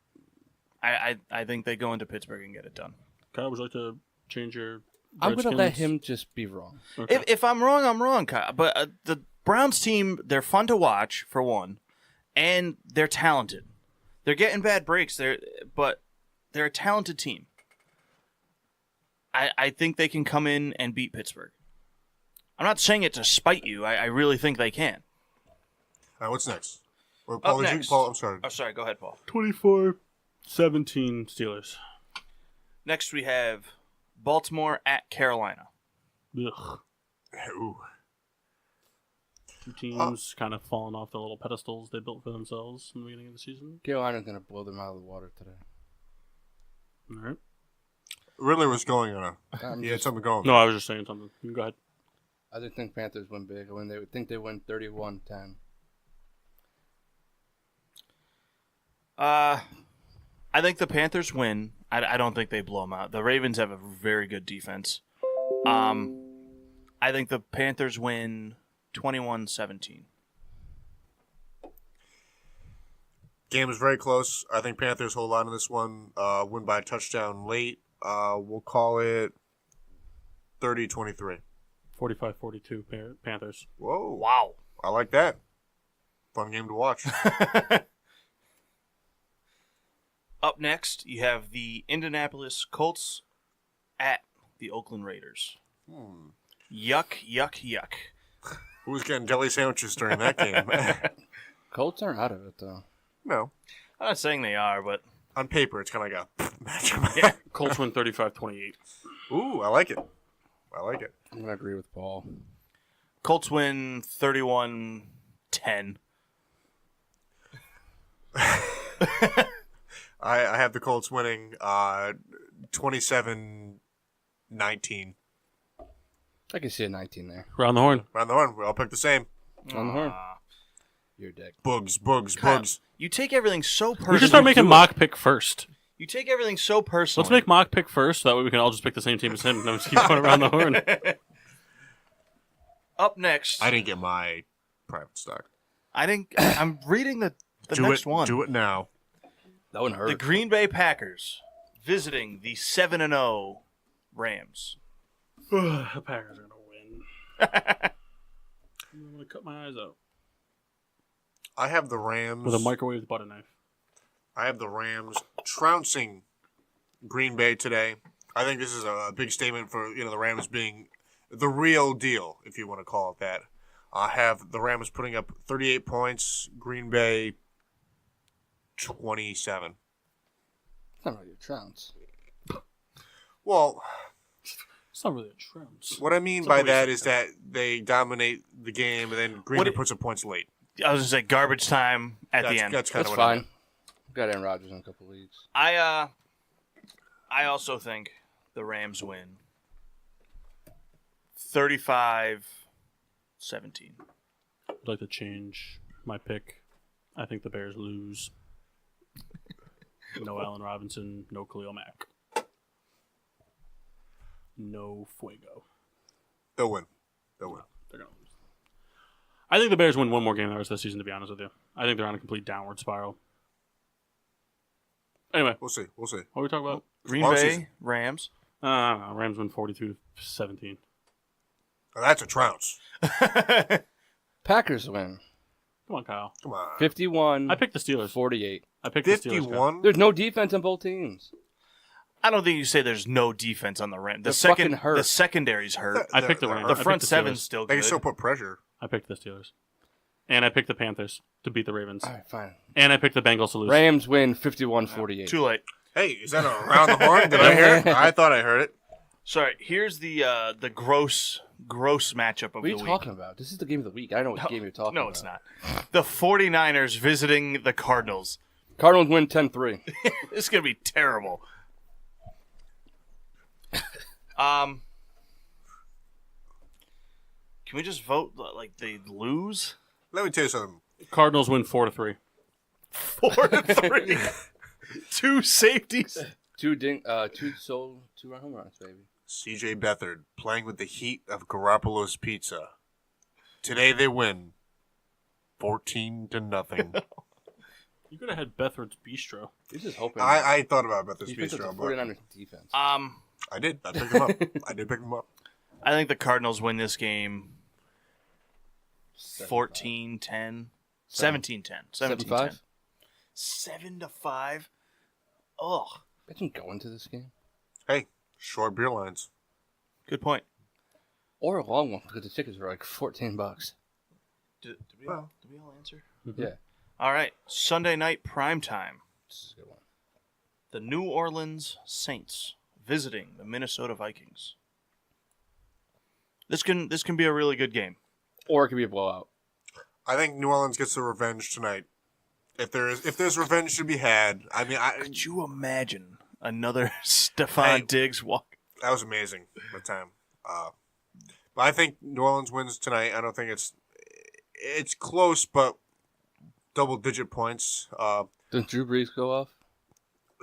I think they go into Pittsburgh and get it done.
Kyle, would you like to change your?
I'm going to let
Redskins?
him just be wrong.
Okay.
If I'm wrong, I'm wrong, Kyle. But the Browns team, they're fun to watch for one, and they're talented. They're getting bad breaks. But they're a talented team. I think they can come in and beat Pittsburgh. I'm not saying it to spite you. I really think they can.
All right, what's next? Or
Up
Paul,
next.
Paul, I'm sorry.
Oh, sorry. Go ahead, Paul.
24-17 Steelers.
Next, we have Baltimore at Carolina.
Ugh.
Ooh.
Two teams kind of falling off the little pedestals they built for themselves in the beginning of the season.
Carolina's going to blow them out of the water today.
All right.
Ridley was going on
I'm
he had
just-
something going.
No, I was just saying something. You can go ahead.
I just think Panthers win big. They would think they win 31-10.
I think the Panthers win. I don't think they blow them out. The Ravens have a very good defense. I think the Panthers win 21-17.
Game was very close. I think Panthers hold on to this one. Win by a touchdown late. We'll call it 30-23.
45-42 Panthers.
Whoa.
Wow.
I like that. Fun game to watch.
Up next, you have the Indianapolis Colts at the Oakland Raiders. Yuck, yuck, yuck.
Who's getting deli sandwiches during that game?
Colts aren't out of it, though.
No.
I'm not saying they are, but
On paper, it's kind of like a matchup.
Yeah. Colts win 35-28.
Ooh, I like it. I like it.
I'm going to agree with Paul.
Colts win 31-10.
I have the Colts winning 27-19.
I can see a 19 there.
Round the horn.
Round the horn. We all picked the same.
On the horn. You're a dick.
Bugs.
You take everything so personally.
We should start making mock pick first.
You take everything so personally.
Let's make mock pick first, so that way we can all just pick the same team as him and then just keep going around the horn.
Up next,
I didn't get my private stock.
I'm reading the next one.
Do it now.
That wouldn't hurt.
The Green Bay Packers visiting the 7-0 Rams.
The Packers are going to win. I'm going to cut my eyes out
I have the Rams.
with a microwave butter knife.
I have the Rams trouncing Green Bay today. I think this is a big statement for the Rams being the real deal, if you want to call it that. I have the Rams putting up 38 points, Green Bay 27.
It's not really a trounce.
Well,
It's not really a trounce.
what I mean by that is that they dominate the game and then Green Bay puts up points late.
I was going to say garbage time at the end.
That's kind
That's
of what I
fine.
meant.
Got Aaron Rodgers in a couple leagues.
I also think the Rams win 35-17.
I'd like to change my pick. I think the Bears lose. No Allen Robinson, no Khalil Mack. No Fuego.
They'll win. They'll win.
They're going to lose. I think the Bears win one more game the rest of the season, to be honest with you. I think they're on a complete downward spiral. Anyway,
We'll see.
what are we talking about?
Green
Long
Bay,
season.
Rams.
Rams win 42-17.
Now, that's a trounce.
Packers win.
Come on, Kyle.
Come on.
51.
I picked the Steelers.
48.
I picked the Steelers. Kyle.
51?
There's no defense on both teams.
I don't think you say there's no defense on the Rams.
They're fucking hurt.
The secondary's hurt.
I picked the Rams.
The
I
front
picked
seven's
Steelers.
still
They
good.
can still put pressure.
I picked the Steelers. And I picked the Panthers to beat the Ravens.
All right, fine.
And I picked the Bengals to lose.
Rams win 51-48.
Too late.
Hey, is that around the horn? Did I hear it? I thought I heard it.
Sorry, here's the gross matchup of
What are
the
you
week.
talking about? This is the game of the week. I don't know what game you're talking about.
No, it's not. The 49ers visiting the Cardinals.
Cardinals win 10-3.
This is going to be terrible. Can we just vote like they lose?
Let me tell you something.
Cardinals win 4-3.
4-3. Two safeties.
Two run home runs, baby.
C.J. Beathard playing with the heat of Garoppolo's pizza. Today they win 14-0.
You could have had Bethard's Bistro.
He's just hoping.
I thought about Beathard's
He picked up
Bistro,
the
but
49ers defense.
I did. I picked them up. I did pick them up.
I think the Cardinals win this game 14-10. 17-10. 17-10.
75?
7-5. Ugh.
Imagine going to this game.
Hey, short beer lines.
Good point.
Or a long one, because the tickets are like $14.
Did we all answer?
Yeah.
All right. Sunday night primetime.
This is a good one.
The New Orleans Saints visiting the Minnesota Vikings. This can be a really good game.
Or it could be a blowout.
I think New Orleans gets the revenge tonight. If there's revenge to be had, I mean,
Could you imagine another Stephon Diggs walk?
that was amazing the time. But I think New Orleans wins tonight. I don't think it's close, but double-digit points.
Does Drew Brees go off?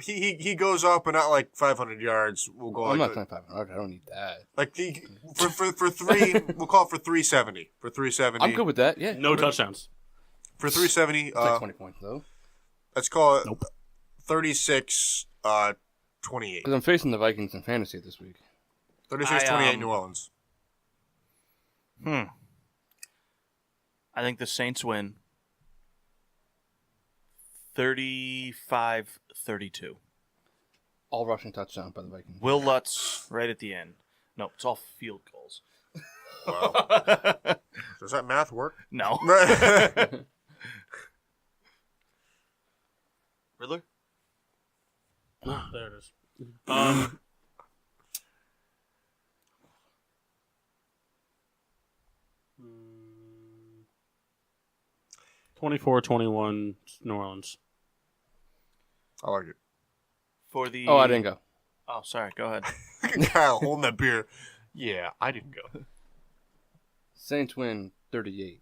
He goes up, but not like 500 yards. We'll go.
I'm
like
not saying 500. I don't need that.
Like for three, we'll call it for 370. For 370,
I'm good with that. Yeah.
No touchdowns.
For 370,
It's like 20 points though.
let's call it 36, 28.
Because I'm facing the Vikings in fantasy this week.
36-28 New Orleans.
I think the Saints win 35-32.
All rushing touchdown by the Vikings.
Will Lutz right at the end. No, it's all field goals.
Wow. Does that math work?
No. Riddler?
There it is. 24-21 New Orleans.
I like it.
For the...
Oh, I didn't go.
Oh, sorry. Go ahead.
Kyle holding that beer. Yeah, I didn't go.
Saints win 38-17.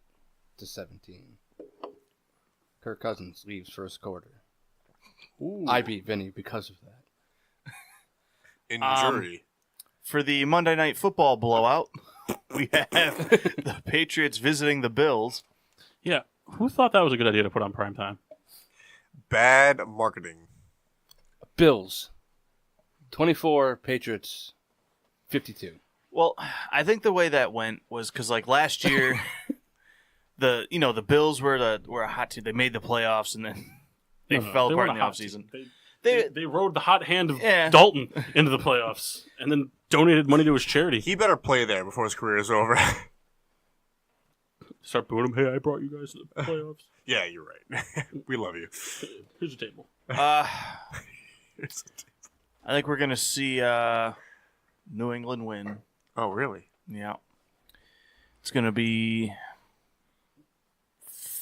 Kirk Cousins leaves first quarter.
Ooh.
I beat Vinny because of that.
Injury.
For the Monday Night Football blowout, we have the Patriots visiting the Bills.
Yeah. Who thought that was a good idea to put on primetime?
Bad marketing.
Bills 24, Patriots 52.
Well, I think the way that went was because, like, last year, the Bills were a hot team. They made the playoffs, and then they fell apart in the offseason.
They rode the hot hand of
Yeah.
Dalton into the playoffs and then donated money to his charity.
He better play there before his career is over.
Start booing him. Hey, I brought you guys to the playoffs.
Yeah, you're right. We love you.
Here's a table.
I think we're going to see New England win.
Oh, really?
Yeah. It's going to be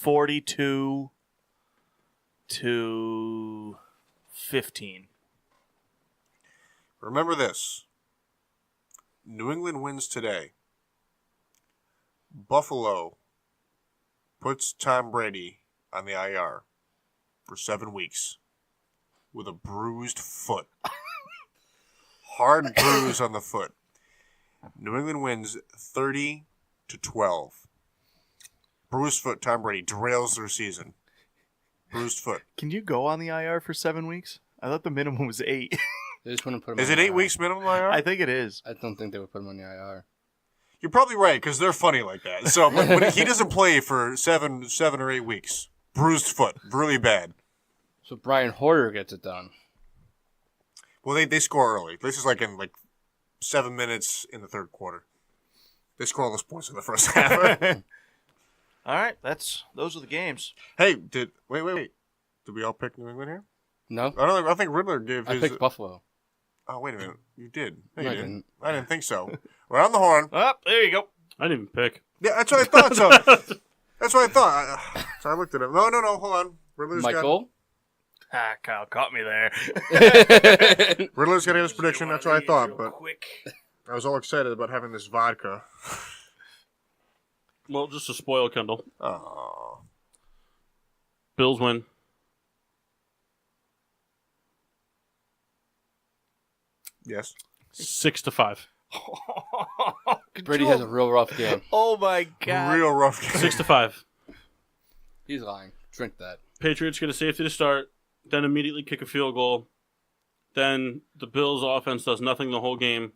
42-15.
Remember this. New England wins today. Buffalo puts Tom Brady on the IR for 7 weeks with a bruised foot. Hard bruise on the foot. New England wins 30-12. Bruised foot, Tom Brady derails their season. Bruised foot.
Can you go on the IR for 7 weeks? I thought the minimum was 8.
They just wouldn't put him
Is
on
it
the
8
IR.
weeks minimum IR?
I think it is.
I don't think they would put him on the IR.
You're probably right, because they're funny like that. So but he doesn't play for 7 or 8 weeks. Bruised foot. Really bad.
So Brian Hoyer gets it done.
Well, they score early. This is in 7 minutes in the third quarter. They score all those points in the first half.
All right, those are the games.
Hey, wait. Did we all pick New England here?
No?
I think Riddler gave
I
his.
picked Buffalo.
Oh, wait a minute. You did. No,
No,
you
I
didn't.
didn't.
I didn't think so. We're on the horn.
Oh, there you go.
I didn't even pick.
Yeah, that's what I thought. So that's what I thought. So I looked at him. No. Hold on. Riddler's
Michael?
Kyle caught me there.
Riddler's got his prediction. That's what I thought. But
Quick.
I was all excited about having this vodka.
Well, just to spoil Kendall.
Oh.
Bills win.
Yes.
6-5.
Brady has a real rough game.
Oh my god.
Real rough game.
6-5.
He's lying. Drink that.
Patriots get a safety to start, then immediately kick a field goal. Then the Bills' offense does nothing the whole game.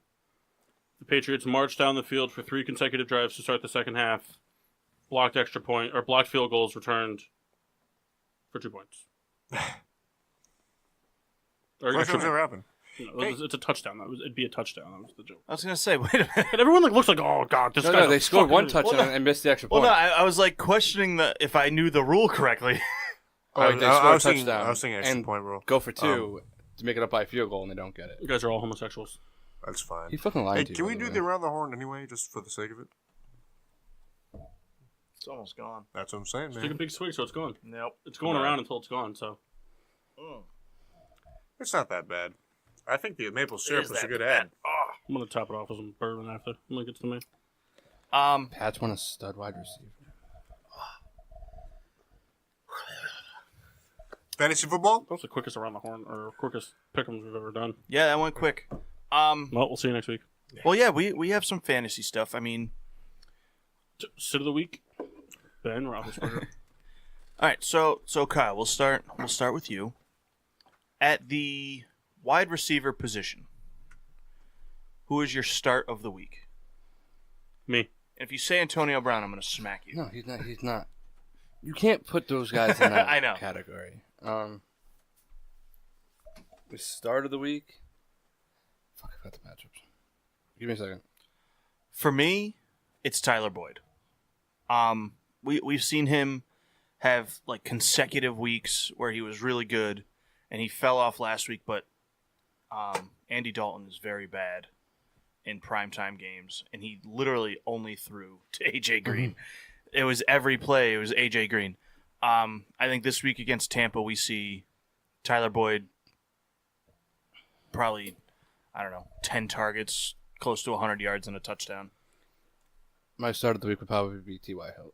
The Patriots march down the field for 3 consecutive drives to start the second half. Blocked field goals returned for 2 points. Or
First time's ever happened.
it's a touchdown. It'd be a touchdown. That was the joke.
I was gonna say, wait a minute.
And everyone looks like, oh god, this guy.
No, they scored one touchdown and missed the extra
Well,
point.
no, I was like questioning if I knew the rule correctly.
They scored a touchdown.
I was thinking extra
and
point rule.
go for two to make it up by a field goal, and they don't get it.
You guys are all homosexuals.
That's fine.
He fucking lied
Hey,
to you.
can we
by
do
way.
the around the horn anyway, just for the sake of it?
It's almost gone.
That's what I'm saying,
Take a
man.
big swig, so it's gone.
Nope.
It's going around until it's gone. So
It's not that bad. I think the maple syrup was a good ad.
I'm gonna top it off with some bourbon after when it gets to me.
Pats want a stud wide receiver.
Fantasy football?
That was the quickest around the horn or quickest pick'ems we've ever done.
Yeah, that went quick.
Well, we'll see you next week.
Well, yeah, we have some fantasy stuff. I mean,
Sit of the week, Ben Roethlisberger.
all right. So Kyle, we'll start with you. At the wide receiver position, who is your start of the week?
Me.
If you say Antonio Brown, I'm going to smack you.
No, he's not. He's not. You can't put those guys in that
I know.
category. The start of the week. Fuck, I forgot the matchups. Give me a second.
For me, it's Tyler Boyd. We've seen him have like consecutive weeks where he was really good, and he fell off last week. But Andy Dalton is very bad in primetime games, and he literally only threw to AJ Green. It was every play. It was AJ Green. I think this week against Tampa, we see Tyler Boyd probably, 10 targets, close to 100 yards and a touchdown.
My start of the week would probably be T.Y. Hilton.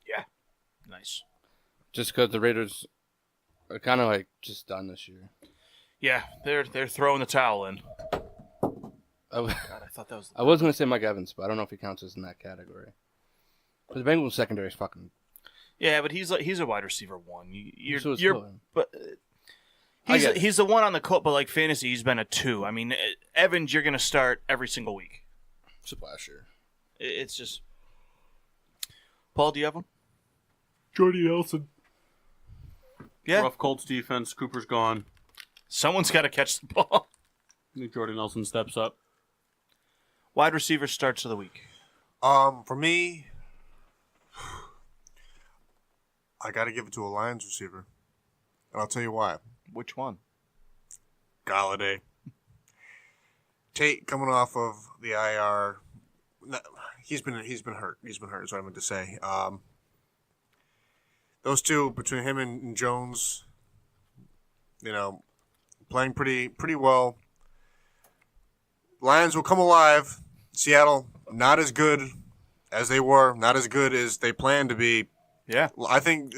Yeah. Nice.
Just because the Raiders are kind of like just done this year.
Yeah, they're throwing the towel in.
I
God, I thought that was...
was going to say Mike Evans, but I don't know if he counts as in that category. Because the Bengals secondary is fucking...
Yeah, but he's a wide receiver one.
So is
You're
Hilton.
but he's the one on the court, but like fantasy, he's been a 2. I mean, Evans, you're going to start every single week.
Except last year.
It's just... Paul, do you have one?
Jordy Nelson.
Yeah.
Rough Colts defense. Cooper's gone.
Someone's got to catch the ball.
I think Jordy Nelson steps up.
Wide receiver starts of the week.
For me, I got to give it to a Lions receiver. And I'll tell you why.
Which one?
Galladay. Tate coming off of the IR. He's been hurt. He's been hurt. Is what I meant to say. Those two, between him and Jones, playing pretty well. Lions will come alive. Seattle, not as good as they were, not as good as they planned to be.
Yeah.
I think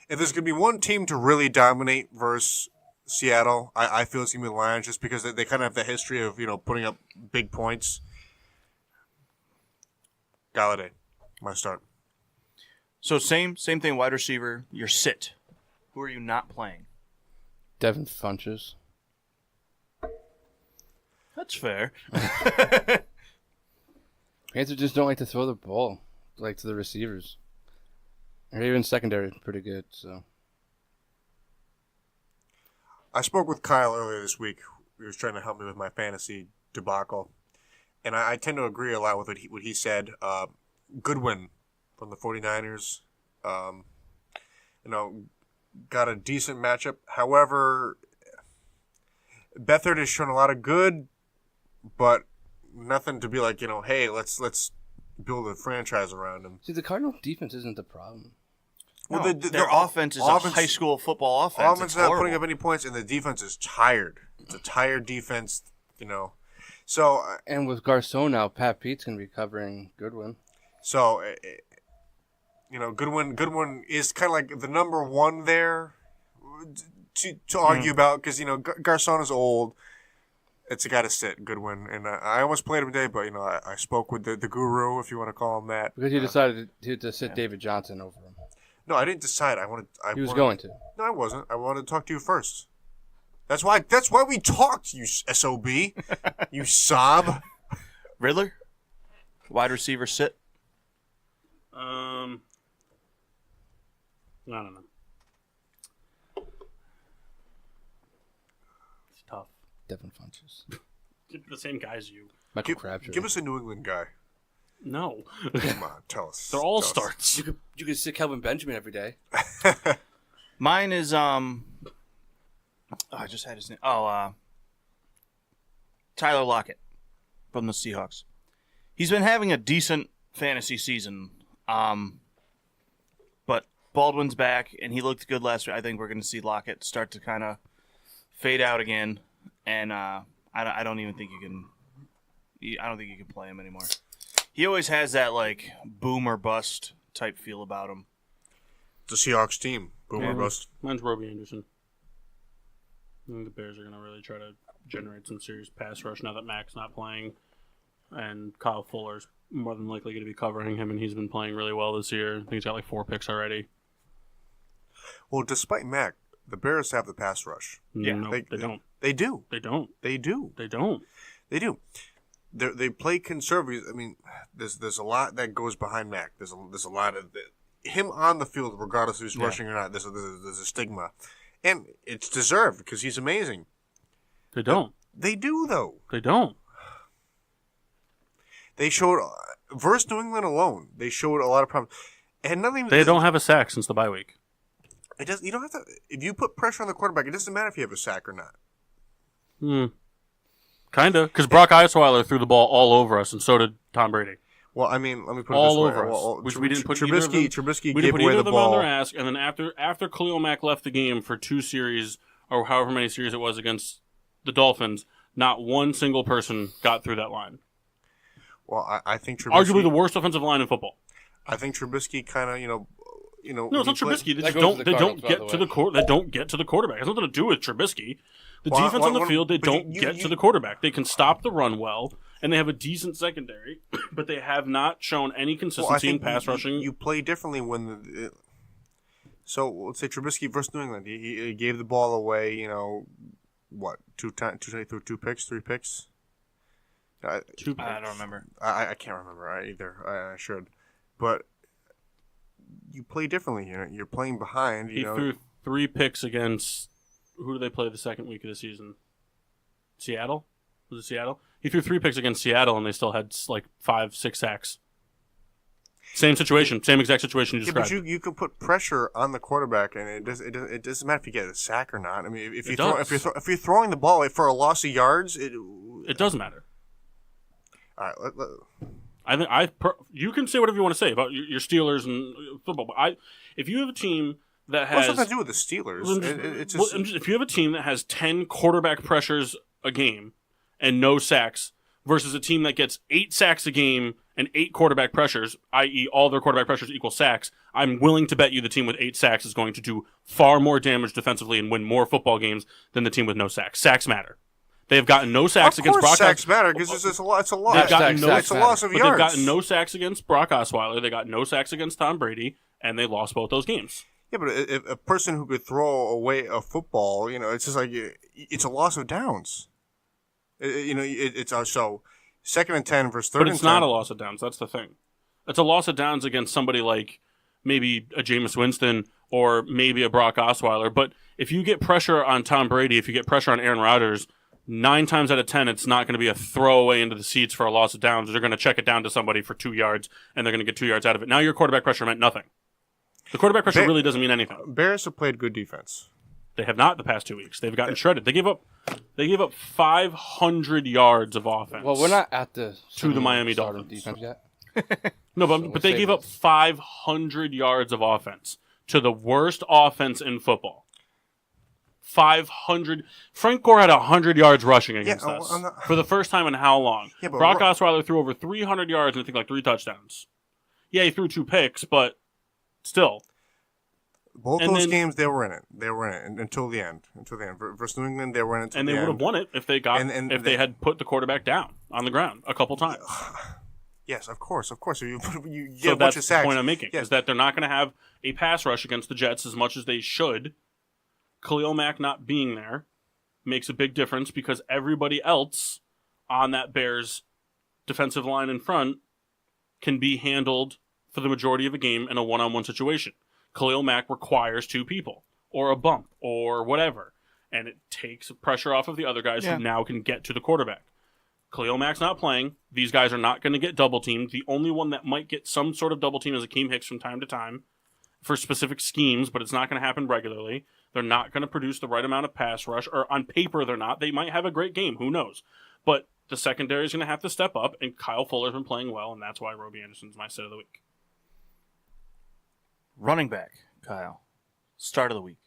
if there's going to be one team to really dominate versus Seattle, I feel it's going to be the Lions, just because they kind of have the history of, putting up big points. Galladay, my start.
So same thing, wide receiver. Your sit. Who are you not playing?
Devin Funches.
That's fair.
Panthers just don't like to throw the ball, like to the receivers. Or even secondary is pretty good, so.
I spoke with Kyle earlier this week. He was trying to help me with my fantasy debacle. And I tend to agree a lot with what he said. Goodwin from the 49ers, got a decent matchup. However, Beathard has shown a lot of good, but nothing to be like, hey, let's build a franchise around him.
See, the Cardinal defense isn't the problem.
Well,
No, their offense is a high school football offense.
Offense
It's
not
horrible.
putting up any points, and the defense is tired. It's a tired defense, So,
And with Garcon now, Pat Pete's going to be covering Goodwin.
Goodwin is kind of like the number one there to argue about, because Garcon is old. It's a guy to sit, Goodwin, and I almost played him today, but I spoke with the guru, if you want to call him that,
Because he decided to sit David Johnson over him.
No, I didn't decide.
He was going to.
No, I wasn't. I wanted to talk to you first. That's why we talked, you SOB, you sob.
Riddler, wide receiver sit.
I don't know.
Devin Funches.
The same guy as you.
Michael Crabtree.
Give us a New England guy.
No.
Come on, tell us.
They're all
Tell us.
starts.
You could sit Kelvin Benjamin every day.
Mine is I just had his name. Tyler Lockett from the Seahawks. He's been having a decent fantasy season. But Baldwin's back and he looked good last week. I think we're going to see Lockett start to kind of fade out again, and I don't even think you can. I don't think you can play him anymore. He always has that like boom or bust type feel about him.
The Seahawks team. Boom or bust.
Mine's Robbie Anderson. I think the Bears are going to really try to generate some serious pass rush now that Mac's not playing, and Kyle Fuller's more than likely going to be covering him, and he's been playing really well this year. I think he's got like 4 picks already.
Well, despite Mac, the Bears have the pass rush.
Yeah, no, they don't.
They do.
They don't.
They do.
They don't.
They do. They play conservative. I mean, there's a lot that goes behind Mac. There's a lot of him on the field, regardless if he's rushing or not. There's a stigma, and it's deserved because he's amazing.
They don't.
They do though.
They don't.
They showed versus New England alone. They showed a lot of problems, and nothing.
They don't have a sack since the bye week.
It does. You don't have to. If you put pressure on the quarterback, it doesn't matter if you have a sack or not.
Kinda, because Brock Osweiler threw the ball all over us, and so did Tom Brady.
Well, I mean, let me put it
All
this way.
over us, which we didn't put
Trubisky.
either of them.
Trubisky
We
gave
didn't put
away
either
the
of them on
ball.
their ass, and then after Khalil Mack left the game for 2 series, or however many series it was against the Dolphins, not one single person got through that line.
Well, I think Trubisky.
Arguably the worst offensive line in football.
I think Trubisky kind of,
No, it's not
when he
Trubisky. They
That
just
goes
don't.
to the
They don't
Cardinals, by
get
the
to
way.
the They don't get to the quarterback. It has nothing to do with Trubisky. The
Well,
defense on the
well,
field, they
but
don't get to the quarterback. They can stop the run well, and they have a decent secondary, but they have not shown any
Well, I
consistency in
think
pass rushing.
You play differently when so let's say Trubisky versus New England. He gave the ball away. What 2 times? He threw 2 picks, 3 picks.
I don't remember.
I can't remember either. I should, but you play differently here. You're playing behind.
He threw 3 picks against. Who do they play the second week of the season? Seattle? Was it Seattle? He threw 3 picks against Seattle, and they still had like 5-6 sacks. Same situation, same exact situation you
Yeah,
described.
but you can put pressure on the quarterback, and it doesn't matter if you get a sack or not. I mean, if you're throwing the ball for a loss of yards,
it does matter.
All right,
I think you can say whatever you want to say about your Steelers and football, but if you have a team that has
what's that to do with the Steelers?
if you have a team that has 10 quarterback pressures a game and no sacks versus a team that gets 8 sacks a game and 8 quarterback pressures, i.e. all their quarterback pressures equal sacks, I'm willing to bet you the team with 8 sacks is going to do far more damage defensively and win more football games than the team with no sacks. Sacks matter. They have gotten no sacks against Brock.
Sacks matter because it's a loss. It's a loss.
They've gotten
It's a loss of
but
yards.
they've gotten no sacks against Brock Osweiler. They got no sacks against Tom Brady, and they lost both those games.
Yeah, but if a person who could throw away a football, it's just like it's a loss of downs. It's so 2nd and 10 versus 3rd and 10.
But it's not a loss of downs. That's the thing. It's a loss of downs against somebody like maybe a Jameis Winston or maybe a Brock Osweiler. But if you get pressure on Tom Brady, if you get pressure on Aaron Rodgers, 9 times out of 10, it's not going to be a throwaway into the seats for a loss of downs. They're going to check it down to somebody for 2 yards, and they're going to get 2 yards out of it. Now your quarterback pressure meant nothing. The quarterback pressure really doesn't mean anything.
Bears have played good defense.
They have not the past 2 weeks. They've gotten shredded. They gave up 500 yards of offense.
Well, we're not at the
To the Miami
solid
Dolphins.
defense yet.
No,
So
but they
we'll
gave
save
up 500 yards of offense to the worst offense in football. 500. Frank Gore had 100 yards rushing against us for the first time in how long?
Yeah, but
Brock Osweiler threw over 300 yards and I think like 3 touchdowns. Yeah, he threw 2 picks, but still.
Both those games, they were in it. They were in it until the end. Versus New England, they were in it until
and
the
they
end.
would have won it if they got if they had put the quarterback down on the ground a couple times.
Yes, of course. You get
So
a bunch
that's
of
the
sacks.
point I'm making,
Yes.
is that they're not going to have a pass rush against the Jets as much as they should. Khalil Mack not being there makes a big difference because everybody else on that Bears defensive line in front can be handled for the majority of a game in a one-on-one situation. Khalil Mack requires 2 people or a bump or whatever. and it takes pressure off of the other guys
Yeah.
who now can get to the quarterback. Khalil Mack's not playing. These guys are not going to get double teamed. The only one that might get some sort of double team is Akeem Hicks from time to time for specific schemes, but it's not going to happen regularly. They're not going to produce the right amount of pass rush, or on paper they're not. They might have a great game. Who knows? But the secondary is going to have to step up, and Kyle Fuller's been playing well, and that's why Roby Anderson's my sit of the week.
Running back, Kyle. Start of the week.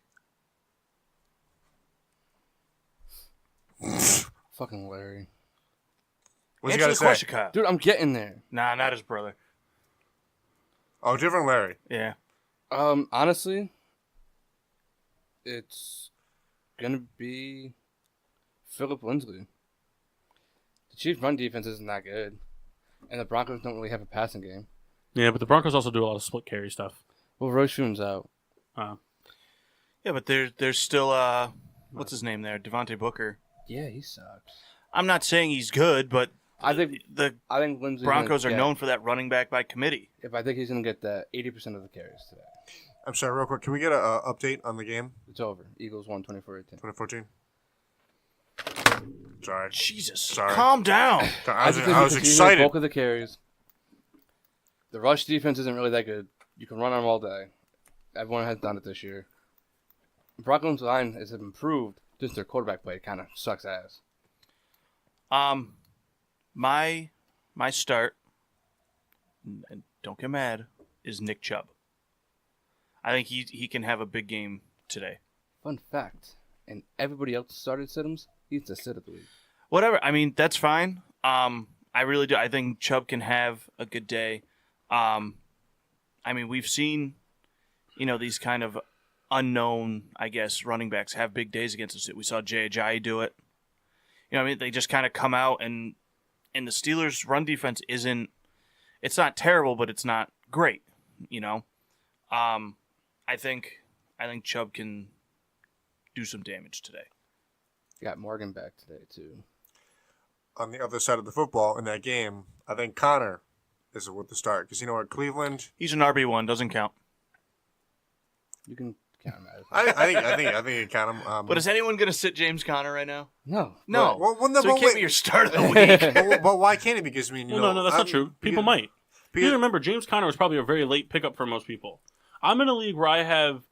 Fucking Larry.
What's he
Answer
got to
the
say?
question, Kyle.
Dude, I'm getting there.
Nah, not his brother.
Oh, different Larry.
Yeah.
Honestly, it's gonna be Philip Lindsay. The Chiefs' run defense isn't that good, and the Broncos don't really have a passing game.
Yeah, but the Broncos also do a lot of split carry stuff.
Well, Roshune's out.
Yeah, but there's still what's his name there? Devontae Booker.
Yeah, he sucks.
I'm not saying he's good, but
I think
the
Lindsay
Broncos are known for that running back by committee.
If I think he's gonna get that 80% of the carries today.
I'm sorry, real quick. Can we get an update on the game?
It's over. Eagles won 24-18.
2014. Sorry.
Jesus,
Sorry.
calm down.
I
just think
was
because you get
excited.
Bulk of the carries. The rush defense isn't really that good. You can run on them all day. Everyone has done it this year. Broncos' line has improved. Just their quarterback play kind of sucks ass.
My start, and don't get mad, is Nick Chubb. I think he can have a big game today.
Fun fact. And everybody else started Siddums. He's the sit of the week.
Whatever. I mean, that's fine. I really do. I think Chubb can have a good day. I mean, we've seen, these kind of unknown, I guess, running backs have big days against us. We saw Jay Ajayi do it. I mean, they just kind of come out, and the Steelers' run defense it's not terrible, but it's not great, I think Chubb can do some damage today.
You got Morgan back today, too.
On the other side of the football in that game, I think Connor is with the start. Because you know what, Cleveland...
He's an RB1, doesn't count.
You can count him out.
I think you count him.
But is anyone going to sit James Conner right now?
No.
No.
No,
So he can't be your start of the week.
but why can't he? Because,
No, that's not true. People might. You remember, James Conner was probably a very late pickup for most people. I'm in a league where I have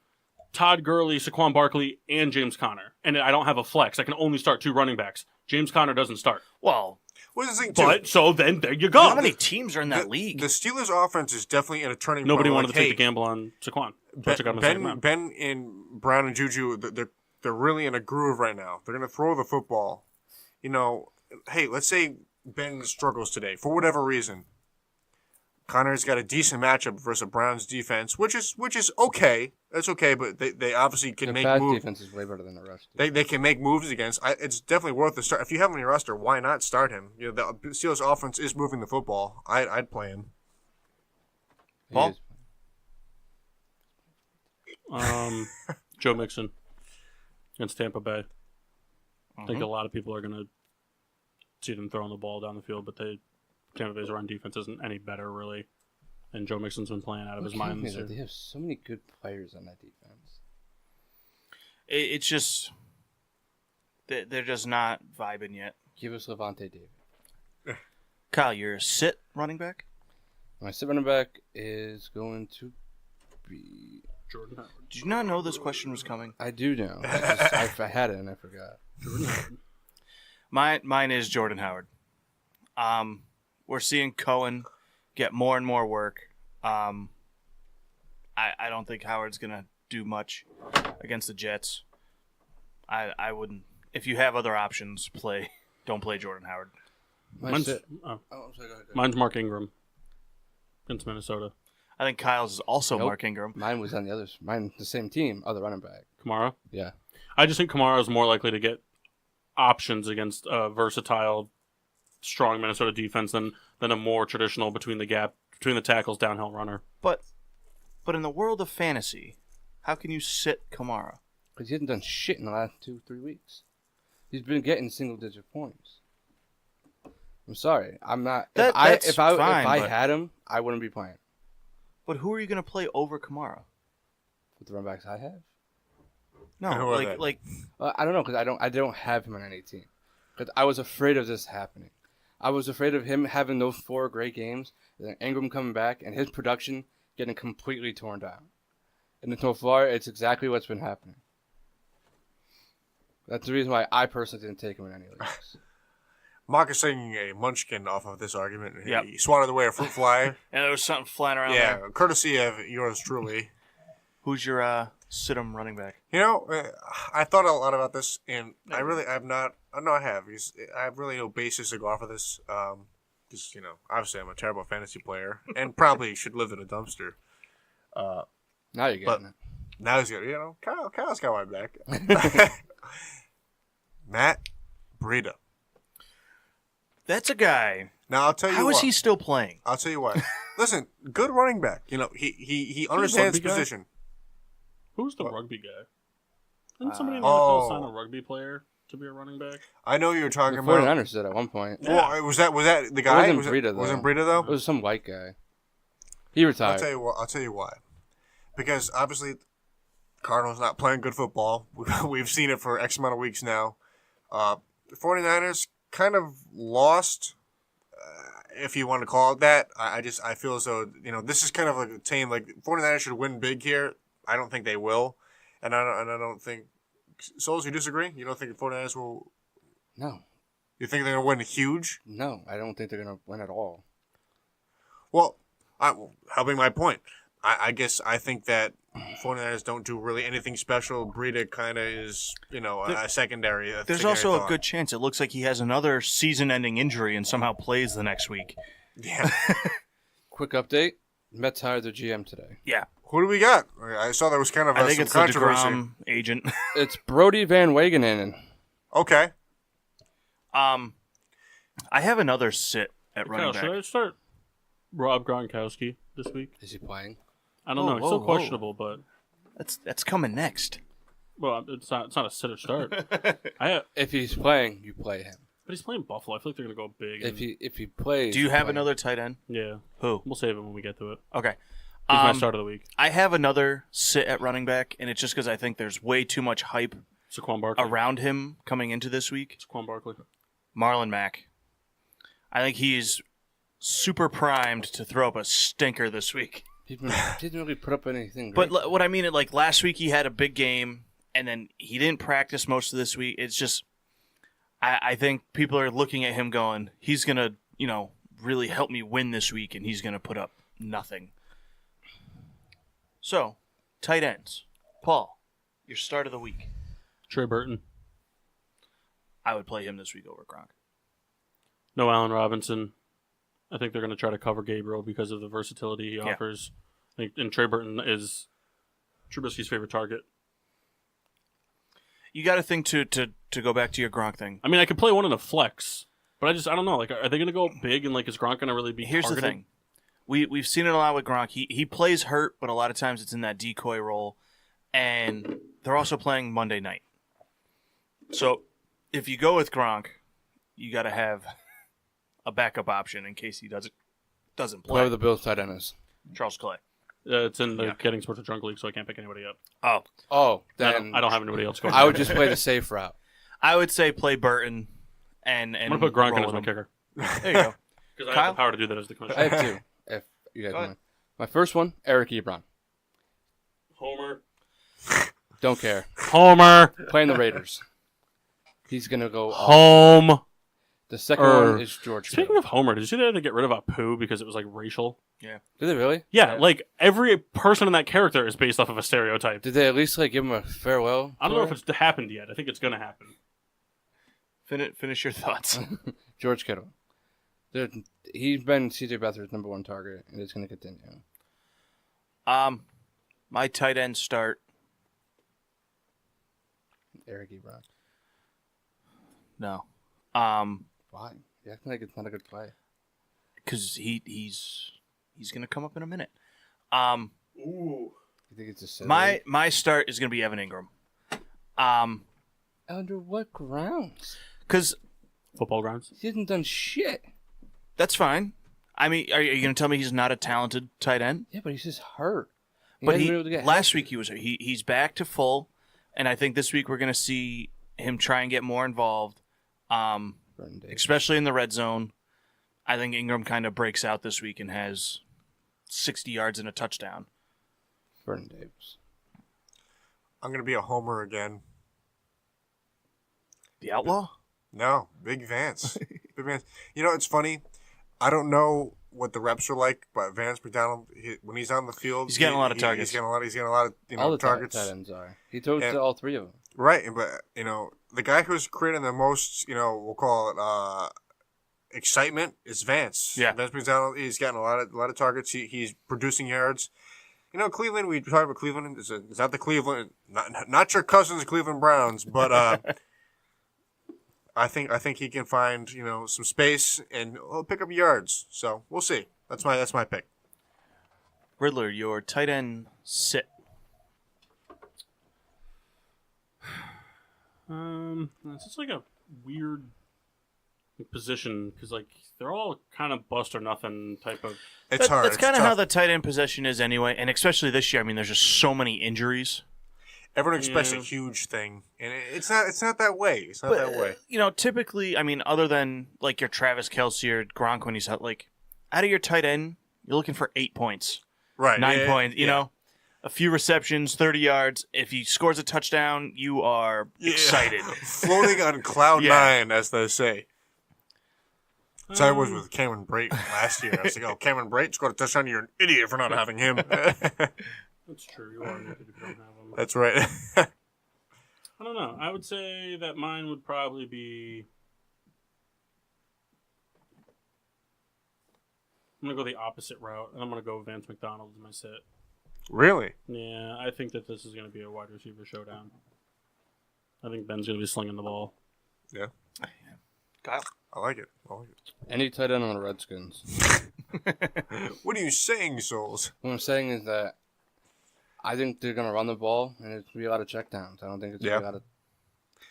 Todd Gurley, Saquon Barkley, and James Conner. And I don't have a flex. I can only start 2 running backs. James Conner doesn't start.
Well,
what's the thing, too?
But, so then, there you go.
how many teams are in that league?
The Steelers' offense is definitely in a turning
Nobody
point.
wanted to take the gamble on Saquon. So I took out in the second round.
Ben and Brown and Juju, they're really in a groove right now. They're going to throw the football. Hey, let's say Ben struggles today for whatever reason. Connor's got a decent matchup versus a Browns defense, which is okay. That's okay, but they obviously can
The
make
pass
moves.
defense is way better than the rush.
They can make moves against. It's definitely worth the start. If you have him on your roster, why not start him? The Steelers offense is moving the football. I'd play him.
Paul?
Joe Mixon against Tampa Bay. I think a lot of people are going to see them throwing the ball down the field, but Tampa Bay's run defense isn't any better, really. And Joe Mixon's been playing out of his mind this year.
They have so many good players on that defense.
It's just they're just not vibing yet.
Give us Levante David.
Kyle, you're a sit running back?
My sit running back is going to be...
Jordan Howard.
Did you not know this question was coming?
I do know. I had it and I forgot.
Jordan Howard.
Mine is Jordan Howard. We're seeing Cohen get more and more work. I don't think Howard's going to do much against the Jets. I wouldn't. If you have other options, don't play Jordan Howard.
Mine's
Sorry, go ahead.
Mine's Mark Ingram against Minnesota.
I think Kyle's is also
Nope.
Mark Ingram.
Mine was on the others. Mine, the same team, other running back.
Kamara?
Yeah.
I just think Kamara is more likely to get options against a versatile, strong Minnesota defense than a more traditional between the tackles downhill runner.
But in the world of fantasy, how can you sit Kamara?
Because he hasn't done shit in the last 2-3 weeks. He's been getting single-digit points. I'm sorry. I'm not. If I had him, I wouldn't be playing.
But who are you going to play over Kamara?
With the run backs I have.
No,
Who are they?
like
I don't know because I don't have him on any team because I was afraid of this happening. I was afraid of him having those 4 great games, and then Ingram coming back, and his production getting completely torn down. And so far, it's exactly what's been happening. That's the reason why I personally didn't take him in any leagues.
Mark is taking a munchkin off of this argument.
Yep.
He swatted away a fruit fly.
and there was something flying around
Yeah,
there.
courtesy of yours truly.
Who's your sit-em running baback?
You know, I thought a lot about this, and I've not. No, I have. I have really no basis to go off of this. Because obviously I'm a terrible fantasy player, and probably should live in a dumpster.
Now you're getting it.
Now he's got, Kyle's got my back. Matt Breida.
That's a guy.
Now I'll tell you
How
what.
is he still playing?
I'll tell you what. Listen, good running back. He understands
rugby guy?
position.
Who's the rugby guy? Didn't somebody in the
oh.
NFL sign a rugby player to be a running back?
I know you were talking
The
about.
49ers did at one point.
Well, was that the guy?
wasn't Breida, though.
Wasn't Breida though?
It was some white guy. He retired.
I'll tell you why. Because obviously, Cardinals not playing good football. We've seen it for X amount of weeks now. The 49ers kind of lost, if you want to call it that. I feel as though, this is kind of like a team, like 49ers should win big here. I don't think they will. And I don't think, Souls, you disagree? You don't think the 49ers will?
No.
You think they're going to win huge?
No, I don't think they're going to win at all.
Well, helping my point. I guess I think that 49ers don't do really anything special. Breida kind of is, a secondary.
There's also a good chance it looks like he has another season-ending injury and somehow plays the next week.
Yeah.
Quick update. Mets hired their GM today.
Yeah.
Who do we got? I saw there was kind of
I think
some
it's the
controversy.
DeGrom agent.
It's Brody Van Wagenen.
Okay.
I have another sit at
Kyle,
running
should I
back.
start Rob Gronkowski this week?
Is he playing?
I don't know. It's still questionable, but
That's coming next.
well, it's not a sit or start.
If he's playing, you play him.
But he's playing Buffalo. I feel like they're gonna go big.
If he plays,
Do you have
play him.
another tight end?
Yeah,
Who?
we'll save him when we get to it.
Okay.
He's my start of the week.
I have another sit at running back, and it's just because I think there's way too much hype
Saquon Barkley.
around him coming into this week.
Saquon Barkley.
Marlon Mack. I think he's super primed to throw up a stinker this week.
He didn't really put up anything.
But
Great.
what I mean, like last week he had a big game, and then he didn't practice most of this week. It's just, I think people are looking at him going, he's going to, really help me win this week, and he's going to put up nothing. So, tight ends. Paul, your start of the week.
Trey Burton.
I would play him this week over Gronk.
No Allen Robinson. I think they're going to try to cover Gabriel because of the versatility he offers. I think, and Trey Burton is Trubisky's favorite target.
You got to think to go back to your Gronk thing.
I mean, I could play one in a flex, but I don't know. Like, are they going to go big and is Gronk going to really be
Here's
targeted?
the thing. We've seen it a lot with Gronk. He plays hurt, but a lot of times it's in that decoy role. And they're also playing Monday night. So if you go with Gronk, you got to have a backup option in case he doesn't play.
Whoever the Bills tight end is.
Charles Clay.
It's in the Getting Sports Drunk League, so I can't pick anybody up.
Oh,
I
then
don't have anybody else going.
I would just play the safe route.
I would say play Burton and
I'm going to put Gronk in
roll
as my
him.
kicker.
There you go.
Because I
Kyle?
have the power to do that as the commissioner.
I have two. If you guys
Go
want. My first one, Eric Ebron.
Homer.
Don't care.
Homer.
Playing the Raiders. He's gonna go off.
Home.
The second one is George
Speaking
Kittle.
of Homer, did you see they had to get rid of Apu because it was racial?
Did they really?
Yeah, every person in that character is based off of a stereotype.
Did they at least give him a farewell?
I don't know if it's happened yet. I think it's going to happen.
Finish your thoughts.
George Kittle. He's been CJ Beathard's number one target, and it's going to continue.
My tight end start.
Eric Ebron.
No.
Why? You acting like it's not a good play.
Because he's going to come up in a minute.
Ooh.
You think it's a silly?
My start is going to be Evan Ingram.
Under what grounds?
Because
Football grounds.
He hasn't done shit.
that's fine. I mean, are you going to tell me he's not a talented tight end?
Yeah, but he's just hurt.
But
hasn't been able to get
last
healthy.
week he's back to full. And I think this week we're going to see him try and get more involved, especially in the red zone. I think Ingram kind of breaks out this week and has 60 yards and a touchdown.
Vernon Davis.
I'm going to be a homer again.
The Outlaw?
No, Big Vance. Big Vance. You know, it's funny. I don't know what the reps are like, but Vance McDonald, when he's on the field,
he's getting a lot of targets.
He's getting a lot of
All the
targets.
tight ends are. He throws to all three of them.
Right, but the guy who's creating the most, we'll call it excitement is Vance.
Yeah,
Vance McDonald. He's getting a lot of targets. He's producing yards. Cleveland. We talked about Cleveland. It's not the Cleveland, not your cousin's Cleveland Browns, but I think he can find some space and he'll pick up yards. So we'll see. That's my pick.
Riddler, your tight end sit.
It's just like a weird position because they're all kind of bust or nothing type of.
It's hard.
That's kind of how the tight end position is anyway, and especially this year. I mean, there's just so many injuries.
Everyone expects a huge thing, and it's not that way. It's not that way.
Typically, I mean, other than your Travis Kelce or Gronk when he's out, out of your tight end, you're looking for 8 points,
right?
9 points. You know, a few receptions, 30 yards. If he scores a touchdown, you are excited,
floating on cloud nine, as they say. So I was with Cameron Brate last year. I was like, "Oh, Cameron Brate scored a touchdown. You're an idiot for not having him."
That's true. You are an idiot if you don't have him.
That's right.
I don't know. I would say that mine would probably be. I'm gonna go the opposite route, and I'm gonna go Vance McDonald as my sit.
Really?
Yeah, I think that this is gonna be a wide receiver showdown. I think Ben's gonna be slinging the ball.
Yeah.
Kyle,
I like it.
Any tight end on the Redskins.
What are you saying, Souls?
What I'm saying is that I think they're going to run the ball, and it's going to be a lot of checkdowns. I don't think it's going to be a lot of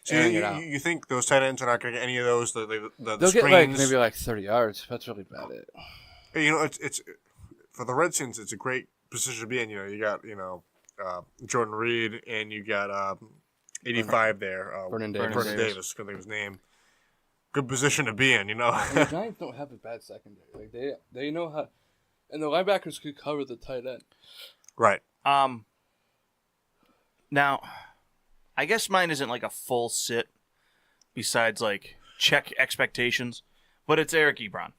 So you think those tight ends are not going to get any of those? The
They'll
screens?
get maybe 30 yards. That's really about it.
It's for the Redskins. It's a great position to be in. You got Jordan Reed, and you got 85 there.
Vernon Davis.
Couldn't think of his name. Good position to be in,
The Giants don't have a bad secondary. They know how, and the linebackers could cover the tight end.
Right.
Now, I guess mine isn't a full sit. Besides check expectations, but it's Eric Ebron,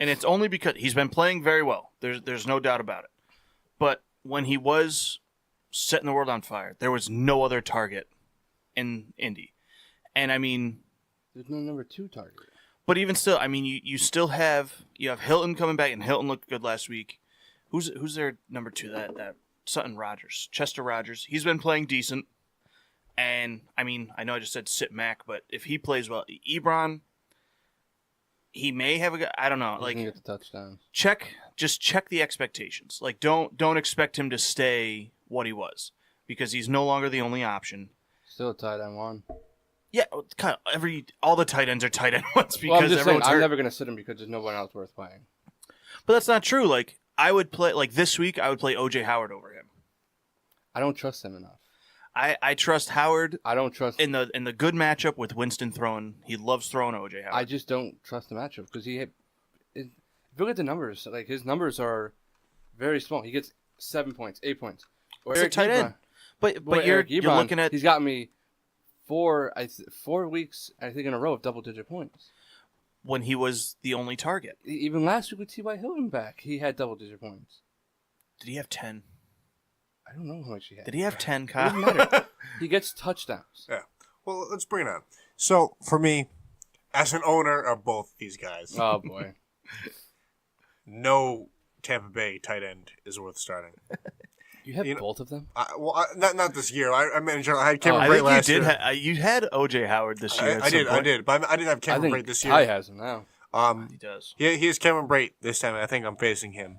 and it's only because he's been playing very well. There's no doubt about it. But when he was setting the world on fire, there was no other target in Indy, and I mean.
There's no number 2 target.
But even still, I mean, you still have Hilton coming back, and Hilton looked good last week. Who's their number 2? That Sutton Rogers, Chester Rogers. He's been playing decent, and I mean, I know I just said sit Mac, but if he plays well, Ebron, he may have I don't know.
He can get the touchdowns.
Just check the expectations. Don't expect him to stay what he was because he's no longer the only option.
Still a tight end 1.
Yeah, kind of all the tight ends are tight end ones because
I'm just saying,
everyone's
I'm
hurt.
never going to sit him because there's no one else worth playing.
But that's not true. I would play this week. I would play O.J. Howard over him.
I don't trust him enough.
I trust Howard.
I don't trust
in the good matchup with Winston throwing. He loves throwing O.J. Howard.
I just don't trust the matchup because if you look at the numbers, his numbers are very small. He gets 7 points, 8 points.
It's a tight end. But you're looking at.
He's got me 4 weeks, I think, in a row of double-digit points.
When he was the only target.
Even last week with T.Y. Hilton back, he had double-digit points.
Did he have 10?
I don't know how much he had.
Did he have 10, Kyle?
It doesn't matter. He gets touchdowns.
Yeah. Well, let's bring it on. So, for me, as an owner of both these guys,
Oh, boy.
no Tampa Bay tight end is worth starting.
You have both of them?
Not this year. I managed. I had Cameron Brate last year.
You had O.J. Howard this year.
I did. But I didn't have Cameron Brate this year.
Ty has him now.
He does.
Yeah, he has Cameron Brate this time, and I think I'm facing him.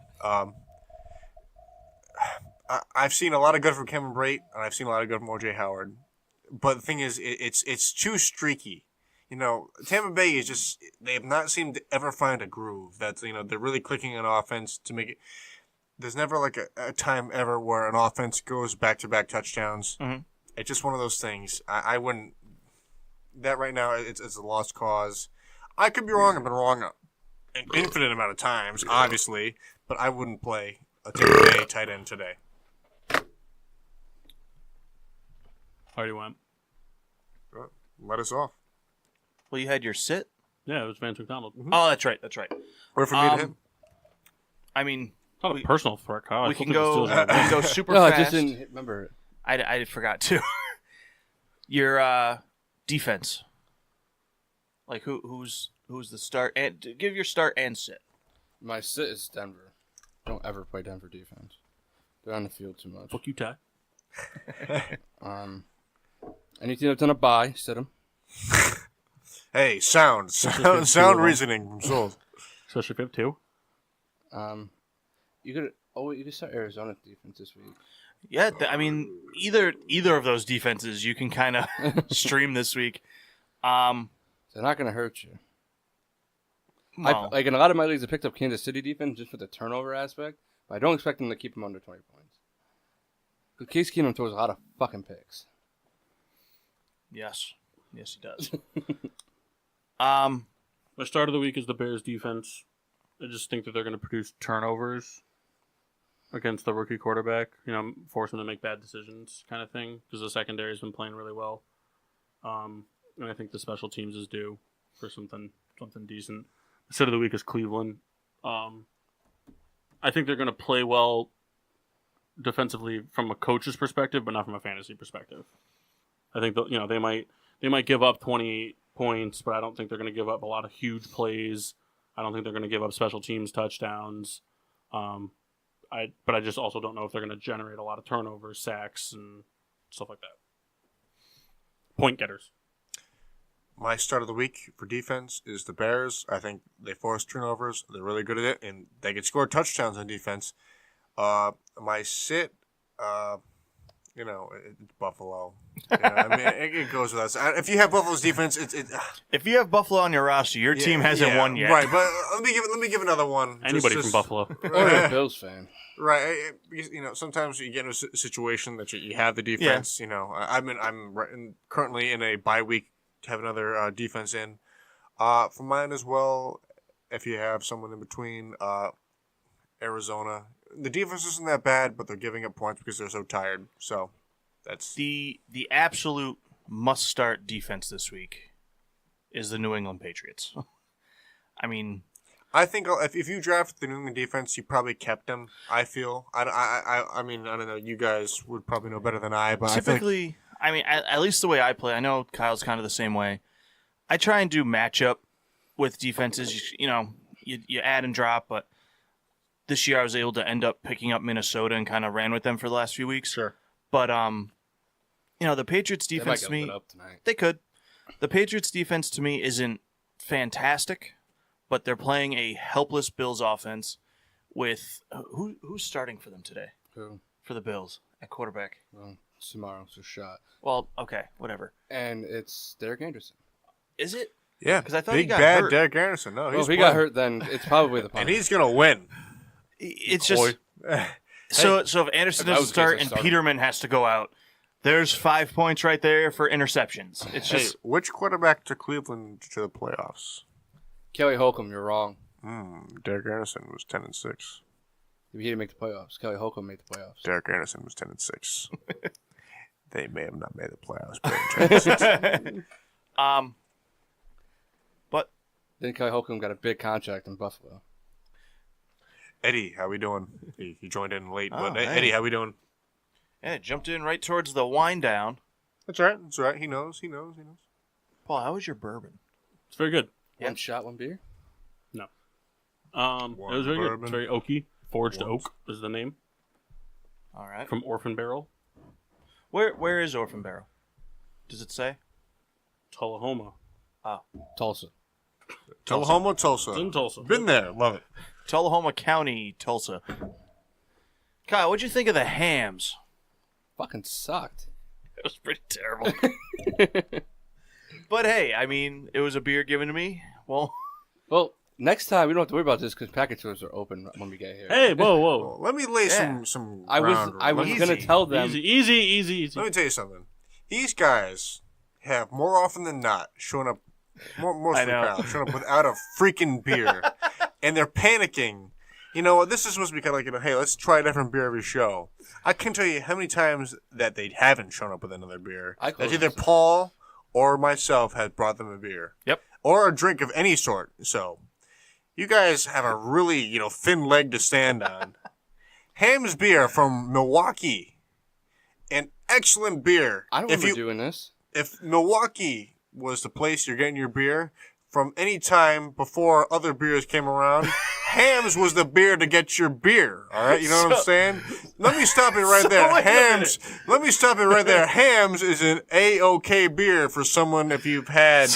I've seen a lot of good from Cameron Brate, and I've seen a lot of good from O.J. Howard. But the thing is, it's too streaky. Tampa Bay is just, they have not seemed to ever find a groove. That's, they're really clicking on offense to make it. There's never a time ever where an offense goes back-to-back touchdowns.
Mm-hmm.
it's just one of those things. I wouldn't. That right now, it's a lost cause. I could be wrong. I've been wrong an infinite amount of times, obviously, but I wouldn't play a Tampa Bay tight end today.
Already went.
Let us off.
Well, you had your sit.
Yeah, it was Vance McDonald.
Oh, that's right.
Where from me to him?
I mean,
It's not a personal for Kyle.
we can go super
No, I
fast.
just didn't remember it.
I forgot to. Your defense. Like who's the start? And give your start and sit.
My sit is Denver. Don't ever play Denver defense. They're on the field too much.
Fuck you, Ty.
Any team that's on a bye, sit them.
Hey, sound reasoning from Souls.
Especially if you have two.
You could start Arizona defense this week.
Yeah, I mean either of those defenses you can kind of stream this week.
They're not going to hurt you.
Well,
Like in a lot of my leagues, I picked up Kansas City defense just for the turnover aspect, but I don't expect them to keep them under 20 points. Because Case Keenum throws a lot of fucking picks.
yes, he does.
My start of the week is the Bears defense. I just think that they're going to produce turnovers against the rookie quarterback. You know, force him to make bad decisions, kind of thing. Because the secondary has been playing really well, and I think the special teams is due for something decent. The set of the week is Cleveland. I think they're going to play well defensively from a coach's perspective, but not from a fantasy perspective. I think they might give up 28 points, but I don't think they're going to give up a lot of huge plays. I don't think they're going to give up special teams touchdowns. But I just also don't know if they're going to generate a lot of turnovers, sacks, and stuff like that. Point getters.
My start of the week for defense is the Bears. I think they force turnovers. They're really good at it, and they can score touchdowns on defense. My sit, it's Buffalo. I mean, it goes with us. If you have Buffalo's defense,
if you have Buffalo on your roster, your team hasn't won yet.
Right, but let me give another one.
Anybody from Buffalo.
Or a Bills fan.
Right, sometimes you get in a situation that you have the defense. Yeah. I'm currently in a bye week to have another defense in. For mine as well, if you have someone in between, Arizona. The defense isn't that bad, but they're giving up points because they're so tired. So that's
the absolute must-start defense this week is the New England Patriots. I mean,
I think if you draft the New England defense, you probably kept them. I feel. I mean, I don't know. You guys would probably know better than I, but
typically, at least the way I play, I know Kyle's kind of the same way. I try and do matchup with defenses. You add and drop, but this year I was able to end up picking up Minnesota and kind of ran with them for the last few weeks.
Sure.
But the Patriots defense to me, they could. The Patriots defense to me isn't fantastic, but they're playing a helpless Bills offense with who's starting for them today?
Who?
For the Bills at quarterback.
Well, tomorrow's a shot.
Well, okay, whatever.
And it's Derek Anderson.
Is it?
yeah,
because I thought
big
he got
bad
hurt.
Derek Anderson. No,
Well, if he got hurt, then it's probably the
and he's gonna win.
It's just so if Anderson doesn't start and Peterman has to go out, there's 5 points right there for interceptions. It's just
which quarterback took Cleveland to the playoffs?
Kelly Holcomb, you're wrong.
Derek Anderson was 10-6.
He didn't make the playoffs. Kelly Holcomb made the playoffs.
Derek Anderson was 10-6. They may have not made the playoffs, but
but
then Kelly Holcomb got a big contract in Buffalo.
Eddie, how we doing? He joined in late,
Oh,
but
hey.
Eddie, how we doing?
yeah, it jumped in right towards the wind down.
That's right. He knows.
Paul, how was your bourbon?
It's very good.
One shot, one beer?
No. It was very good. It's very oaky. Forged Oak is the name.
All right.
From Orphan Barrel.
Where is Orphan Barrel? Does it say?
Tullahoma.
Tulsa.
Tullahoma, Tulsa.
It's in Tulsa.
Been there. Love it.
Tullahoma County, Tulsa. Kyle, what'd you think of the hams?
Fucking sucked.
It was pretty terrible. But hey, I mean, it was a beer given to me. Well,
next time we don't have to worry about this because package stores are open when we get here.
Hey, whoa.
Well, let me lay some
I was
ground rules.
gonna tell them.
Easy.
Let me tell you something. These guys have more often than not shown up, most of the crowd, shown up without a freaking beer. And they're panicking. You know what? This is supposed to be kind of like, hey, let's try a different beer every show. I can't tell you how many times that they haven't shown up with another beer. That's either Paul or myself has brought them a beer.
Yep.
Or a drink of any sort. So, you guys have a really, thin leg to stand on. Ham's Beer from Milwaukee. An excellent beer.
I remember doing this.
If Milwaukee was the place you're getting your beer from any time before other beers came around, Ham's was the beer to get your beer. All right, you know what I'm saying? Let me stop it right there. Ham's. Let me stop it right there. Ham's is an A-OK beer for someone if you've had.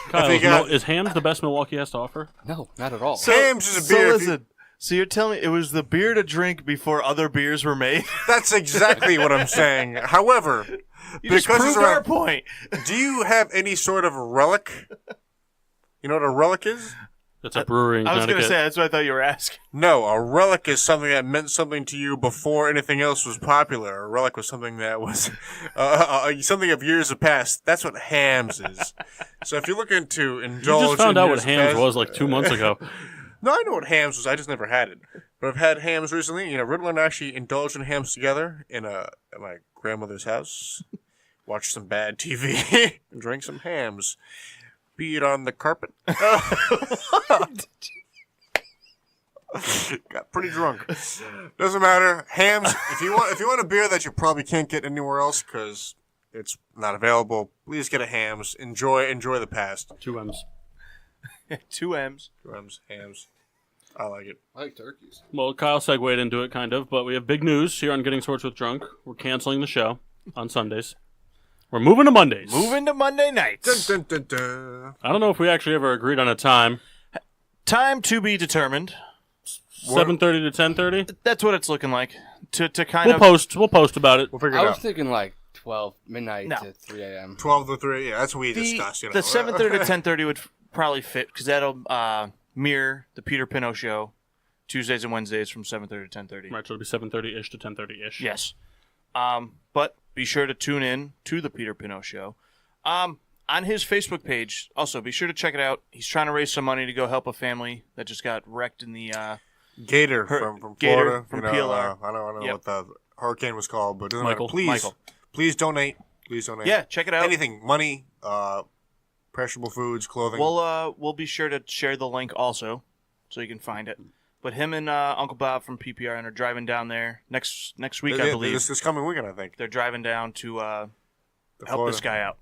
Kyle, is Ham's the best Milwaukee has to offer?
No, not at all.
Ham's is a beer.
So you're telling me it was the beer to drink before other beers were made?
That's exactly what I'm saying. However,
because proved our point.
Do you have any sort of relic? You know what a relic is?
That's a brewery in
I was
Connecticut.
going to say, that's what I thought you were asking.
No, a relic is something that meant something to you before anything else was popular. A relic was something that was something of years of past. That's what Ham's is. So if you're looking to indulge,
you just found out what Ham's
past,
was like 2 months ago.
No, I know what Ham's was. I just never had it. But I've had Ham's recently. Riddler and I actually indulged in Ham's together at my grandmother's house. Watched some bad TV and drank some Ham's. Beat on the carpet. Got pretty drunk. Doesn't matter. Ham's. If you want a beer that you probably can't get anywhere else because it's not available, please get a Ham's. Enjoy the past.
2 M's.
2 M's.
2 M's. Ham's. I like it.
I like turkeys.
Well, Kyle segued into it, kind of, but we have big news here on Getting Sports with Drunk. We're canceling the show on Sundays. We're moving to Mondays.
Moving to Monday nights.
Dun, dun, dun, dun.
I don't know if we actually ever agreed on a time.
Time to be determined.
7:30 to 10:30.
That's what it's looking like. To kind
We'll
of
post. We'll post about it.
We'll figure
I
it
was
out.
thinking like 12 midnight
No.
to 3 a.m.
12 to 3. Yeah, that's what we discussed.
the 7:30 to 10:30 would probably fit because that'll mirror the Peter Pino show, Tuesdays and Wednesdays from 7:30 to 10:30.
Right, so it'll be 7:30-ish to 10:30-ish.
Yes. But be sure to tune in to the Peter Pino show. On his Facebook page, also be sure to check it out. He's trying to raise some money to go help a family that just got wrecked in the
Gator from
Gator
Florida.
from PLR.
I don't know
Yep.
what the hurricane was called, but it doesn't
Michael.
matter. Please donate. Please donate.
Yeah, check it out.
Anything, money, perishable foods, clothing.
We'll be sure to share the link also, so you can find it. But him and Uncle Bob from PPRN are driving down there next week, I believe.
This coming weekend, I think.
They're driving down to help
Florida.
this guy out.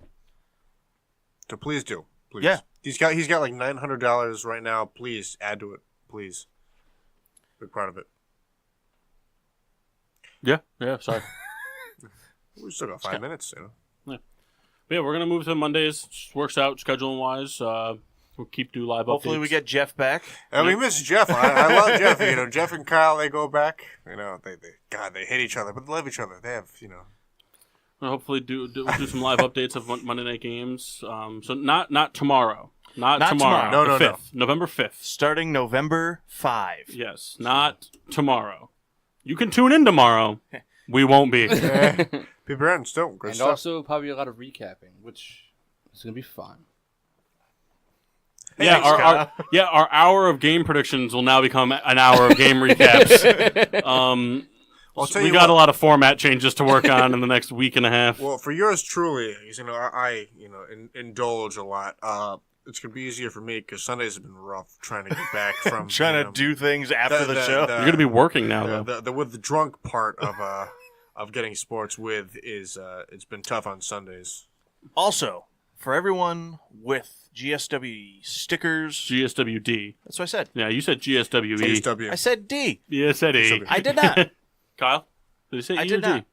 So please do. Please.
Yeah.
He's got like $900 right now. Please add to it. Please. Big part of it.
Yeah, sorry.
We still got 5 minutes,
But yeah, we're going to move to Mondays. Just works out scheduling-wise. We'll keep do live
Hopefully
updates.
we get Jeff back.
And we miss Jeff. I love Jeff. Jeff and Kyle, they go back. They hate each other, but they love each other. They have,
We'll hopefully do some live updates of Monday night games. So not tomorrow. Not tomorrow.
No,
the
no.
5th. November 5th.
Starting November 5.
Yes, not tomorrow. You can tune in tomorrow. We won't be.
People are still good
And
stuff.
also probably a lot of recapping, which is going to be fun.
Yeah, our hour of game predictions will now become an hour of game recaps.
I'll tell
we
you
got
what.
a lot of format changes to work on in the next week and a half.
Well, for yours truly, I indulge a lot. It's gonna be easier for me because Sundays have been rough trying to get back from
Trying to do things after the show.
You're going to be working now, though.
The drunk part of getting sports with is it's been tough on Sundays.
Also, for everyone with GSWD stickers.
GSWD.
That's what I said.
Yeah, you said GSWE.
GSW.
I said D.
Yeah, said E.
I did not.
Kyle? Did he say
I
E
did
or G?
not.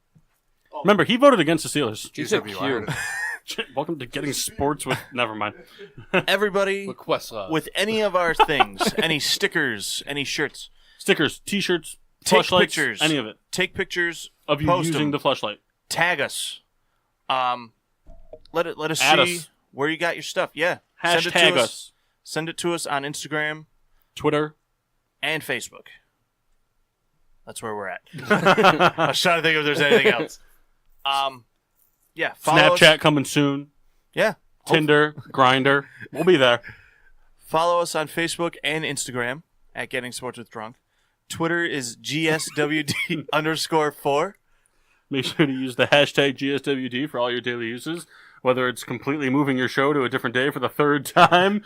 Remember, he voted against the Steelers.
You said
GSW, I heard
Q.
it.
Welcome to Getting Sports with... Never mind.
Everybody
With Questlove.
with any of our things, any stickers, any shirts,
Stickers, T-shirts,
take
flashlights,
pictures.
any of it.
Take pictures
Of you
post
using
them,
the flashlight.
tag us. Let us
Add
see
us.
where you got your stuff. Yeah.
Hashtag us.
Send it to us on Instagram
Twitter.
and Facebook. That's where we're at. I was trying to think if there's anything else. Yeah, follow
Snapchat
us.
coming soon.
Yeah.
Tinder, Grinder. We'll be there.
Follow us on Facebook and Instagram at Getting Sports with Drunk. Twitter is GSWD _4.
Make sure to use the hashtag GSWD for all your daily uses, whether it's completely moving your show to a different day for the third time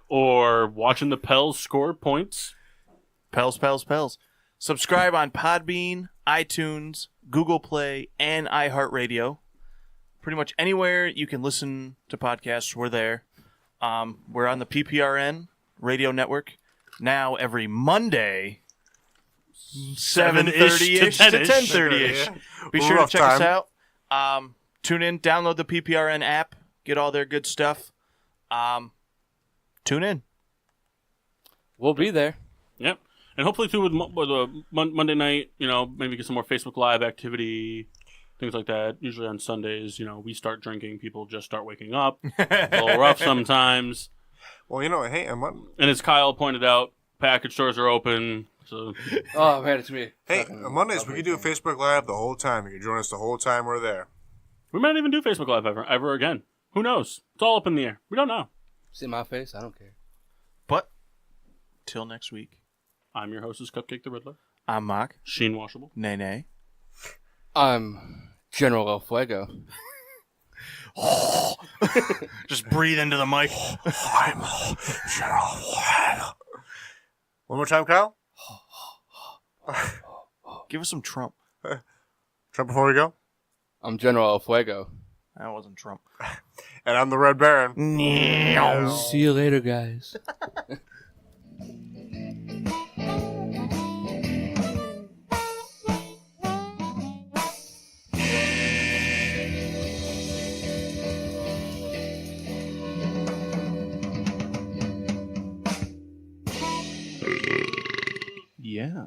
or watching the Pels score points.
Pels. Subscribe on Podbean, iTunes, Google Play, and iHeartRadio. Pretty much anywhere you can listen to podcasts, we're there. We're on the PPRN radio network now every Monday, 7:30-ish to 10:30-ish. Be sure to
Rough
check us
time.
out. Tune in, download the PPRN app, get all their good stuff. Tune in.
We'll be there.
Yep. And hopefully, too, with Monday night, maybe get some more Facebook Live activity, things like that. Usually on Sundays, we start drinking. People just start waking up. It's a little rough sometimes.
Well, hey,
And as Kyle pointed out, package stores are open. So
Oh man, it's me.
hey,
Fucking
on Mondays we
lovely
can do a
thing.
Facebook Live the whole time. You can join us the whole time we're there.
we might not even do Facebook Live ever again. Who knows? It's all up in the air. We don't know.
See my face? I don't care.
But till next week,
I'm your hostess, Cupcake the Riddler.
I'm Mark.
Sheen Washable.
Nay.
I'm General El Fuego.
Just breathe into the mic.
I'm General. One more time, Kyle.
Give us some Trump.
Trump before we go.
I'm General El Fuego.
That wasn't Trump.
And I'm the Red Baron.
See you later, guys.
Yeah.